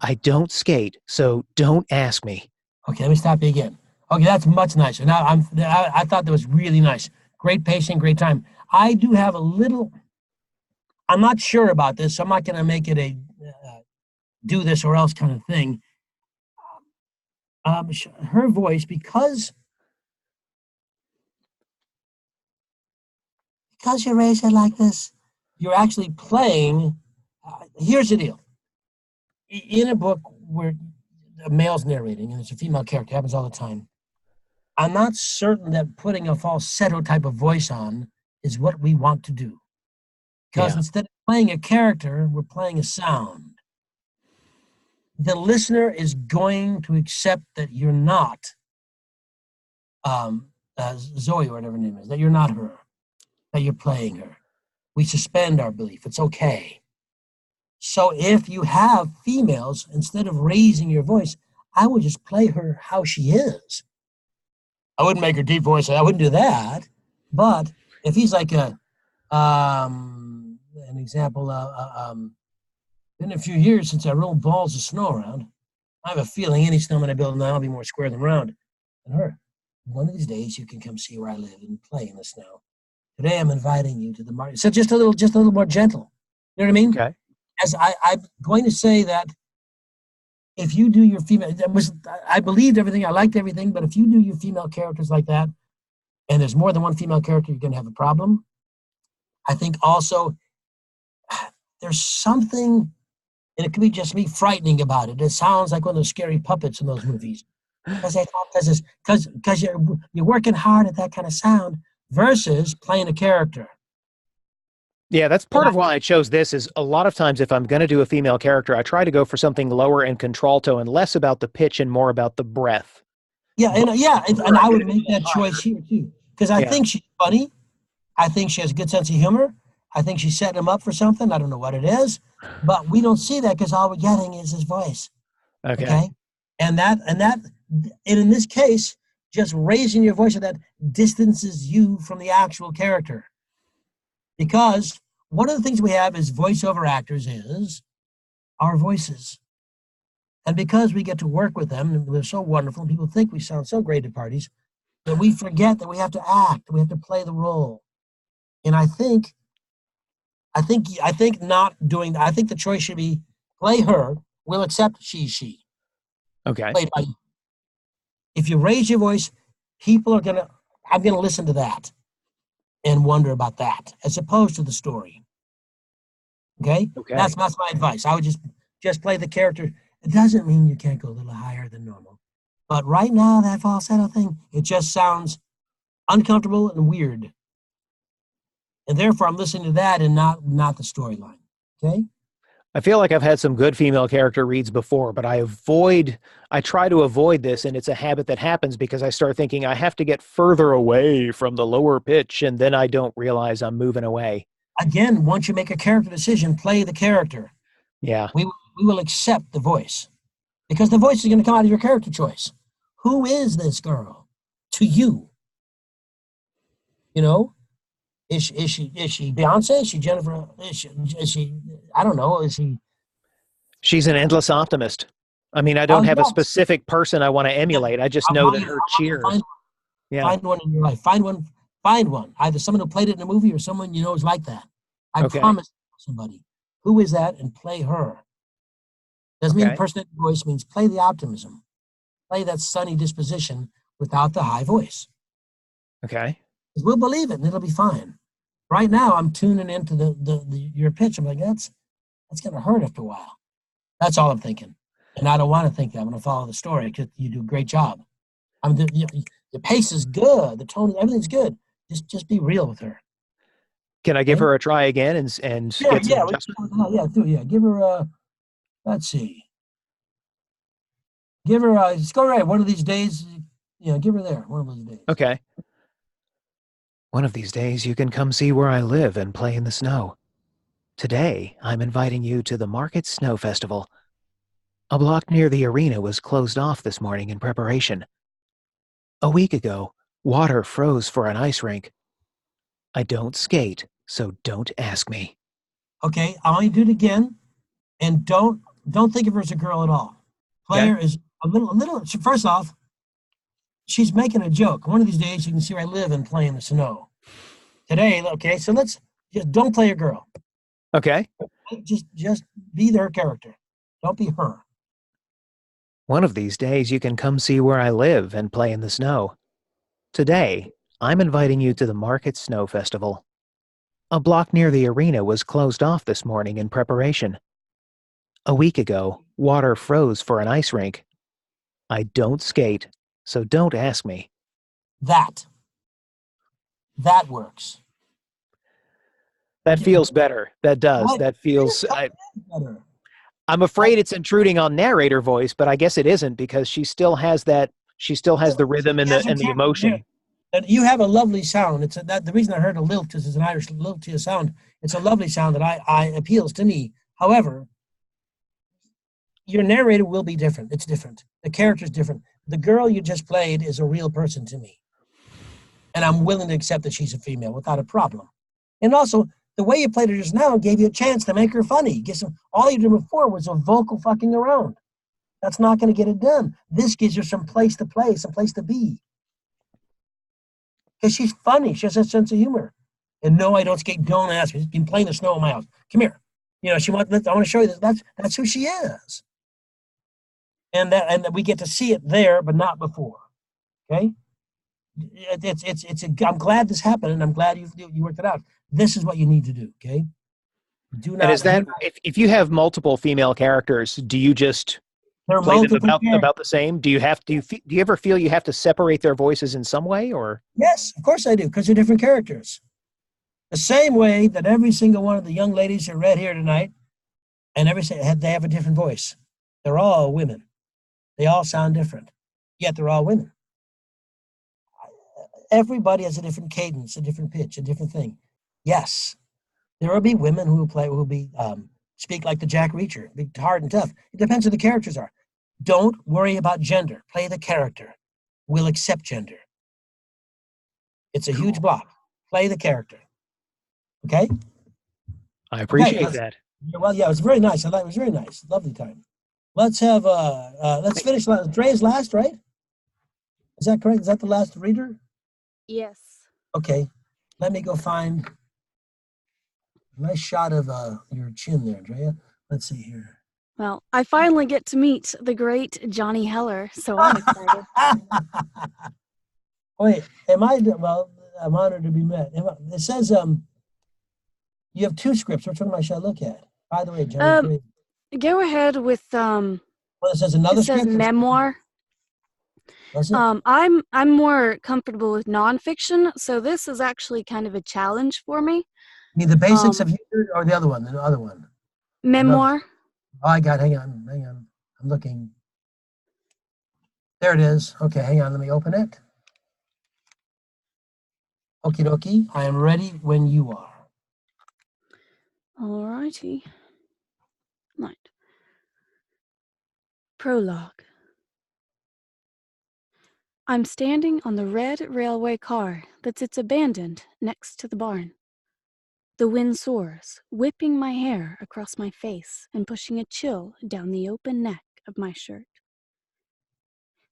I don't skate, so don't ask me. Okay, let me stop you again. Okay, that's much nicer. Now I thought that was really nice. Great pacing, great time. I do have a little. I'm not sure about this, so I'm not going to make it a do this or else kind of thing. Her voice, because because you raise it like this, you're actually playing. Here's the deal. In a book where a male's narrating and it's a female character, happens all the time, I'm not certain that putting a falsetto type of voice on is what we want to do. Because instead of playing a character, we're playing a sound. The listener is going to accept that you're not Zoe or whatever her name is, that you're not her, that you're playing her. We suspend our belief. It's okay. So if you have females, instead of raising your voice, I would just play her how she is. I wouldn't make her deep voice. I wouldn't do that. But if he's like an example, been a few years since I rolled balls of snow around. I have a feeling any snowman I build now will be more square than round. And her, one of these days you can come see where I live and play in the snow. Today I'm inviting you to the market. So just a little more gentle. You know what I mean? Okay. As I'm going to say that if you do your female, I believed everything, I liked everything, but if you do your female characters like that, and there's more than one female character, you're going to have a problem. I think also there's something, and it could be just me frightening about it. It sounds like one of those scary puppets in those movies. Because you're working hard at that kind of sound versus playing a character. Yeah, that's part of why I chose this. Is a lot of times if I'm going to do a female character, I try to go for something lower in contralto and less about the pitch and more about the breath. Yeah, and I would make that choice here too, because I think she's funny. I think she has a good sense of humor. I think she's setting him up for something. I don't know what it is, but we don't see that because all we're getting is his voice. Okay? And in this case, just raising your voice, that distances you from the actual character. Because one of the things we have as voiceover actors is our voices. And because we get to work with them, and they're so wonderful, and people think we sound so great at parties, that we forget that we have to act, we have to play the role. And I think not doing that. I think the choice should be play her, we'll accept she. Okay. Played by you. If you raise your voice, I'm gonna listen to that and wonder about that, as opposed to the story. Okay? That's my advice. I would just play the character. It doesn't mean you can't go a little higher than normal. But right now, that falsetto thing, it just sounds uncomfortable and weird. And therefore, I'm listening to that and not the storyline. Okay? I feel like I've had some good female character reads before, but I try to avoid this, and it's a habit that happens because I start thinking I have to get further away from the lower pitch, and then I don't realize I'm moving away. Again, once you make a character decision, play the character. Yeah. We will accept the voice, because the voice is going to come out of your character choice. Who is this girl to you? You know? Is she Beyonce? Is she Jennifer? Is she I don't know. Is she? She's an endless optimist. I mean, I don't have a specific person I want to emulate. I just know that her cheers. Find one in your life. Find one. Either someone who played it in a movie or someone you know is like that. I promise somebody. Who is that? And play her. Doesn't mean impersonate the voice, means play the optimism. Play that sunny disposition without the high voice. Okay. We'll believe it and it'll be fine. Right now, I'm tuning into your pitch. I'm like, that's going to hurt after a while. That's all I'm thinking. And I don't want to think that. I'm going to follow the story because you do a great job. The pace is good. The tone, everything's good. Just be real with her. Can I give her a try again and get some adjustment? Give her a, let's see. Give her a, just go right. One of these days, give her there. One of those days. Okay. One of these days, you can come see where I live and play in the snow. Today, I'm inviting you to the Market Snow Festival. A block near the arena was closed off this morning in preparation. A week ago, water froze for an ice rink. I don't skate, so don't ask me. Okay, I want you to do it again, and don't think of her as a girl at all. Player is a little. First off, she's making a joke. One of these days, you can see where I live and play in the snow. Today, okay, so let's just don't play a girl. Okay. Just be their character. Don't be her. One of these days, you can come see where I live and play in the snow. Today, I'm inviting you to the Market Snow Festival. A block near the arena was closed off this morning in preparation. A week ago, water froze for an ice rink. I don't skate, so don't ask me. That works. That feels better. That does. What? That feels... Better. I'm afraid it's intruding on narrator voice, but I guess it isn't because she still has that. She still has the rhythm and the emotion. And you have a lovely sound. It's the reason I heard a lilt is it's an Irish lilt to a sound. It's a lovely sound that I appeals to me. However, your narrator will be different. It's different. The character's different. The girl you just played is a real person to me, and I'm willing to accept that she's a female without a problem. And also, the way you played her just now gave you a chance to make her funny. All you did before was a vocal fucking around. That's not going to get it done. This gives you some place to play, some place to be. Because she's funny. She has a sense of humor. And no, I don't skate. Don't ask me. She's been playing the snow in my house. Come here. I want to show you this. That's who she is. And that we get to see it there, but not before. Okay? I'm glad this happened, and I'm glad you worked it out. This is what you need to do. Okay? And is that if you have multiple female characters, do you just play them about the same? Do you ever feel you have to separate their voices in some way, or? Yes, of course I do, because they're different characters. The same way that every single one of the young ladies who read here tonight, and they have a different voice. They're all women. They all sound different, yet they're all women. Everybody has a different cadence, a different pitch, a different thing. Yes, there will be women who will speak like the Jack Reacher, be hard and tough. It depends who the characters are. Don't worry about gender. Play the character. We'll accept gender. It's a huge block. Play the character. Okay? I appreciate that. Well, yeah, it was very nice. It was very nice. Lovely time. Let's finish. Dre is last, right? Is that correct? Is that the last reader? Yes. Okay. Let me go find a nice shot of your chin there, Drea. Let's see here. Well, I finally get to meet the great Johnny Heller, so I'm excited. Wait, I'm honored to be met. It says you have 2 scripts. Which one should I look at? By the way, Johnny. Go ahead with Well, it says another script. It says memoir. Does it? I'm more comfortable with nonfiction, so this is actually kind of a challenge for me. You mean the basics of humor or the other one? The other one. Memoir. Oh, I got. Hang on. I'm looking. There it is. Okay, hang on. Let me open it. Okie dokie. I am ready when you are. All righty. Right. Prologue. I'm standing on the red railway car that sits abandoned next to the barn. The wind soars, whipping my hair across my face and pushing a chill down the open neck of my shirt.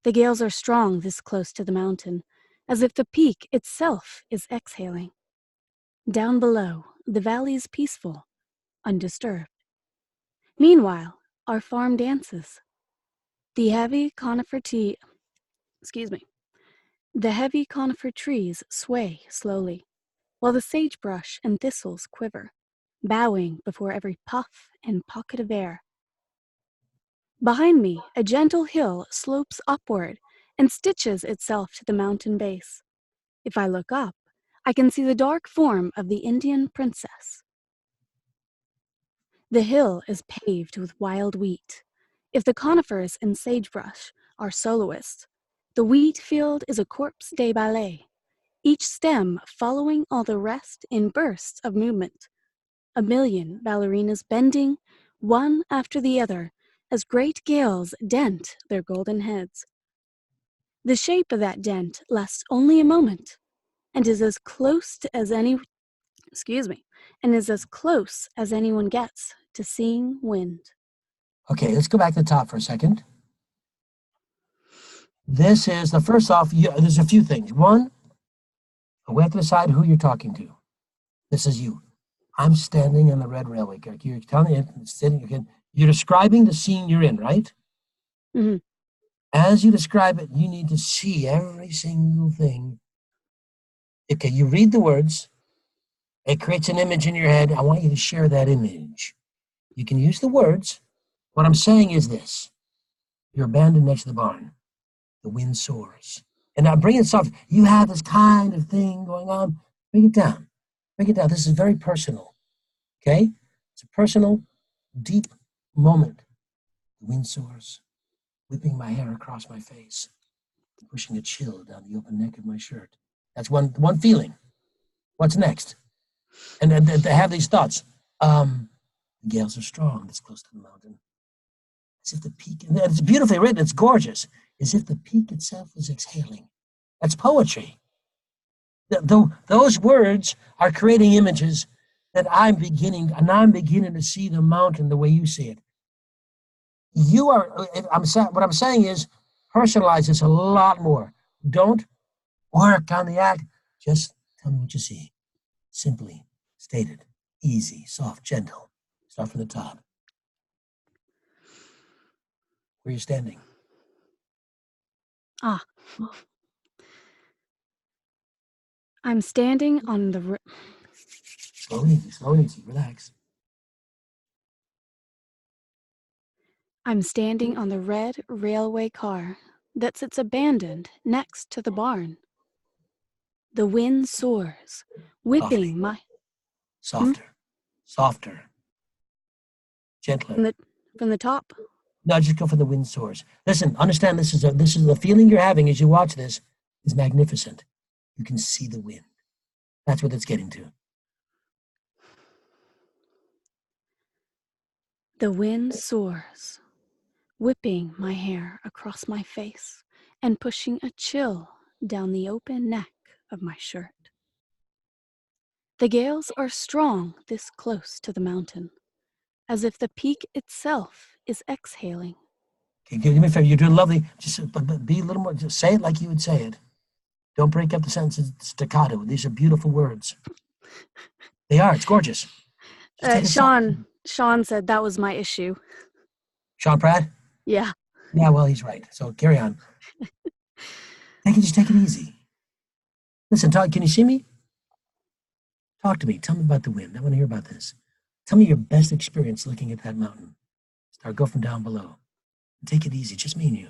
The gales are strong this close to the mountain, as if the peak itself is exhaling. Down below, the valley's peaceful, undisturbed. Meanwhile, our farm dances. The heavy conifer trees sway slowly, while the sagebrush and thistles quiver, bowing before every puff and pocket of air. Behind me, a gentle hill slopes upward and stitches itself to the mountain base. If I look up, I can see the dark form of the Indian princess. The hill is paved with wild wheat. If the conifers and sagebrush are soloists, the wheat field is a corpse de ballet, each stem following all the rest in bursts of movement. A million ballerinas bending, one after the other, as great gales dent their golden heads. The shape of that dent lasts only a moment, and is as close as anyone gets to seeing wind. Okay, let's go back to the top for a second. This is the first off. There's a few things. One, we have to decide who you're talking to. This is you. I'm standing on the red railway. You're telling me sitting again. You're describing the scene you're in, right? Mm-hmm. As you describe it, you need to see every single thing. Okay, you read the words, It creates an image in your head. I want you to share that image. You can use the words. What I'm saying is this. You're abandoned next to the barn. The wind soars. And now bring it soft. You have this kind of thing going on. Bring it down. Bring it down. This is very personal. Okay? It's a personal, deep moment. The wind soars, whipping my hair across my face, pushing a chill down the open neck of my shirt. That's one feeling. What's next? And then they have these thoughts. The gales are strong this close to the mountain. As if the peak, and it's beautifully written, it's gorgeous, as if the peak itself was exhaling. That's poetry. Those words are creating images that I'm beginning to see the mountain the way you see it. What I'm saying is, personalize this a lot more. Don't work on the act. Just tell me what you see. Simply stated, easy, soft, gentle. Start from the top. Where are you standing? I'm standing on the... Slow and easy, relax. I'm standing on the red railway car that sits abandoned next to the barn. The wind soars, whipping my... Softer. Gentler. From the top? No, just go for the wind soars. Listen, understand this is the feeling you're having as you watch this is magnificent. You can see the wind. That's what it's getting to. The wind soars, whipping my hair across my face and pushing a chill down the open neck of my shirt. The gales are strong this close to the mountain, as if the peak itself is exhaling. Okay, give me a favor. You're doing lovely. Just but be a little more. Just say it like you would say it. Don't break up the sentences staccato. These are beautiful words. They are. It's gorgeous. Sean said that was my issue. Sean Pratt? Yeah. Yeah, well, he's right. So carry on. Just take it easy. Listen, Todd, can you see me? Talk to me. Tell me about the wind. I want to hear about this. Tell me your best experience looking at that mountain. Go from down below. Take it easy. Just me and you.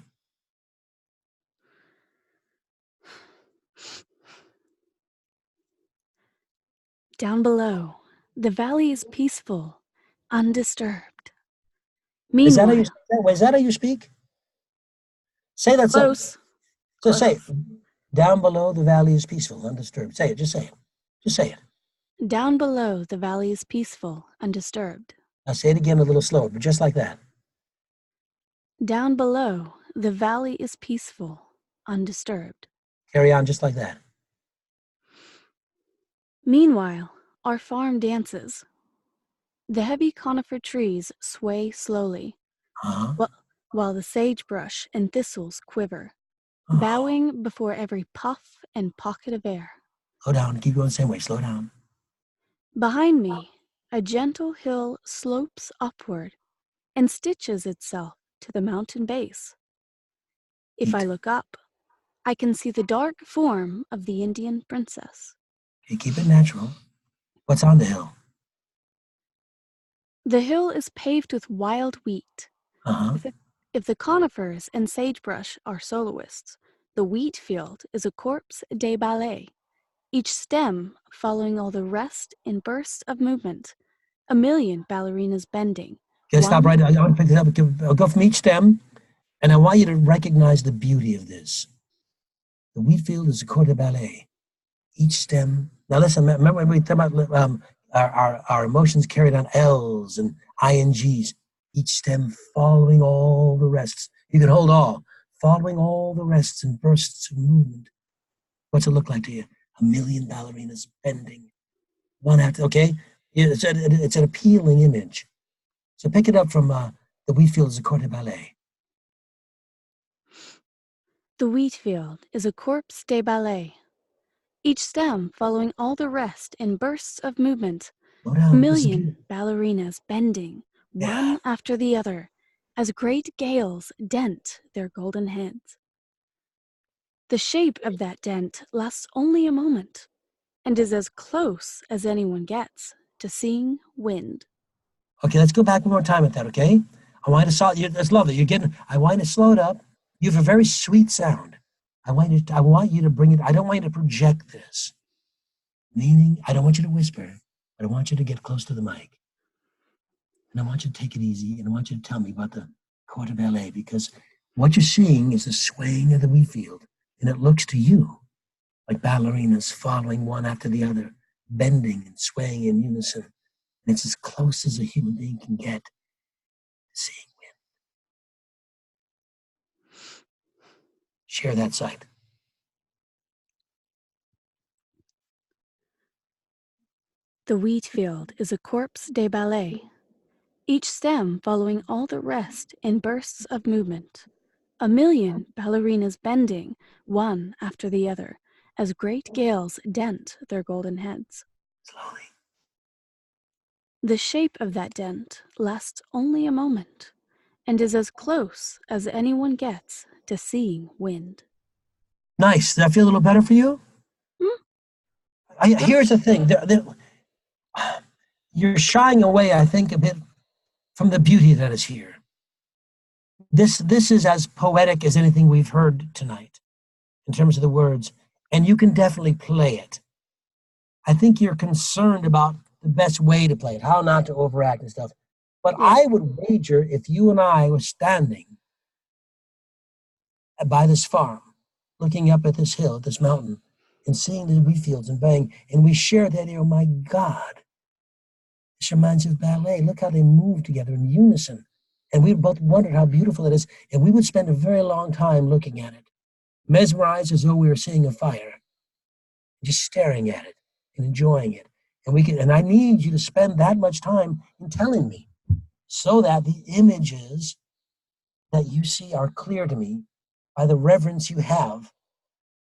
Down below, the valley is peaceful, undisturbed. Meanwhile, is that how you speak? Say that. Close. So say it. Down below, the valley is peaceful, undisturbed. Say it. Just say it. Just say it. Down below, the valley is peaceful, undisturbed. Now say it again a little slower, but just like that. Down below, the valley is peaceful, undisturbed. Carry on just like that. Meanwhile, our farm dances. The heavy conifer trees sway slowly, while the sagebrush and thistles quiver, bowing before every puff and pocket of air. Slow down. Keep going the same way. Slow down. Behind me, a gentle hill slopes upward and stitches itself to the mountain base. If I look up, I can see the dark form of the Indian princess. Okay, keep it natural. What's on the hill? The hill is paved with wild wheat. If the conifers and sagebrush are soloists, the wheat field is a corpse de ballet, each stem following all the rest in bursts of movement, a million ballerinas bending. Okay, stop right there. I want to pick this up. I'll go from each stem, and I want you to recognize the beauty of this. The wheat field is a corps de ballet. Each stem. Now listen, remember we talked about our emotions carried on L's and INGs. Each stem following all the rests. You can hold all. Following all the rests and bursts of movement. What's it look like to you? A million ballerinas bending. One after, okay? It's an appealing image. So pick it up from the wheat field is a corps de ballet. The wheat field is a corpse de ballet. Each stem following all the rest in bursts of movement, a million ballerinas bending, one after the other, as great gales dent their golden heads. The shape of that dent lasts only a moment, and is as close as anyone gets to seeing wind. Okay, let's go back one more time with that, okay? I want to that's lovely. I want to slow it up. You have a very sweet sound. I want you to bring it, I don't want you to project this. Meaning, I don't want you to whisper, but I want you to get close to the mic. And I want you to take it easy, and I want you to tell me about the corps de ballet, because what you're seeing is the swaying of the wheat field, and it looks to you like ballerinas following one after the other, bending and swaying in unison. And it's as close as a human being can get to seeing wind. Share that sight. The wheat field is a corps de ballet, each stem following all the rest in bursts of movement. 1,000,000 ballerinas bending, one after the other, as great gales dent their golden heads. Slowly. The shape of that dent lasts only a moment, and is as close as anyone gets to seeing wind. Nice. Does that feel a little better for you? Here's the thing. You're shying away, I think, a bit from the beauty that is here. This is as poetic as anything we've heard tonight in terms of the words, and you can definitely play it. I think you're concerned about the best way to play it, how not to overact and stuff. But I would wager if you and I were standing by this farm, looking up at this hill, at this mountain, and seeing the wheat fields and bang, and we share that, oh my God, this reminds you of ballet. Look how they move together in unison. And we both wondered how beautiful it is, and we would spend a very long time looking at it, mesmerized as though we were seeing a fire, just staring at it and enjoying it. And I need you to spend that much time in telling me, so that the images that you see are clear to me by the reverence you have,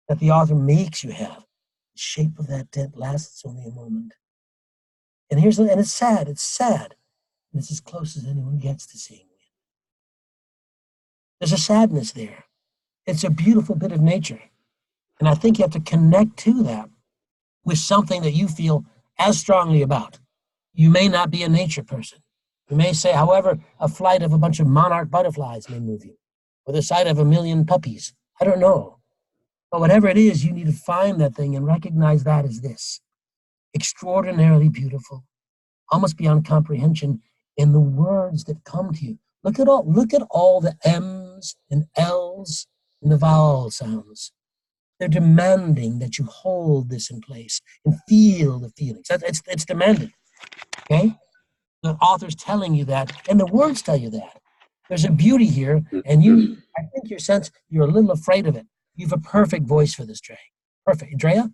that the author makes you have. The shape of that dent lasts only a moment. And it's sad. It's as close as anyone gets to seeing wind. There's a sadness there. It's a beautiful bit of nature. And I think you have to connect to that with something that you feel as strongly about. You may not be a nature person. You may say, however, a flight of a bunch of monarch butterflies may move you, or the sight of 1,000,000 puppies. I don't know. But whatever it is, you need to find that thing and recognize that as this. Extraordinarily beautiful, almost beyond comprehension in the words that come to you. Look at all the M's and L's and the vowel sounds. They're demanding that you hold this in place and feel the feelings. It's demanded, okay? The author's telling you that, and the words tell you that. There's a beauty here, and I think you're a little afraid of it. You have a perfect voice for this, Dre. Perfect. Drea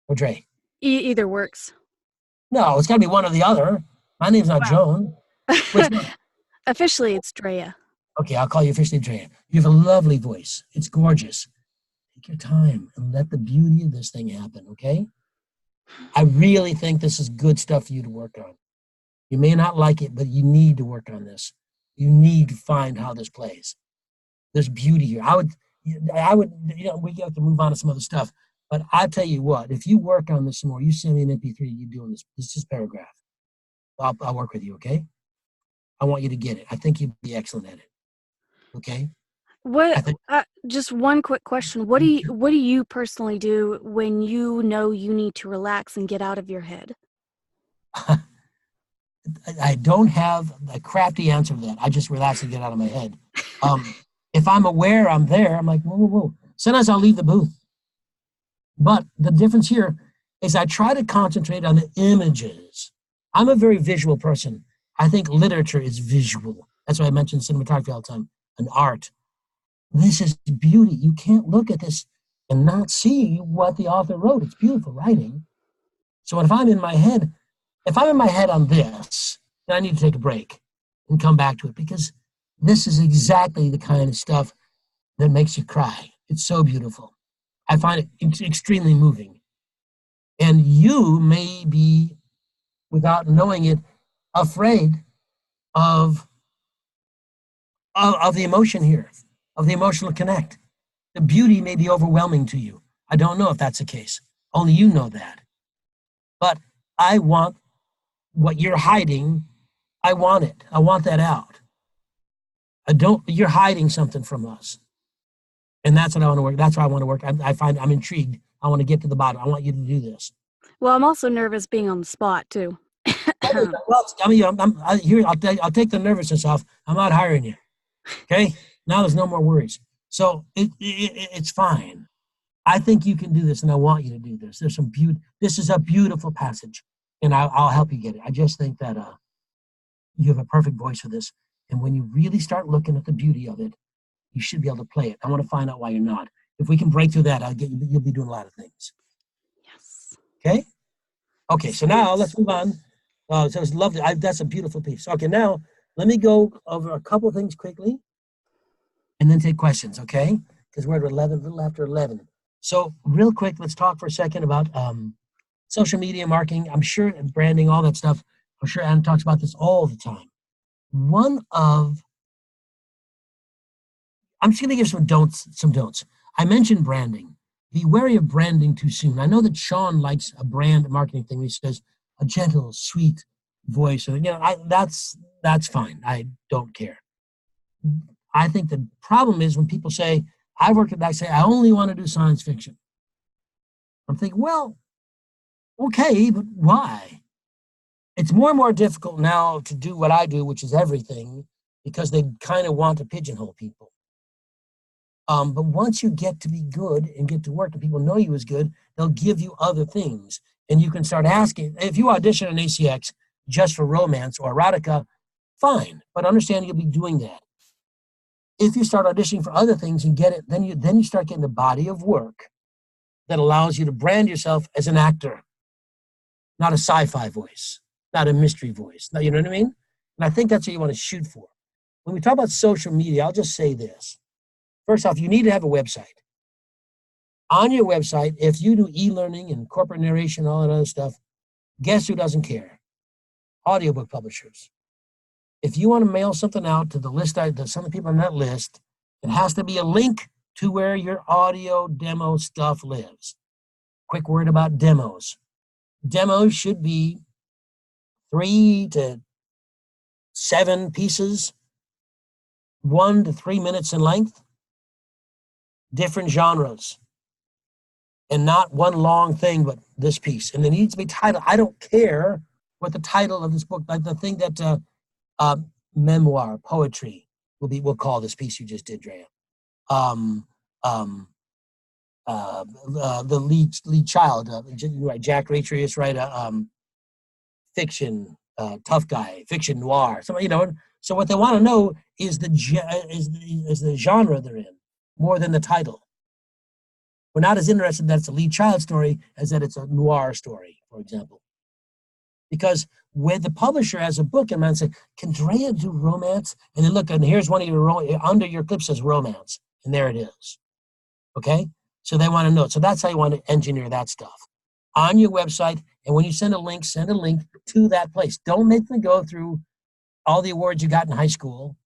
or Dre? Either works. No, it's got to be one or the other. My name's not Joan. Officially, it's Drea. Okay, I'll call you officially Drea. You have a lovely voice. It's gorgeous. Take your time and let the beauty of this thing happen, okay? I really think this is good stuff for you to work on. You may not like it, but you need to work on this. You need to find how this plays. There's beauty here. I would, we have to move on to some other stuff. But I tell you what, if you work on this some more, you send me an MP3, you're doing this. This is just paragraph. I'll work with you, okay? I want you to get it. I think you'd be excellent at it. Okay? Just one quick question. What do you personally do when you know you need to relax and get out of your head? I don't have a crafty answer to that. I just relax and get out of my head. If I'm aware I'm there, I'm like, whoa. Sometimes I'll leave the booth. But the difference here is I try to concentrate on the images. I'm a very visual person. I think literature is visual. That's why I mention cinematography all the time, and art. This is beauty. You can't look at this and not see what the author wrote. It's beautiful writing. So if I'm in my head on this, then I need to take a break and come back to it, because this is exactly the kind of stuff that makes you cry. It's so beautiful. I find it extremely moving. And you may be, without knowing it, afraid of the emotion here, of the emotional connect. The beauty may be overwhelming to you. I don't know if that's the case. Only you know that. But I want what you're hiding. I want it. I want that out. You're hiding something from us. And that's what I want to work. That's why I want to work. I find I'm intrigued. I want to get to the bottom. I want you to do this. Well, I'm also nervous being on the spot too. Well, I mean, I'll take the nervousness off. I'm not hiring you. Okay? Now there's no more worries. So it's fine. I think you can do this, and I want you to do this. There's some beauty. This is a beautiful passage, and I'll help you get it. I just think that you have a perfect voice for this. And when you really start looking at the beauty of it, you should be able to play it. I want to find out why you're not. If we can break through that, you'll be doing a lot of things. Yes. Okay? Okay, so now let's move on. So it's lovely. That's a beautiful piece. Okay, now let me go over a couple things quickly and then take questions, okay? Because we're at 11, a little after 11. So real quick, let's talk for a second about social media marketing. I'm sure branding, all that stuff. I'm sure Anna talks about this all the time. I'm just going to give some don'ts. I mentioned branding. Be wary of branding too soon. I know that Sean likes a brand marketing thing. He says a gentle, sweet voice. That's fine. I don't care. I think the problem is when people say, I work at that, say, I only want to do science fiction. I'm thinking, well, okay, but why? It's more and more difficult now to do what I do, which is everything, because they kind of want to pigeonhole people. But once you get to be good and get to work and people know you as good, they'll give you other things. And you can start asking, if you audition an ACX just for romance or erotica, fine, but understand you'll be doing that. If you start auditioning for other things and get it, then you start getting a body of work that allows you to brand yourself as an actor, not a sci-fi voice, not a mystery voice. You know what I mean? And I think that's what you want to shoot for. When we talk about social media, I'll just say this. First off, you need to have a website. On your website, if you do e-learning and corporate narration, all that other stuff, guess who doesn't care? Audiobook publishers. If you want to mail something out to the list, some of the people on that list, it has to be a link to where your audio demo stuff lives. Quick word about demos. Demos should be 3 to 7 pieces, 1 to 3 minutes in length, different genres, and not one long thing, but this piece. And it needs to be titled. I don't care what the title of this book, like the thing that memoir, poetry we'll call this piece you just did, Drea. The lead child, right? Jack Reatrius, right? Fiction, tough guy, fiction noir. So So what they want to know is the genre they're in, more than the title. We're not as interested that it's a lead child story as that it's a noir story, for example. Because when the publisher has a book and man say, can Drea do romance? And then look, and here's one of your, under your clip says romance, and there it is. Okay? So they want to know. So that's how you want to engineer that stuff. On your website, and when you send a link to that place. Don't make them go through all the awards you got in high school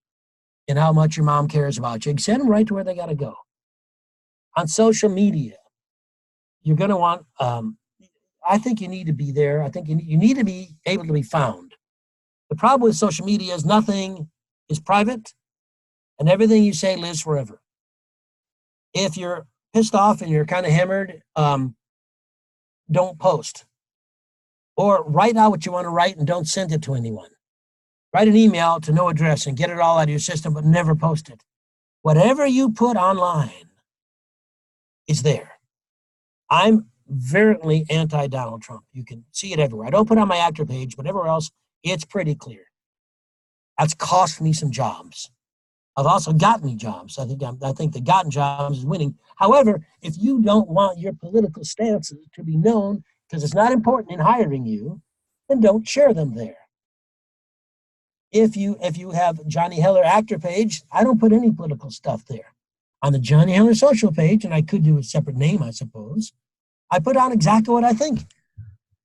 and how much your mom cares about you. Send them right to where they got to go. On social media, you're going to want, I think you need to be there. I think you need to be able to be found. The problem with social media is nothing is private and everything you say lives forever. If you're pissed off and you're kind of hammered, don't post. Or write out what you want to write and don't send it to anyone. Write an email to no address and get it all out of your system, but never post it. Whatever you put online is there. I'm virulently anti-Donald Trump. You can see it everywhere. I don't put it on my actor page, but everywhere else, it's pretty clear. That's cost me some jobs. I've also gotten me jobs. I think the gotten jobs is winning. However, if you don't want your political stances to be known because it's not important in hiring you, then don't share them there. If you have Johnny Heller actor page, I don't put any political stuff there. On the Johnny Heller social page, and I could do a separate name, I suppose, I put on exactly what I think.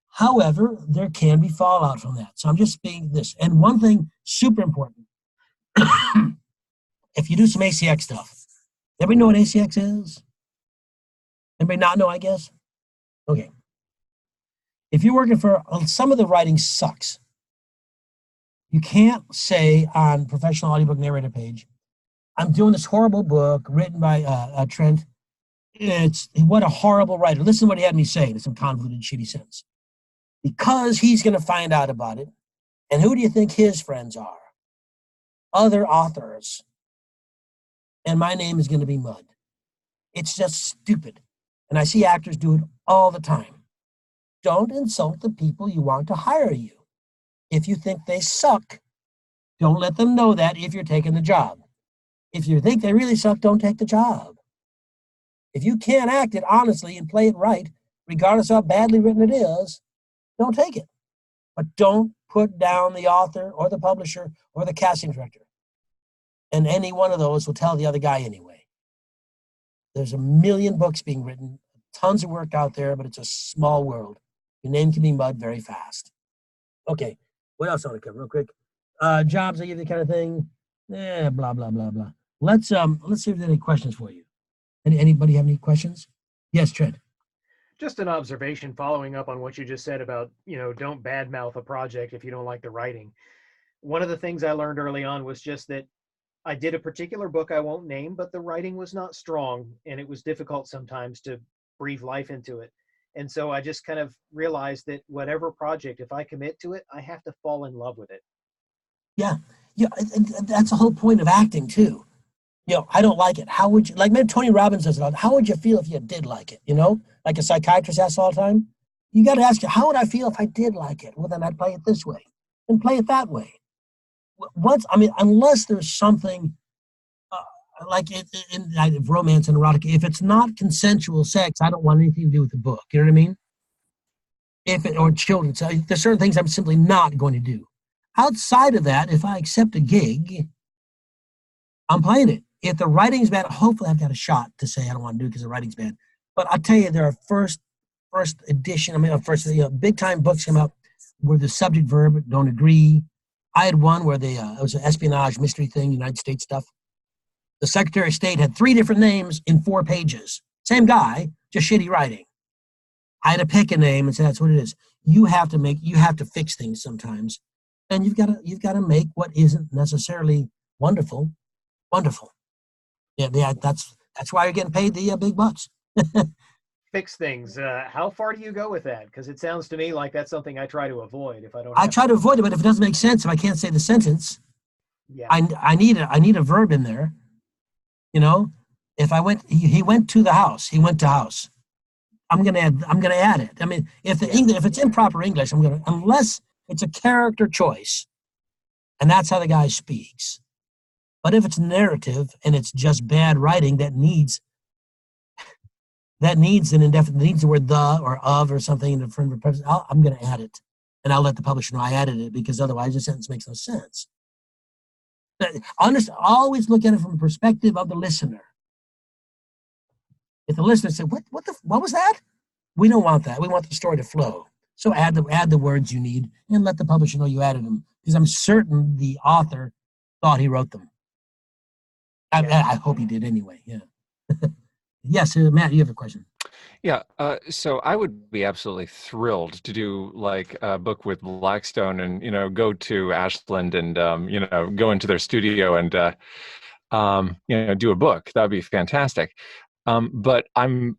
However, there can be fallout from that. So I'm just being this. And one thing super important, if you do some ACX stuff, everybody know what ACX is? Everybody not know, I guess? Okay. If you're working for, some of the writing sucks. You can't say on professional audiobook narrator page, I'm doing this horrible book written by Trent. What a horrible writer. Listen to what he had me say in some convoluted, shitty sentence. Because he's going to find out about it. And who do you think his friends are? Other authors. And my name is going to be mud. It's just stupid. And I see actors do it all the time. Don't insult the people you want to hire you. If you think they suck, don't let them know that if you're taking the job. If you think they really suck, don't take the job. If you can't act it honestly and play it right, regardless of how badly written it is, don't take it. But don't put down the author or the publisher or the casting director. And any one of those will tell the other guy anyway. There's a million books being written, tons of work out there, but it's a small world. Your name can be mud very fast. Okay, what else I want to cover real quick? Jobs, I give you kind of thing. Blah, blah, blah, blah. Let's see if there's any questions for you. Anybody have any questions? Yes, Trent. Just an observation following up on what you just said about, don't badmouth a project if you don't like the writing. One of the things I learned early on was just that I did a particular book I won't name, but the writing was not strong and it was difficult sometimes to breathe life into it. And so I just kind of realized that whatever project, if I commit to it, I have to fall in love with it. Yeah, that's the whole point of acting too. I don't like it. How would you, like maybe Tony Robbins says it, how would you feel if you did like it? Like a psychiatrist asks all the time. You got to ask you, how would I feel if I did like it? Well, then I'd play it this way and play it that way. Unless there's something like in romance and erotica, if it's not consensual sex, I don't want anything to do with the book. You know what I mean? Or children. So there's certain things I'm simply not going to do. Outside of that, if I accept a gig, I'm playing it. If the writing's bad, hopefully I've got a shot to say I don't want to do it because the writing's bad. But I'll tell you, there are first edition, big time books come out where the subject verb don't agree. I had one where it was an espionage mystery thing, United States stuff. The Secretary of State had 3 different names in 4 pages. Same guy, just shitty writing. I had to pick a name and say that's what it is. You have to fix things sometimes, and you've got to make what isn't necessarily wonderful. Yeah, that's why you're getting paid the big bucks. Fix things. How far do you go with that? Because it sounds to me like that's something I try to avoid. If I don't, I try to avoid it, but if it doesn't make sense, if I can't say the sentence, yeah, I need a verb in there. If he went to the house, he went to house. I'm gonna add it. I mean, if it's improper English, unless it's a character choice, and that's how the guy speaks. But if it's narrative and it's just bad writing that needs an indefinite, needs the word the or of or something in the front of a preface, I'm going to add it, and I'll let the publisher know I added it because otherwise the sentence makes no sense. Always look at it from the perspective of the listener. If the listener said, "What was that?" We don't want that. We want the story to flow. So add the words you need and let the publisher know you added them because I'm certain the author thought he wrote them. I hope he did anyway. Yeah. Yes, Matt, you have a question. Yeah. So I would be absolutely thrilled to do like a book with Blackstone and, go to Ashland and, go into their studio and, do a book. That would be fantastic. But I'm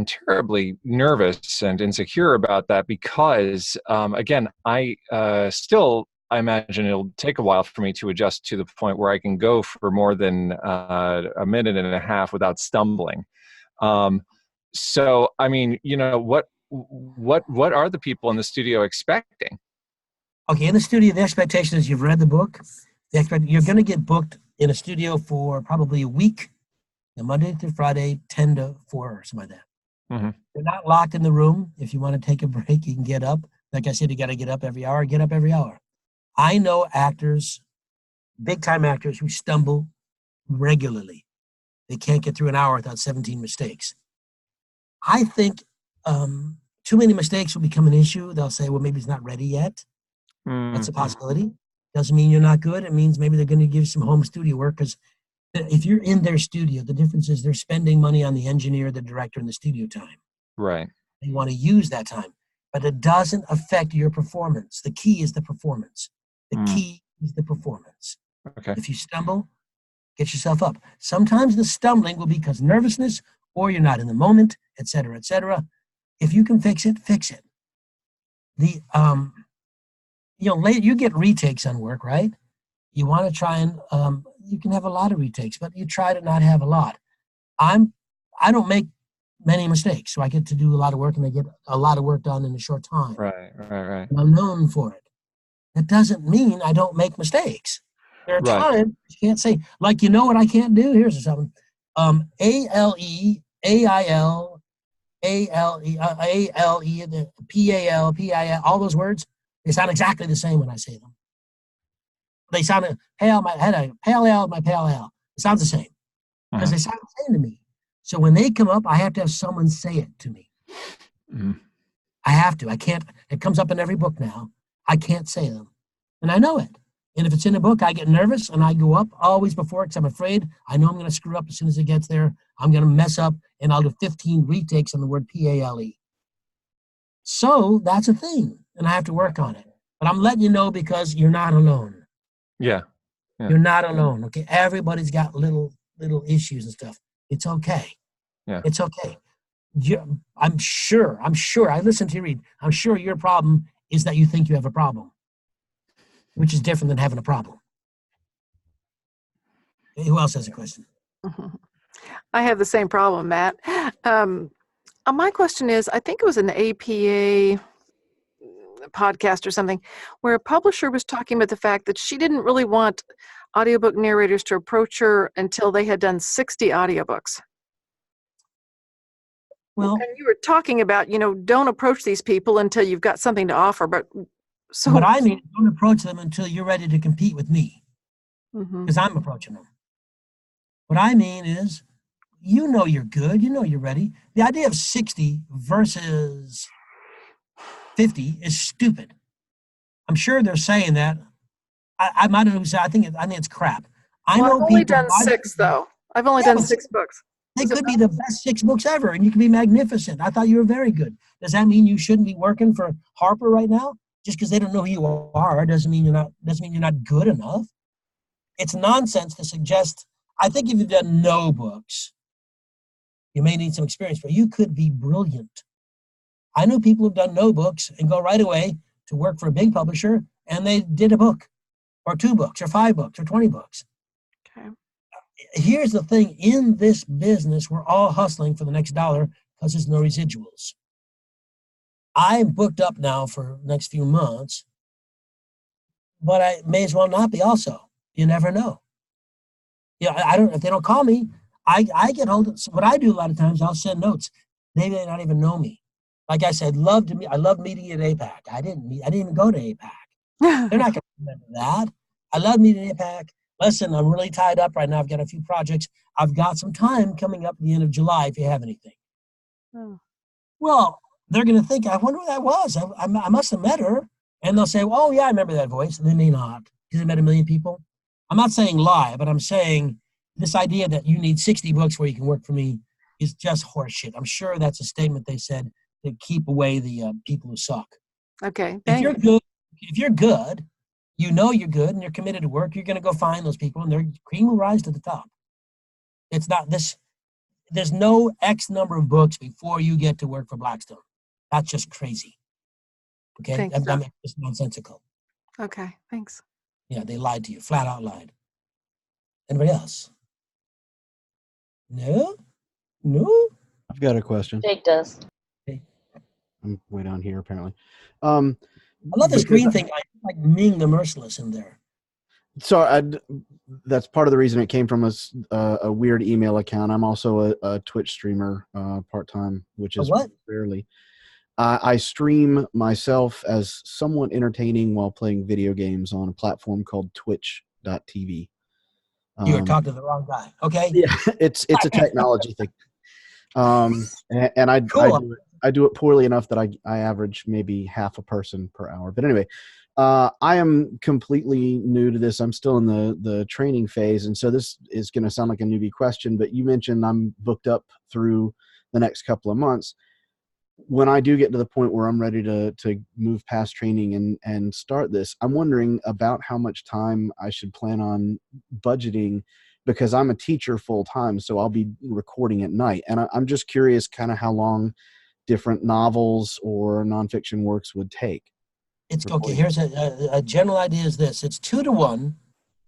terribly nervous and insecure about that because, again, I imagine it'll take a while for me to adjust to the point where I can go for more than a minute and a half without stumbling. So, I mean, what are the people in the studio expecting? Okay, in the studio, the expectation is you've read the book. You're going to get booked in a studio for probably a week, Monday through Friday, 10 to 4 or something like that. Mm-hmm. You're not locked in the room. If you want to take a break, you can get up. Like I said, you got to get up every hour. I know actors, big-time actors, who stumble regularly. They can't get through an hour without 17 mistakes. I think too many mistakes will become an issue. They'll say, well, maybe he's not ready yet. Mm-hmm. That's a possibility. Doesn't mean you're not good. It means maybe they're going to give you some home studio work because if you're in their studio, the difference is they're spending money on the engineer, the director, and the studio time. Right. They want to use that time. but it doesn't affect your performance. The key is the performance. The key is the performance. Okay. If you stumble, get yourself up. Sometimes the stumbling will be because nervousness or you're not in the moment, et cetera, et cetera. If you can fix it, fix it. The you get retakes on work, right? You want to try and you can have a lot of retakes, but you try to not have a lot. I don't make many mistakes, so I get to do a lot of work, and I get a lot of work done in a short time. Right. And I'm known for it. That doesn't mean I don't make mistakes. There are times you can't say, like, you know what I can't do? Here's something. A-L-E, A-I-L, A-L-E, A-L-E, P-A-L, P-I-L, all those words, they sound exactly the same when I say them. They sound pale, my head, pale ale, my pale ale. It sounds the same because they sound the same to me. So when they come up, I have to have someone say it to me. I have to. I can't. It comes up in every book now. I can't say them. And I know it. And if it's in a book, I get nervous and I go up always before because I'm afraid. I know I'm going to screw up as soon as it gets there. I'm going to mess up and I'll do 15 retakes on the word P-A-L-E. So that's a thing. And I have to work on it. But I'm letting you know because you're not alone. Yeah. You're not alone. Okay. Everybody's got little issues and stuff. It's okay. Yeah. It's okay. I'm sure. I listen to you read. I'm sure your problem is that you think you have a problem, which is different than having a problem. Who else has a question? I have the same problem, Matt. My question is, I think it was an APA podcast or something, where a publisher was talking about the fact that she didn't really want audiobook narrators to approach her until they had done 60 audiobooks. Well, and you were talking about, don't approach these people until you've got something to offer. But what I mean, don't approach them until you're ready to compete with me, because I'm approaching them. What I mean is, you're good, you're ready. The idea of 60 versus 50 is stupid. I'm sure they're saying that. I don't know who said. I think it's crap. I've only done 6 though. I've only done 6 books. They could be the best 6 books ever, and you can be magnificent. I thought you were very good. Does that mean you shouldn't be working for Harper right now? Just because they don't know who you are doesn't mean you're not good enough. It's nonsense to suggest. I think if you've done no books, you may need some experience, but you could be brilliant. I know people who've done no books and go right away to work for a big publisher, and they did a book, or 2 books, or 5 books, or 20 books. Okay. Here's the thing. In this business, we're all hustling for the next dollar because there's no residuals. I'm booked up now for the next few months, but I may as well not be also. You never know. If they don't call me, I get hold of what I do a lot of times. I'll send notes. They may not even know me. Like I said, I love meeting at APAC. I didn't even go to APAC. They're not going to remember that. I love meeting at APAC. Listen, I'm really tied up right now. I've got a few projects. I've got some time coming up at the end of July if you have anything. Well, they're going to think, I wonder who that was. I must have met her. And they'll say, oh, yeah, I remember that voice. And they may not, because they met 1 million people. I'm not saying lie, but I'm saying this idea that you need 60 books where you can work for me is just horseshit. I'm sure that's a statement they said to keep away the people who suck. Okay. If you're good, you're good, and you're committed to work, you're going to go find those people, and their cream will rise to the top. It's not this. There's no X number of books before you get to work for Blackstone. That's just crazy. Okay? It's nonsensical. Okay, thanks. Yeah, they lied to you, flat out lied. Anybody else? No? I've got a question. Jake does. I'm way down here, apparently. I love this green thing, like Ming the Merciless in there. So that's part of the reason it came from a weird email account. I'm also a Twitch streamer part-time, which is rarely. I stream myself as somewhat entertaining while playing video games on a platform called twitch.tv. You were talking to the wrong guy. Okay. Yeah, it's a technology thing. And I do it poorly enough that I average maybe half a person per hour. But anyway, I am completely new to this. I'm still in the training phase. And so this is going to sound like a newbie question, but you mentioned I'm booked up through the next couple of months. when I do get to the point where I'm ready to move past training and start this, I'm wondering about how much time I should plan on budgeting, because I'm a teacher full time, so I'll be recording at night. And I'm just curious kind of how long different novels or nonfiction works would take. It's okay. Here's a general idea is this. It's 2 to 1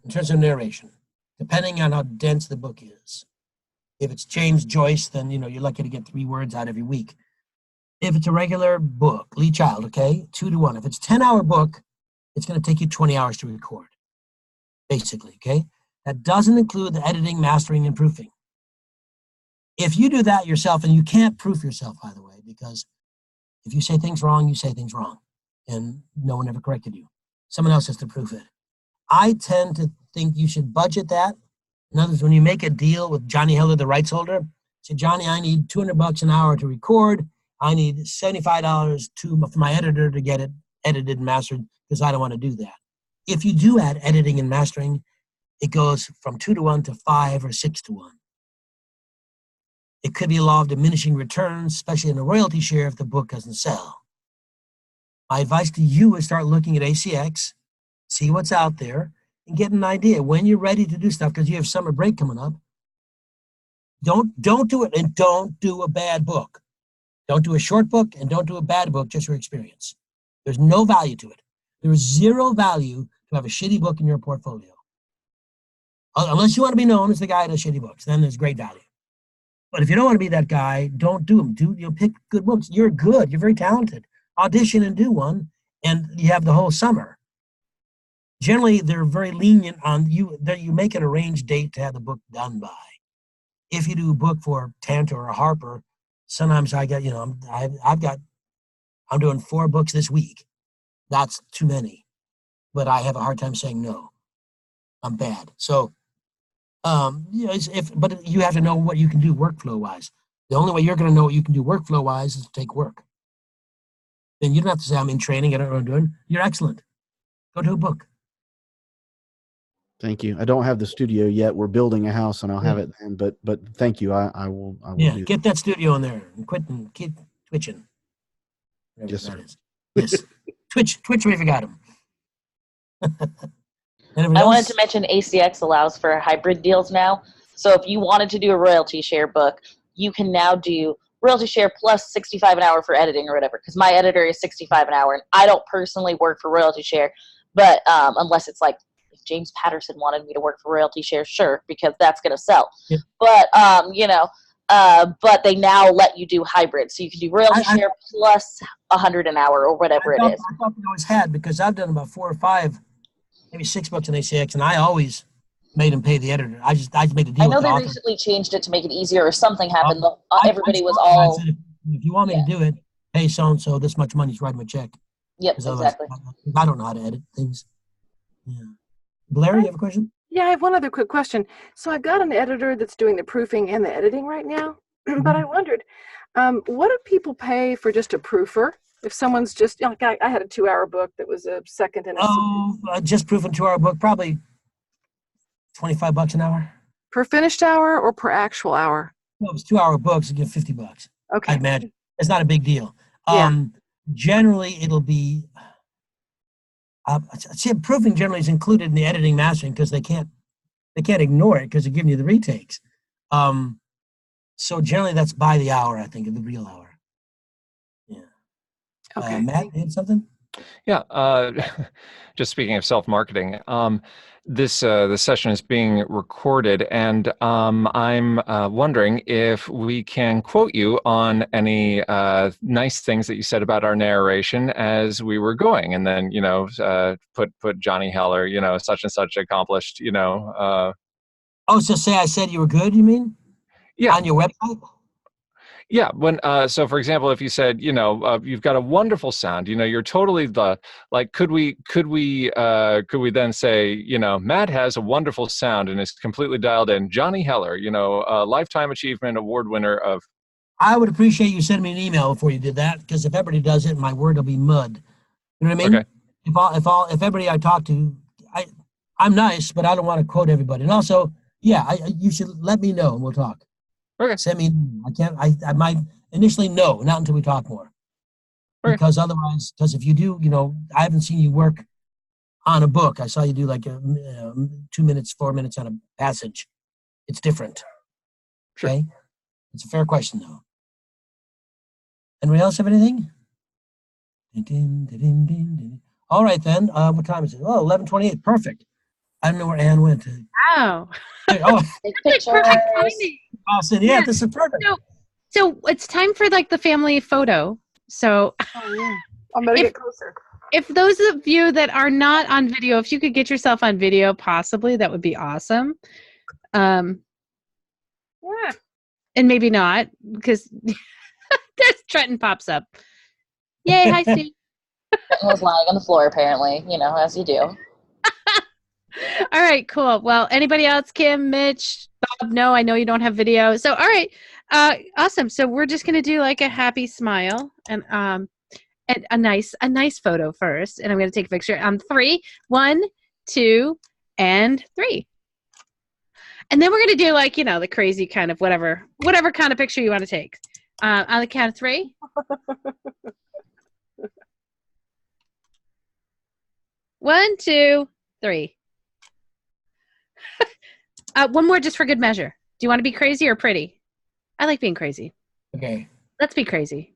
in terms of narration, depending on how dense the book is. If it's James Joyce, then, you're lucky to get 3 words out every week. If it's a regular book, Lee Child, okay, 2 to 1. If it's a 10-hour book, it's going to take you 20 hours to record, basically, okay? That doesn't include the editing, mastering, and proofing. If you do that yourself, and you can't proof yourself, by the way, because if you say things wrong, you say things wrong, and no one ever corrected you. Someone else has to proof it. I tend to think you should budget that. In other words, when you make a deal with Johnny Heller, the rights holder, say, Johnny, I need $200 an hour to record. I need $75 for my editor to get it edited and mastered, because I don't want to do that. If you do add editing and mastering, it goes from 2 to 1 to 5 or 6 to 1. It could be a law of diminishing returns, especially in a royalty share if the book doesn't sell. My advice to you is start looking at ACX, see what's out there, and get an idea when you're ready to do stuff, because you have summer break coming up. Don't do it, and don't do a bad book. Don't do a short book, and don't do a bad book just for experience. There's no value to it. There is zero value to have a shitty book in your portfolio. Unless you want to be known as the guy who does shitty books, then there's great value. But if you don't want to be that guy, don't do them. Pick good books. You're good. You're very talented. Audition and do one, and you have the whole summer. Generally, they're very lenient on you. You make an arranged date to have the book done by. If you do a book for Tantor or Harper, sometimes I get, I'm doing 4 books this week. That's too many. But I have a hard time saying no. I'm bad. So, but you have to know what you can do workflow-wise. The only way you're going to know what you can do workflow-wise is to take work. Then you don't have to say, I'm in training, I don't know what I'm doing. You're excellent. Go do a book. Thank you. I don't have the studio yet. We're building a house, and I'll have it then. But thank you. I will. Yeah, get that studio in there and quit and keep twitching. Yes, sir. Yes. Twitch if you got him. I wanted to mention ACX allows for hybrid deals now. So if you wanted to do a royalty share book, you can now do royalty share plus 65 an hour for editing or whatever, because my editor is 65 an hour, and I don't personally work for royalty share, but unless it's like if James Patterson wanted me to work for royalty share, sure, because that's going to sell. Yeah. But but they now let you do hybrid, so you can do royalty share plus 100 an hour or whatever it is. I thought they always had, because I've done about 4 or 5, maybe 6 books in ACX, and I always made him pay the editor. I just made a deal. I know with they the author. recently changed it to make it easier, or something happened. Everybody was all. I said, if you want me to do it, pay so and so this much money to write him a check. Yep, exactly. I don't know how to edit things. Yeah. Blair, you have a question? Yeah, I have one other quick question. So I've got an editor that's doing the proofing and the editing right now, but I wondered, what do people pay for just a proofer? If someone's just, like I had a 2-hour book that was a second and a just proofing 2-hour book, probably $25 an hour. Per finished hour or per actual hour? Well, if it's 2-hour books, you get $50. Okay. I imagine. It's not a big deal. Yeah. Generally, it'll be, proofing generally is included in the editing mastering, because they can't ignore it because they're giving you the retakes. So generally that's by the hour, I think, of the real hour. Yeah. Okay. Matt, you had something? Yeah. Just speaking of self-marketing, this session is being recorded, and I'm wondering if we can quote you on any nice things that you said about our narration as we were going, and then put Johnny Heller, such and such accomplished, so say I said you were good, you mean? Yeah. On your website? Yeah. When so for example, if you said, you've got a wonderful sound, you're totally could we then say, Matt has a wonderful sound and is completely dialed in. Johnny Heller, a Lifetime Achievement Award winner of. I would appreciate you sending me an email before you did that, because if everybody does it, my word will be mud. You know what I mean? Okay. If everybody I talk to, I'm nice, but I don't want to quote everybody. And also, you should let me know and we'll talk. Okay. Send me. I can't. I might. Initially, no, not until we talk more. Sure. Because otherwise, because if you do, I haven't seen you work on a book. I saw you do like 2 minutes, 4 minutes on a passage. It's different. Sure. Okay? It's a fair question, though. Anybody else have anything? All right, then. What time is it? Oh, 11:28. Perfect. I don't know where Anne went. Wow. Oh, Take That's like perfect pictures. timing. Austin. Yeah, this is perfect. So it's time for like the family photo. So Oh, yeah. I'm going to If- get closer. if those of you that are not on video, if you could get yourself on video, possibly that would be awesome. Yeah. And maybe not because there's Trenton pops up. Yay! Hi, Steve. Trenton was lying on the floor, apparently, as you do. All right, cool. Well, anybody else? Kim, Mitch, Bob? No, I know you don't have video. So, all right, awesome. So we're just gonna do like a happy smile and a nice photo first, and I'm gonna take a picture. 3, 1, 2, and 3. And then we're gonna do like the crazy kind of whatever kind of picture you want to take. On the count of 3. 1, 2, 3. One more just for good measure. Do you want to be crazy or pretty? I like being crazy. Okay. Let's be crazy.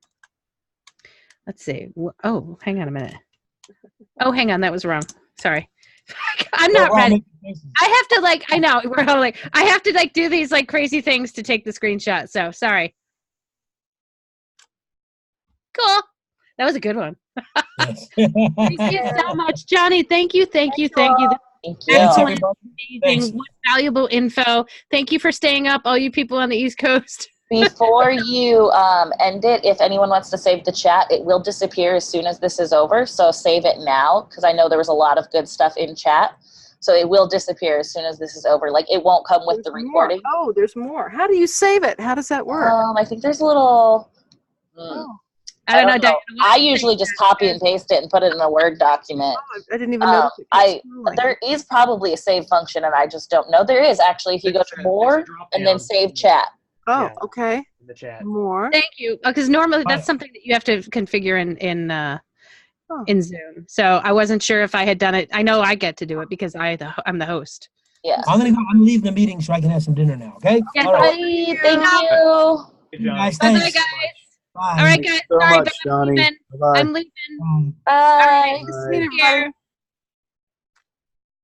Let's see. Oh, hang on a minute. Oh, hang on. That was wrong. Sorry. I'm not ready. I have to I know. We're all I have to do these crazy things to take the screenshot. So sorry. Cool. That was a good one. Yes. Thank you so much, Johnny. Thank you. Thank you. Thanks, Excellent. everybody. Amazing. Thanks. What valuable info. Thank you for staying up, all you people on the East Coast. Before you end it, if anyone wants to save the chat, it will disappear as soon as this is over. So save it now, because I know there was a lot of good stuff in chat. So it will disappear as soon as this is over. It won't come with the recording. Oh, there's more. How do you save it? How does that work? I think there's a little. I don't know. Diana, I usually just copy and paste it and put it in a Word document. Oh, I didn't even notice it. There is probably a save function, and I just don't know. There is actually if you go to more and then save chat. Oh, Yeah. okay. In the chat. More. Thank you. Because normally that's something that you have to configure in Zoom. So I wasn't sure if I had done it. I know I get to do it because I'm the host. Yeah. I'm leaving the meeting so I can have some dinner now. Okay. Yes, All right. Bye. Thank you. Good job. Guys, Bye, thanks. guys. Bye. All right, guys. so Sorry, much, but Johnny. I'm leaving. Bye-bye. I'm leaving. Bye. Bye. All right. See you.